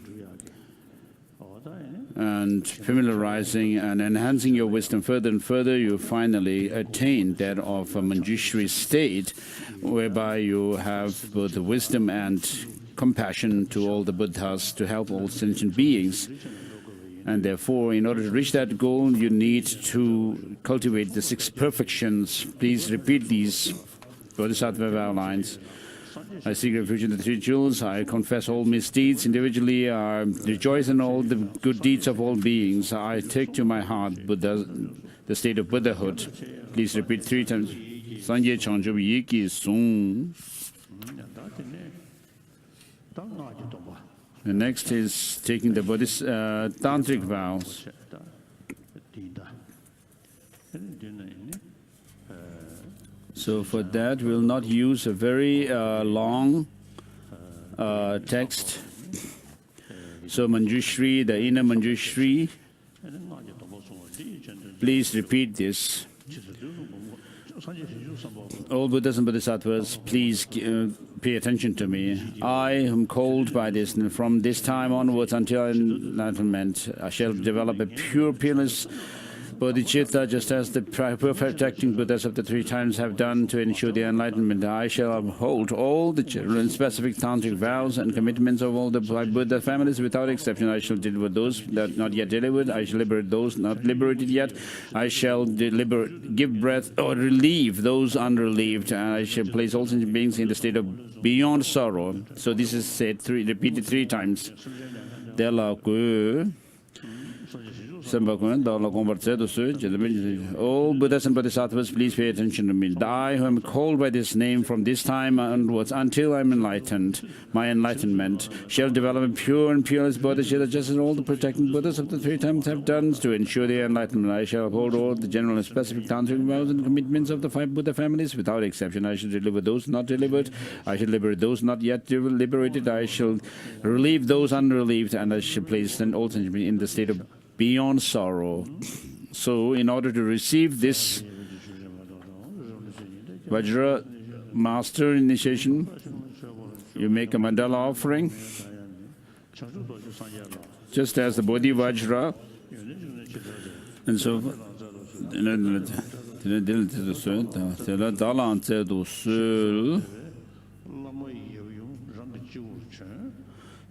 and familiarizing and enhancing your wisdom further and further. You finally attain that of a Manjushri state, whereby you have both the wisdom and compassion to all the Buddhas, to help all sentient beings. And therefore, in order to reach that goal, you need to cultivate the 6 perfections. Please repeat these Bodhisattva vow lines. I seek refuge in the 3 jewels. I confess all misdeeds individually. I rejoice in all the good deeds of all beings. I take to my heart Buddha, the state of Buddhahood. Please repeat 3 times. Sangye Changzhu Yiki Sung. The next is taking the tantric vows. So for that, we'll not use a very long text. So Manjushri, the inner Manjushri, please repeat this. All Buddhas and Bodhisattvas, please pay attention to me. I am called by this, and from this time onwards until enlightenment, I shall develop a pure, peerless bodhicitta, just as the perfecting Buddhas of the 3 times have done to ensure the enlightenment. I shall uphold all the children specific tantric vows and commitments of all the Buddha families without exception. I shall deliver those that not yet delivered. I shall liberate those not liberated yet. I shall give breath or relieve those unrelieved. And I shall place all sentient beings in the state of beyond sorrow. So this is said repeated 3 times. All Buddhas and Bodhisattvas, please pay attention to me. I who am called by this name from this time onwards until I am enlightened, my enlightenment shall develop a pure and peerless bodhicitta, just as all the protecting Buddhas of the 3 times have done to ensure their enlightenment. I shall uphold all the general and specific tantric vows and commitments of the 5 Buddha families without exception. I shall deliver those not delivered. I shall liberate those not yet liberated. I shall relieve those unrelieved, and I shall place all sentient beings in the state of beyond sorrow. So, in order to receive this Vajra Master initiation, you make a mandala offering, just as the Bodhi Vajra, and so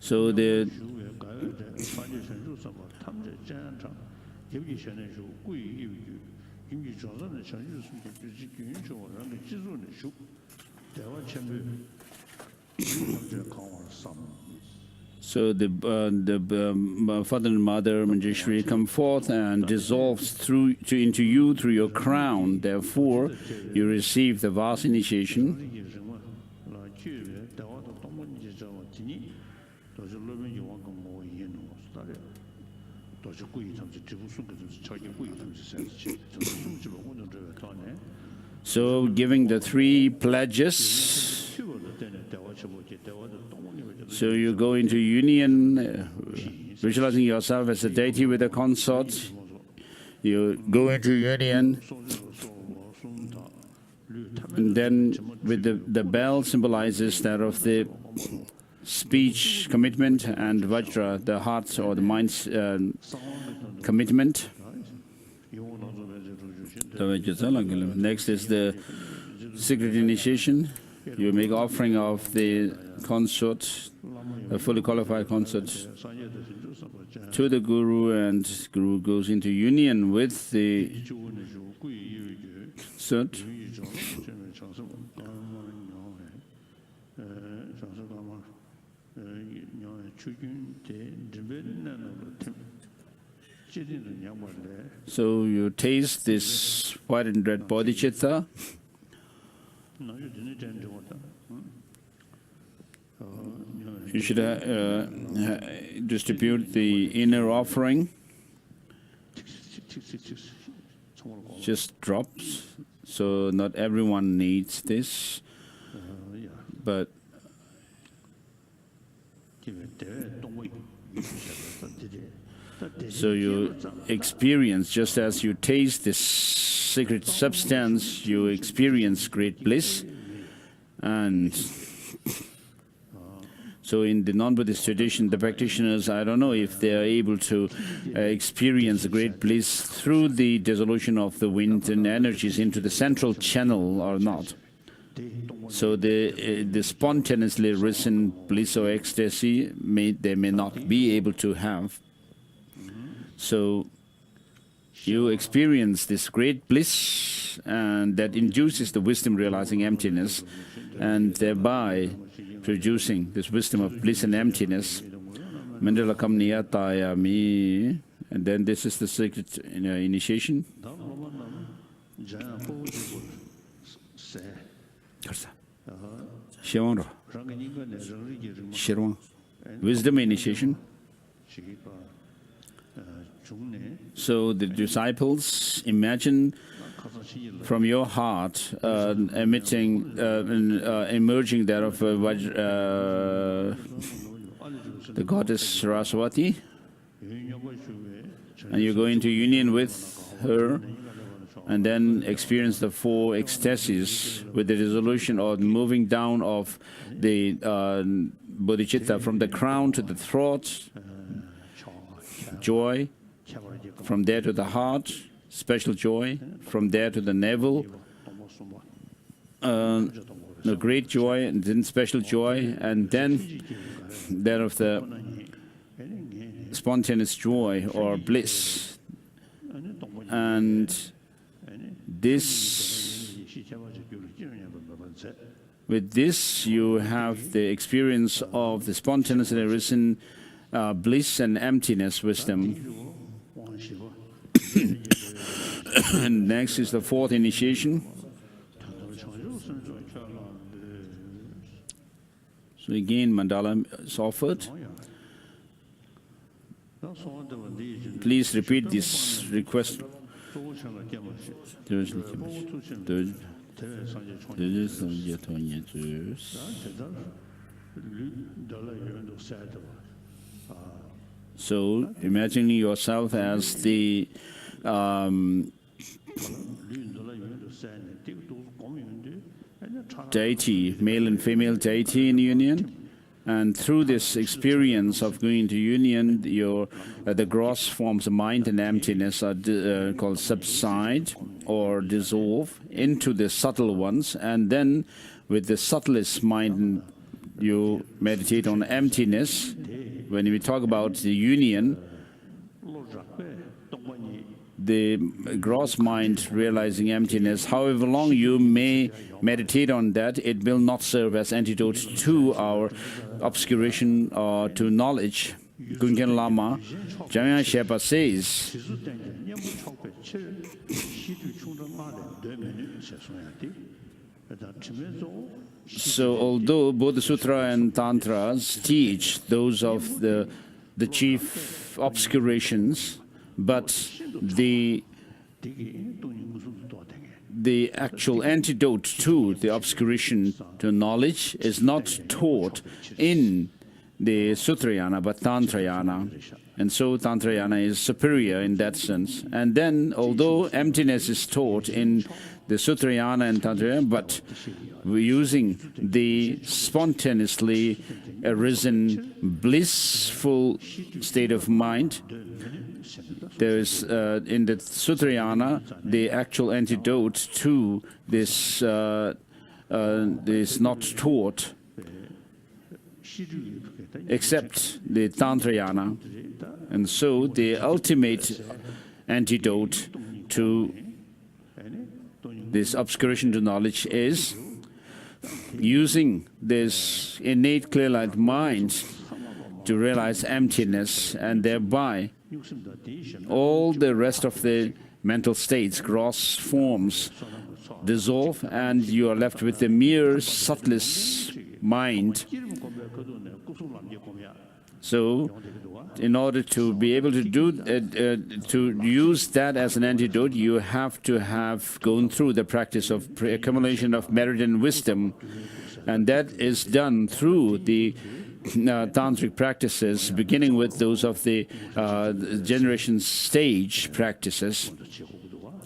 so the So the Father and Mother Manjushri come forth and dissolves into you through your crown. Therefore, you receive the vast initiation. So, giving the 3 pledges. So you go into union, visualizing yourself as a deity with a consort. You go into union, and then with the bell symbolizes that of the speech commitment, and Vajra, the heart or the mind's commitment. Next is the secret initiation. You make offering of the consort, a fully qualified consort, to the Guru, and Guru goes into union with the sut. So you taste this white and red bodhicitta. You should distribute the inner offering. Just drops. So not everyone needs this, but so you experience, just as you taste this secret substance, you experience great bliss. And so in the non-Buddhist tradition, the practitioners, I don't know if they are able to experience great bliss through the dissolution of the wind and energies into the central channel or not. So the spontaneously risen bliss or ecstasy, they may not be able to have. So you experience this great bliss, and that induces the wisdom realizing emptiness, and thereby producing this wisdom of bliss and emptiness. Mandala kam niyataya mi, and then this is the secret initiation. Wisdom initiation. So the disciples imagine from your heart emerging there of the goddess Saraswati, and you go into union with her, and then experience the four ecstasies with the dissolution or moving down of the bodhicitta from the crown to the throat, joy, from there to the heart, special joy, from there to the navel, the great joy, and then special joy, and then that of the spontaneous joy or bliss. And this, with this, you have the experience of the spontaneously arisen bliss and emptiness wisdom. And next is the fourth initiation. So again, mandala is offered. Please repeat this request. So imagining yourself as the deity, male and female deity in union, and through this experience of going to union, the gross forms of mind and emptiness are called subside or dissolve into the subtle ones, and then with the subtlest mind you meditate on emptiness. When we talk about the union, the gross mind realizing emptiness, however long you may meditate on that, it will not serve as antidote to our obscuration or to knowledge. Gungen Lama Jamyang Shepa says, so although Bodh Sutra and Tantras teach those of the chief obscurations, but the actual antidote to the obscuration to knowledge is not taught in the Sutrayana, but Tantrayana. And so Tantrayana is superior in that sense. And then, although emptiness is taught in the Sutrayana and Tantrayana, but we're using the spontaneously arisen blissful state of mind. There is in the Sutrayana the actual antidote to this is not taught except the Tantrayana, and so the ultimate antidote to this obscuration to knowledge is using this innate clear light mind to realize emptiness, and thereby all the rest of the mental states, gross forms, dissolve, and you are left with the mere subtlest mind. So, in order to be able to do to use that as an antidote, you have to have gone through the practice of accumulation of merit and wisdom, and that is done through the tantric practices, beginning with those of the generation stage practices.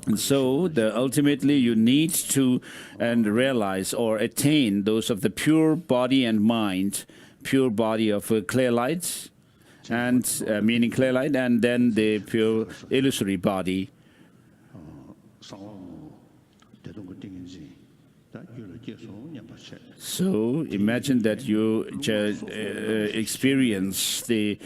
And so, ultimately, you need to realize or attain those of the pure body and mind, pure body of clear light, and meaning clear light, and then the pure illusory body. So imagine that you experience the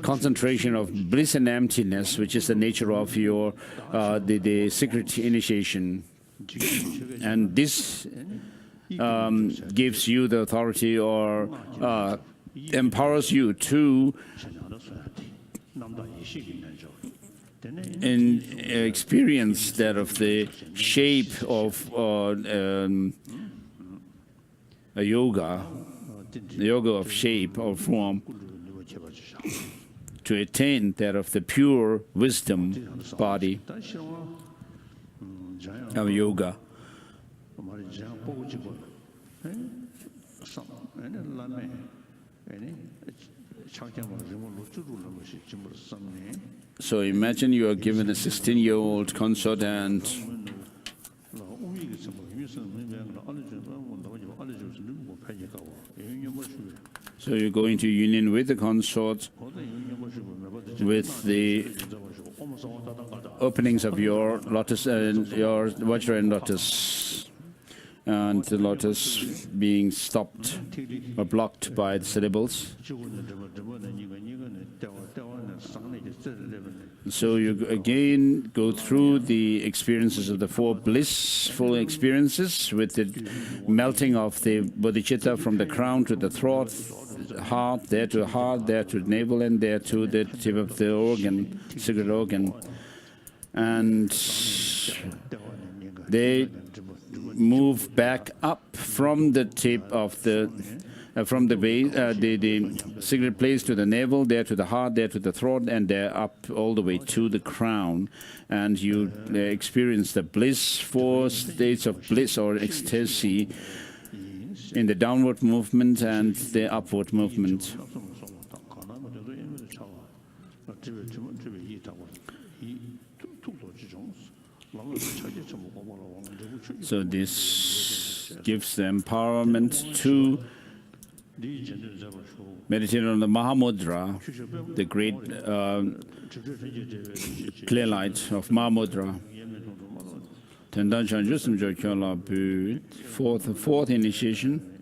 concentration of bliss and emptiness, which is the nature of your the secret initiation, and this gives you the authority or empowers you to experience that of the shape of a yoga, the yoga of shape or form, to attain that of the pure wisdom body of yoga. So imagine you are given a 16-year-old consort, and so you're going to union with the consort with the openings of your lotus and your Vajra and lotus, and the lotus being stopped or blocked by the syllables. So you again go through the experiences of the four blissful experiences, with the melting of the bodhicitta from the crown to the throat, heart, there to the navel, and there to the tip of the organ, secret organ. And they move back up from the tip of the from the base, the secret place to the navel, there to the heart, there to the throat, and there up all the way to the crown. And you experience the bliss, four states of bliss or ecstasy, in the downward movement and the upward movement. So this gives the empowerment to meditate on the Mahamudra, the great clear light of Mahamudra. Fourth initiation.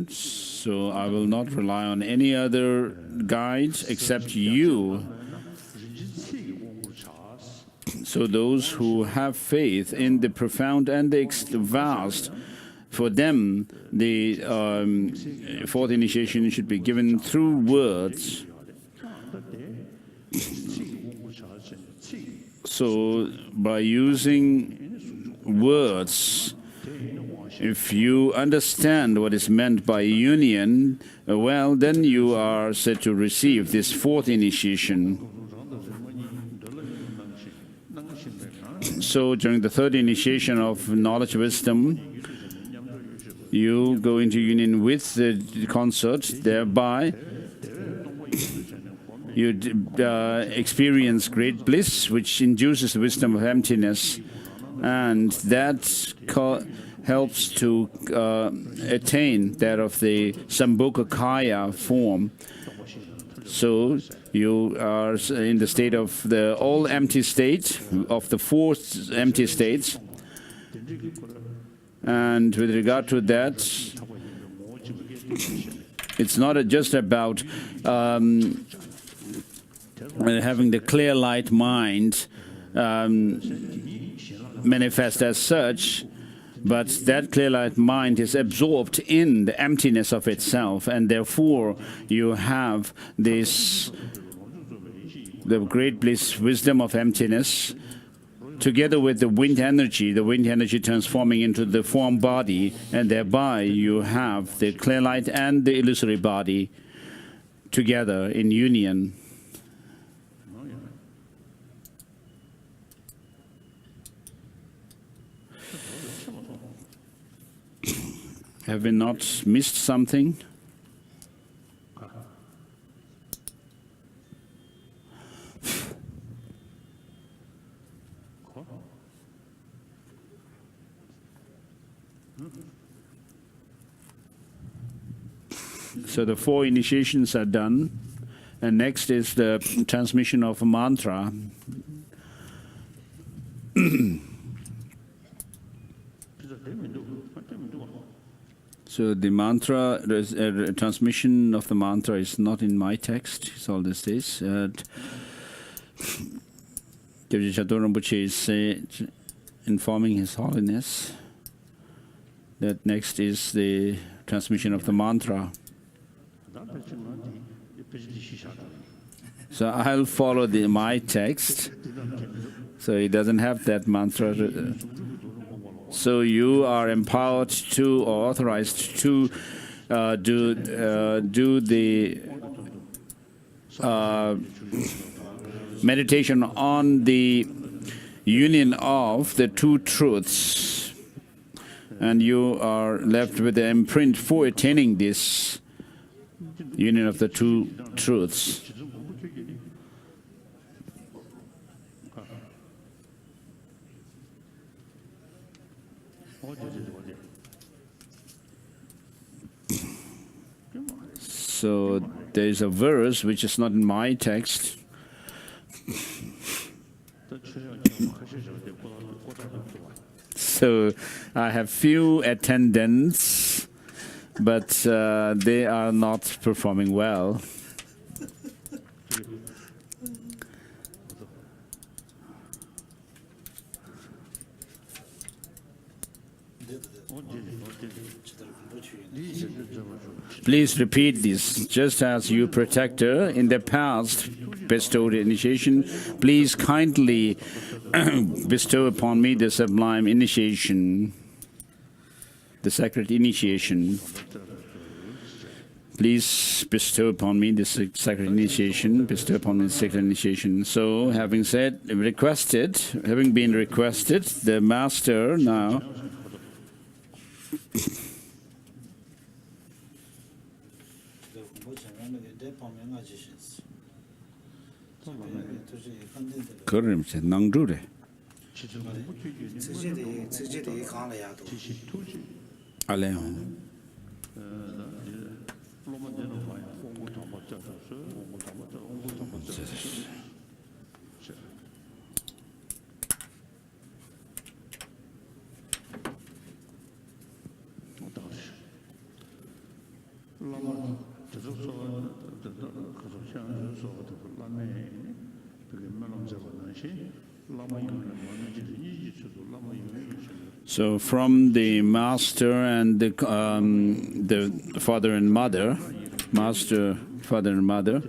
So I will not rely on any other guides except you. So those who have faith in the profound and the vast, for them the fourth initiation should be given through words. So by using words, if you understand what is meant by union, well, then you are said to receive this fourth initiation. So during the third initiation of knowledge wisdom, you go into union with the consort, thereby you experience great bliss, which induces the wisdom of emptiness, and that helps to attain that of the Sambhogakaya form. So you are in the state of the all empty state, of the four empty states. And with regard to that, it's not just about having the clear light mind manifest as such, but that clear light mind is absorbed in the emptiness of itself, and therefore you have this, the great bliss, wisdom of emptiness, together with the wind energy transforming into the form body, and thereby you have the clear light and the illusory body together in union. Have we not missed something? So the 4 initiations are done, and next is the transmission of a mantra. So the mantra, transmission of the mantra is not in my text, it's all this is. Devji Chador Rinpoche is informing His Holiness that next is the transmission of the mantra. So I'll follow my text. So he doesn't have that mantra. So you are empowered to, or authorized to, do the meditation on the union of the two truths, and you are left with the imprint for attaining this union of the two truths. So there is a verse which is not in my text. So I have few attendants, but they are not performing well. Please repeat this. Just as you, protector, in the past bestowed initiation, please kindly bestow upon me the sublime initiation, the sacred initiation. Please bestow upon me the sacred initiation, bestow upon me the sacred initiation. So, having said, requested, having been requested, the Master now So from the Master and the Father and Mother, Master, Father and Mother,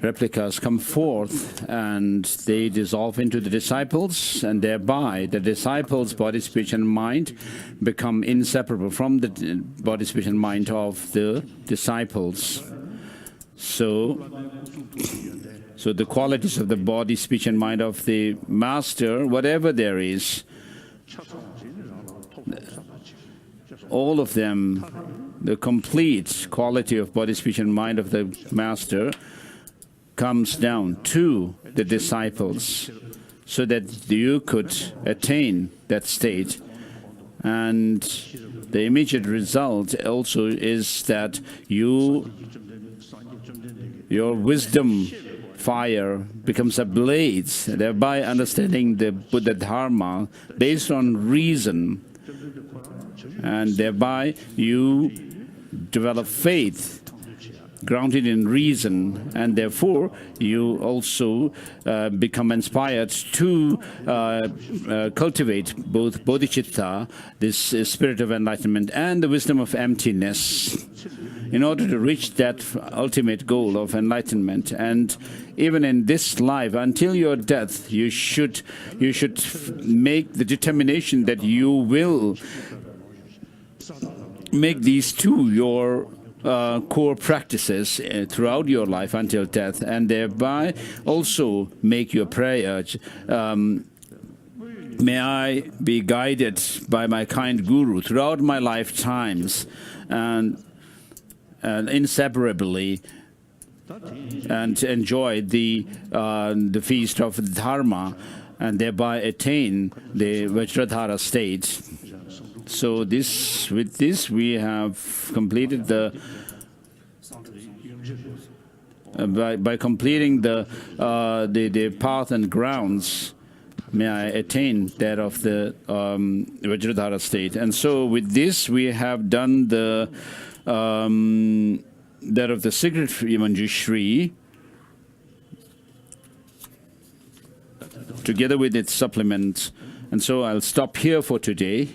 replicas come forth and they dissolve into the disciples, and thereby the disciples' body, speech and mind become inseparable from the body, speech and mind of the disciples. So the qualities of the body, speech and mind of the Master, whatever there is, all of them, the complete quality of body, speech and mind of the Master comes down to the disciples so that you could attain that state. And the immediate result also is that your wisdom fire becomes ablaze, thereby understanding the Buddha Dharma based on reason, and thereby you develop faith grounded in reason, and therefore you also become inspired to cultivate both bodhicitta, this spirit of enlightenment, and the wisdom of emptiness in order to reach that ultimate goal of enlightenment. And even in this life, until your death, you should make the determination that you will make these two your core practices throughout your life until death, and thereby also make your prayer. May I be guided by my kind Guru throughout my lifetimes and inseparably, and enjoy the feast of Dharma, and thereby attain the Vajradhara state. So with this we have completed the by completing the path and grounds. May I attain that of the Vajradhara state. And so with this we have done the that of the secret Manjushri together with its supplements. And so I'll stop here for today.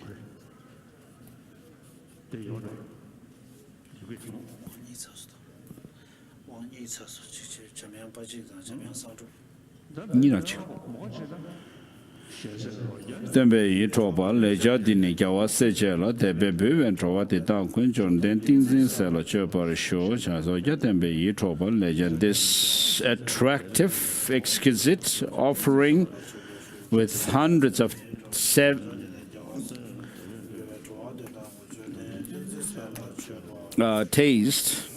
Tembe yi choba le jadi ni kyawa seche la tebe bewen choba te ta kun chon den tingzin se la choba show cha so ya tembe yi choba le jadi. This attractive, exquisite offering with hundreds of taste.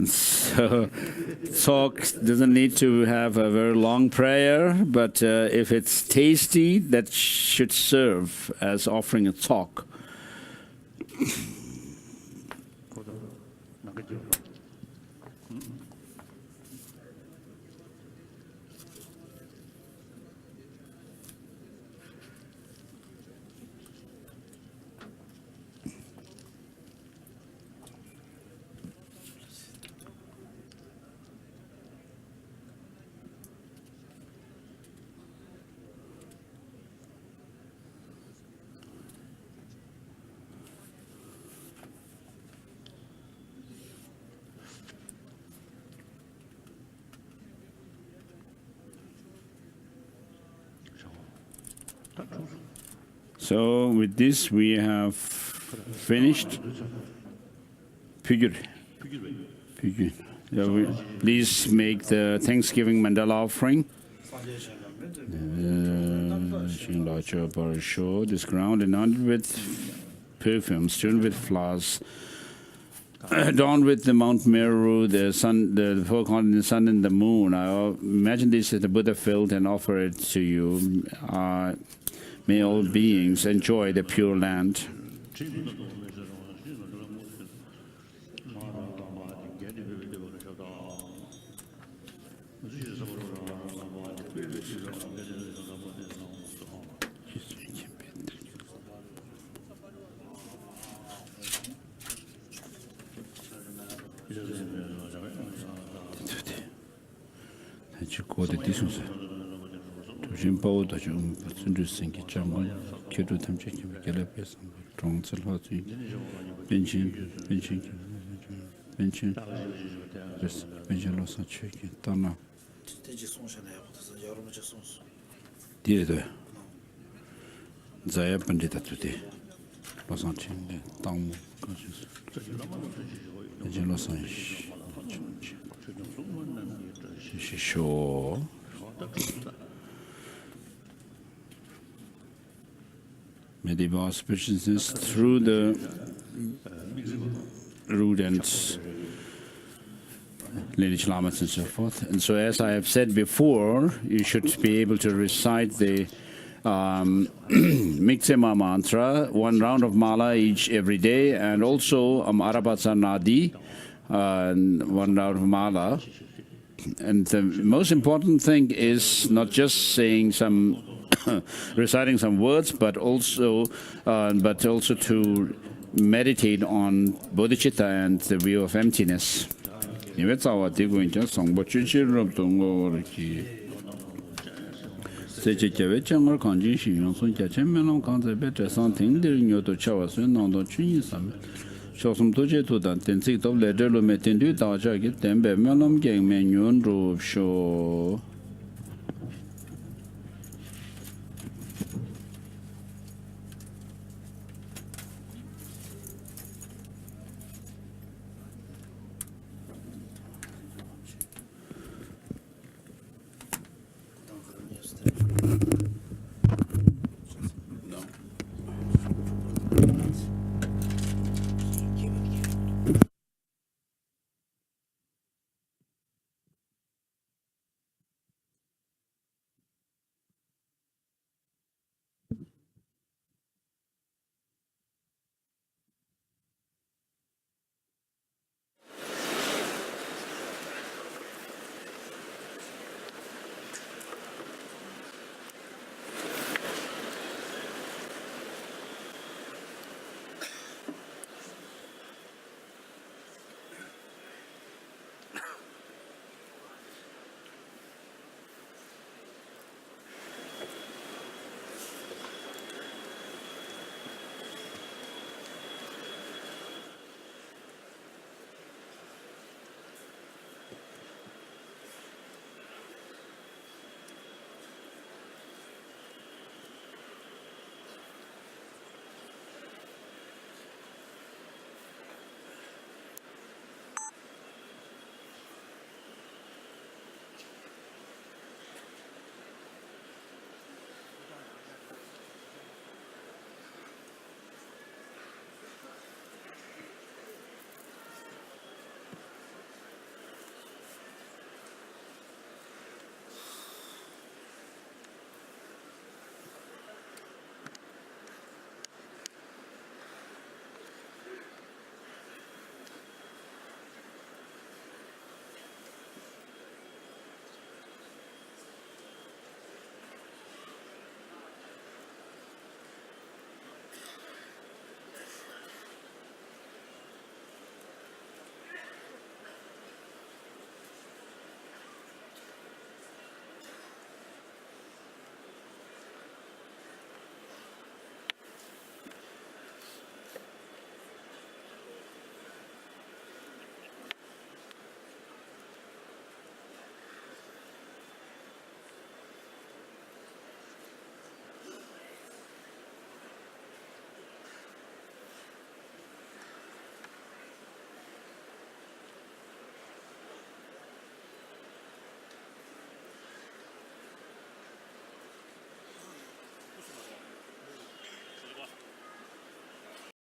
So talk doesn't need to have a very long prayer, but if it's tasty, that should serve as offering a talk. So with this we have finished. Please make the Thanksgiving mandala offering. This ground anointed with perfume, strewn with flowers, adorned with the Mount Meru, the sun, the four continents, the sun and the moon. I imagine this is the Buddha filled and offer it to you. May all beings enjoy the pure land. May the auspiciousness through the root and lineage lamas and so forth. And so, as I have said before, you should be able to recite the Miksema mantra, 1 round of mala each every day, and also Arabatsa Nadi, 1 round of mala. And the most important thing is not just saying some, reciting some words, but also to meditate on bodhicitta and the view of emptiness. Shosum Toje to Dan Tensik of Ledelo Metindu Daja get them by Melom Gang Menyon Rove Show.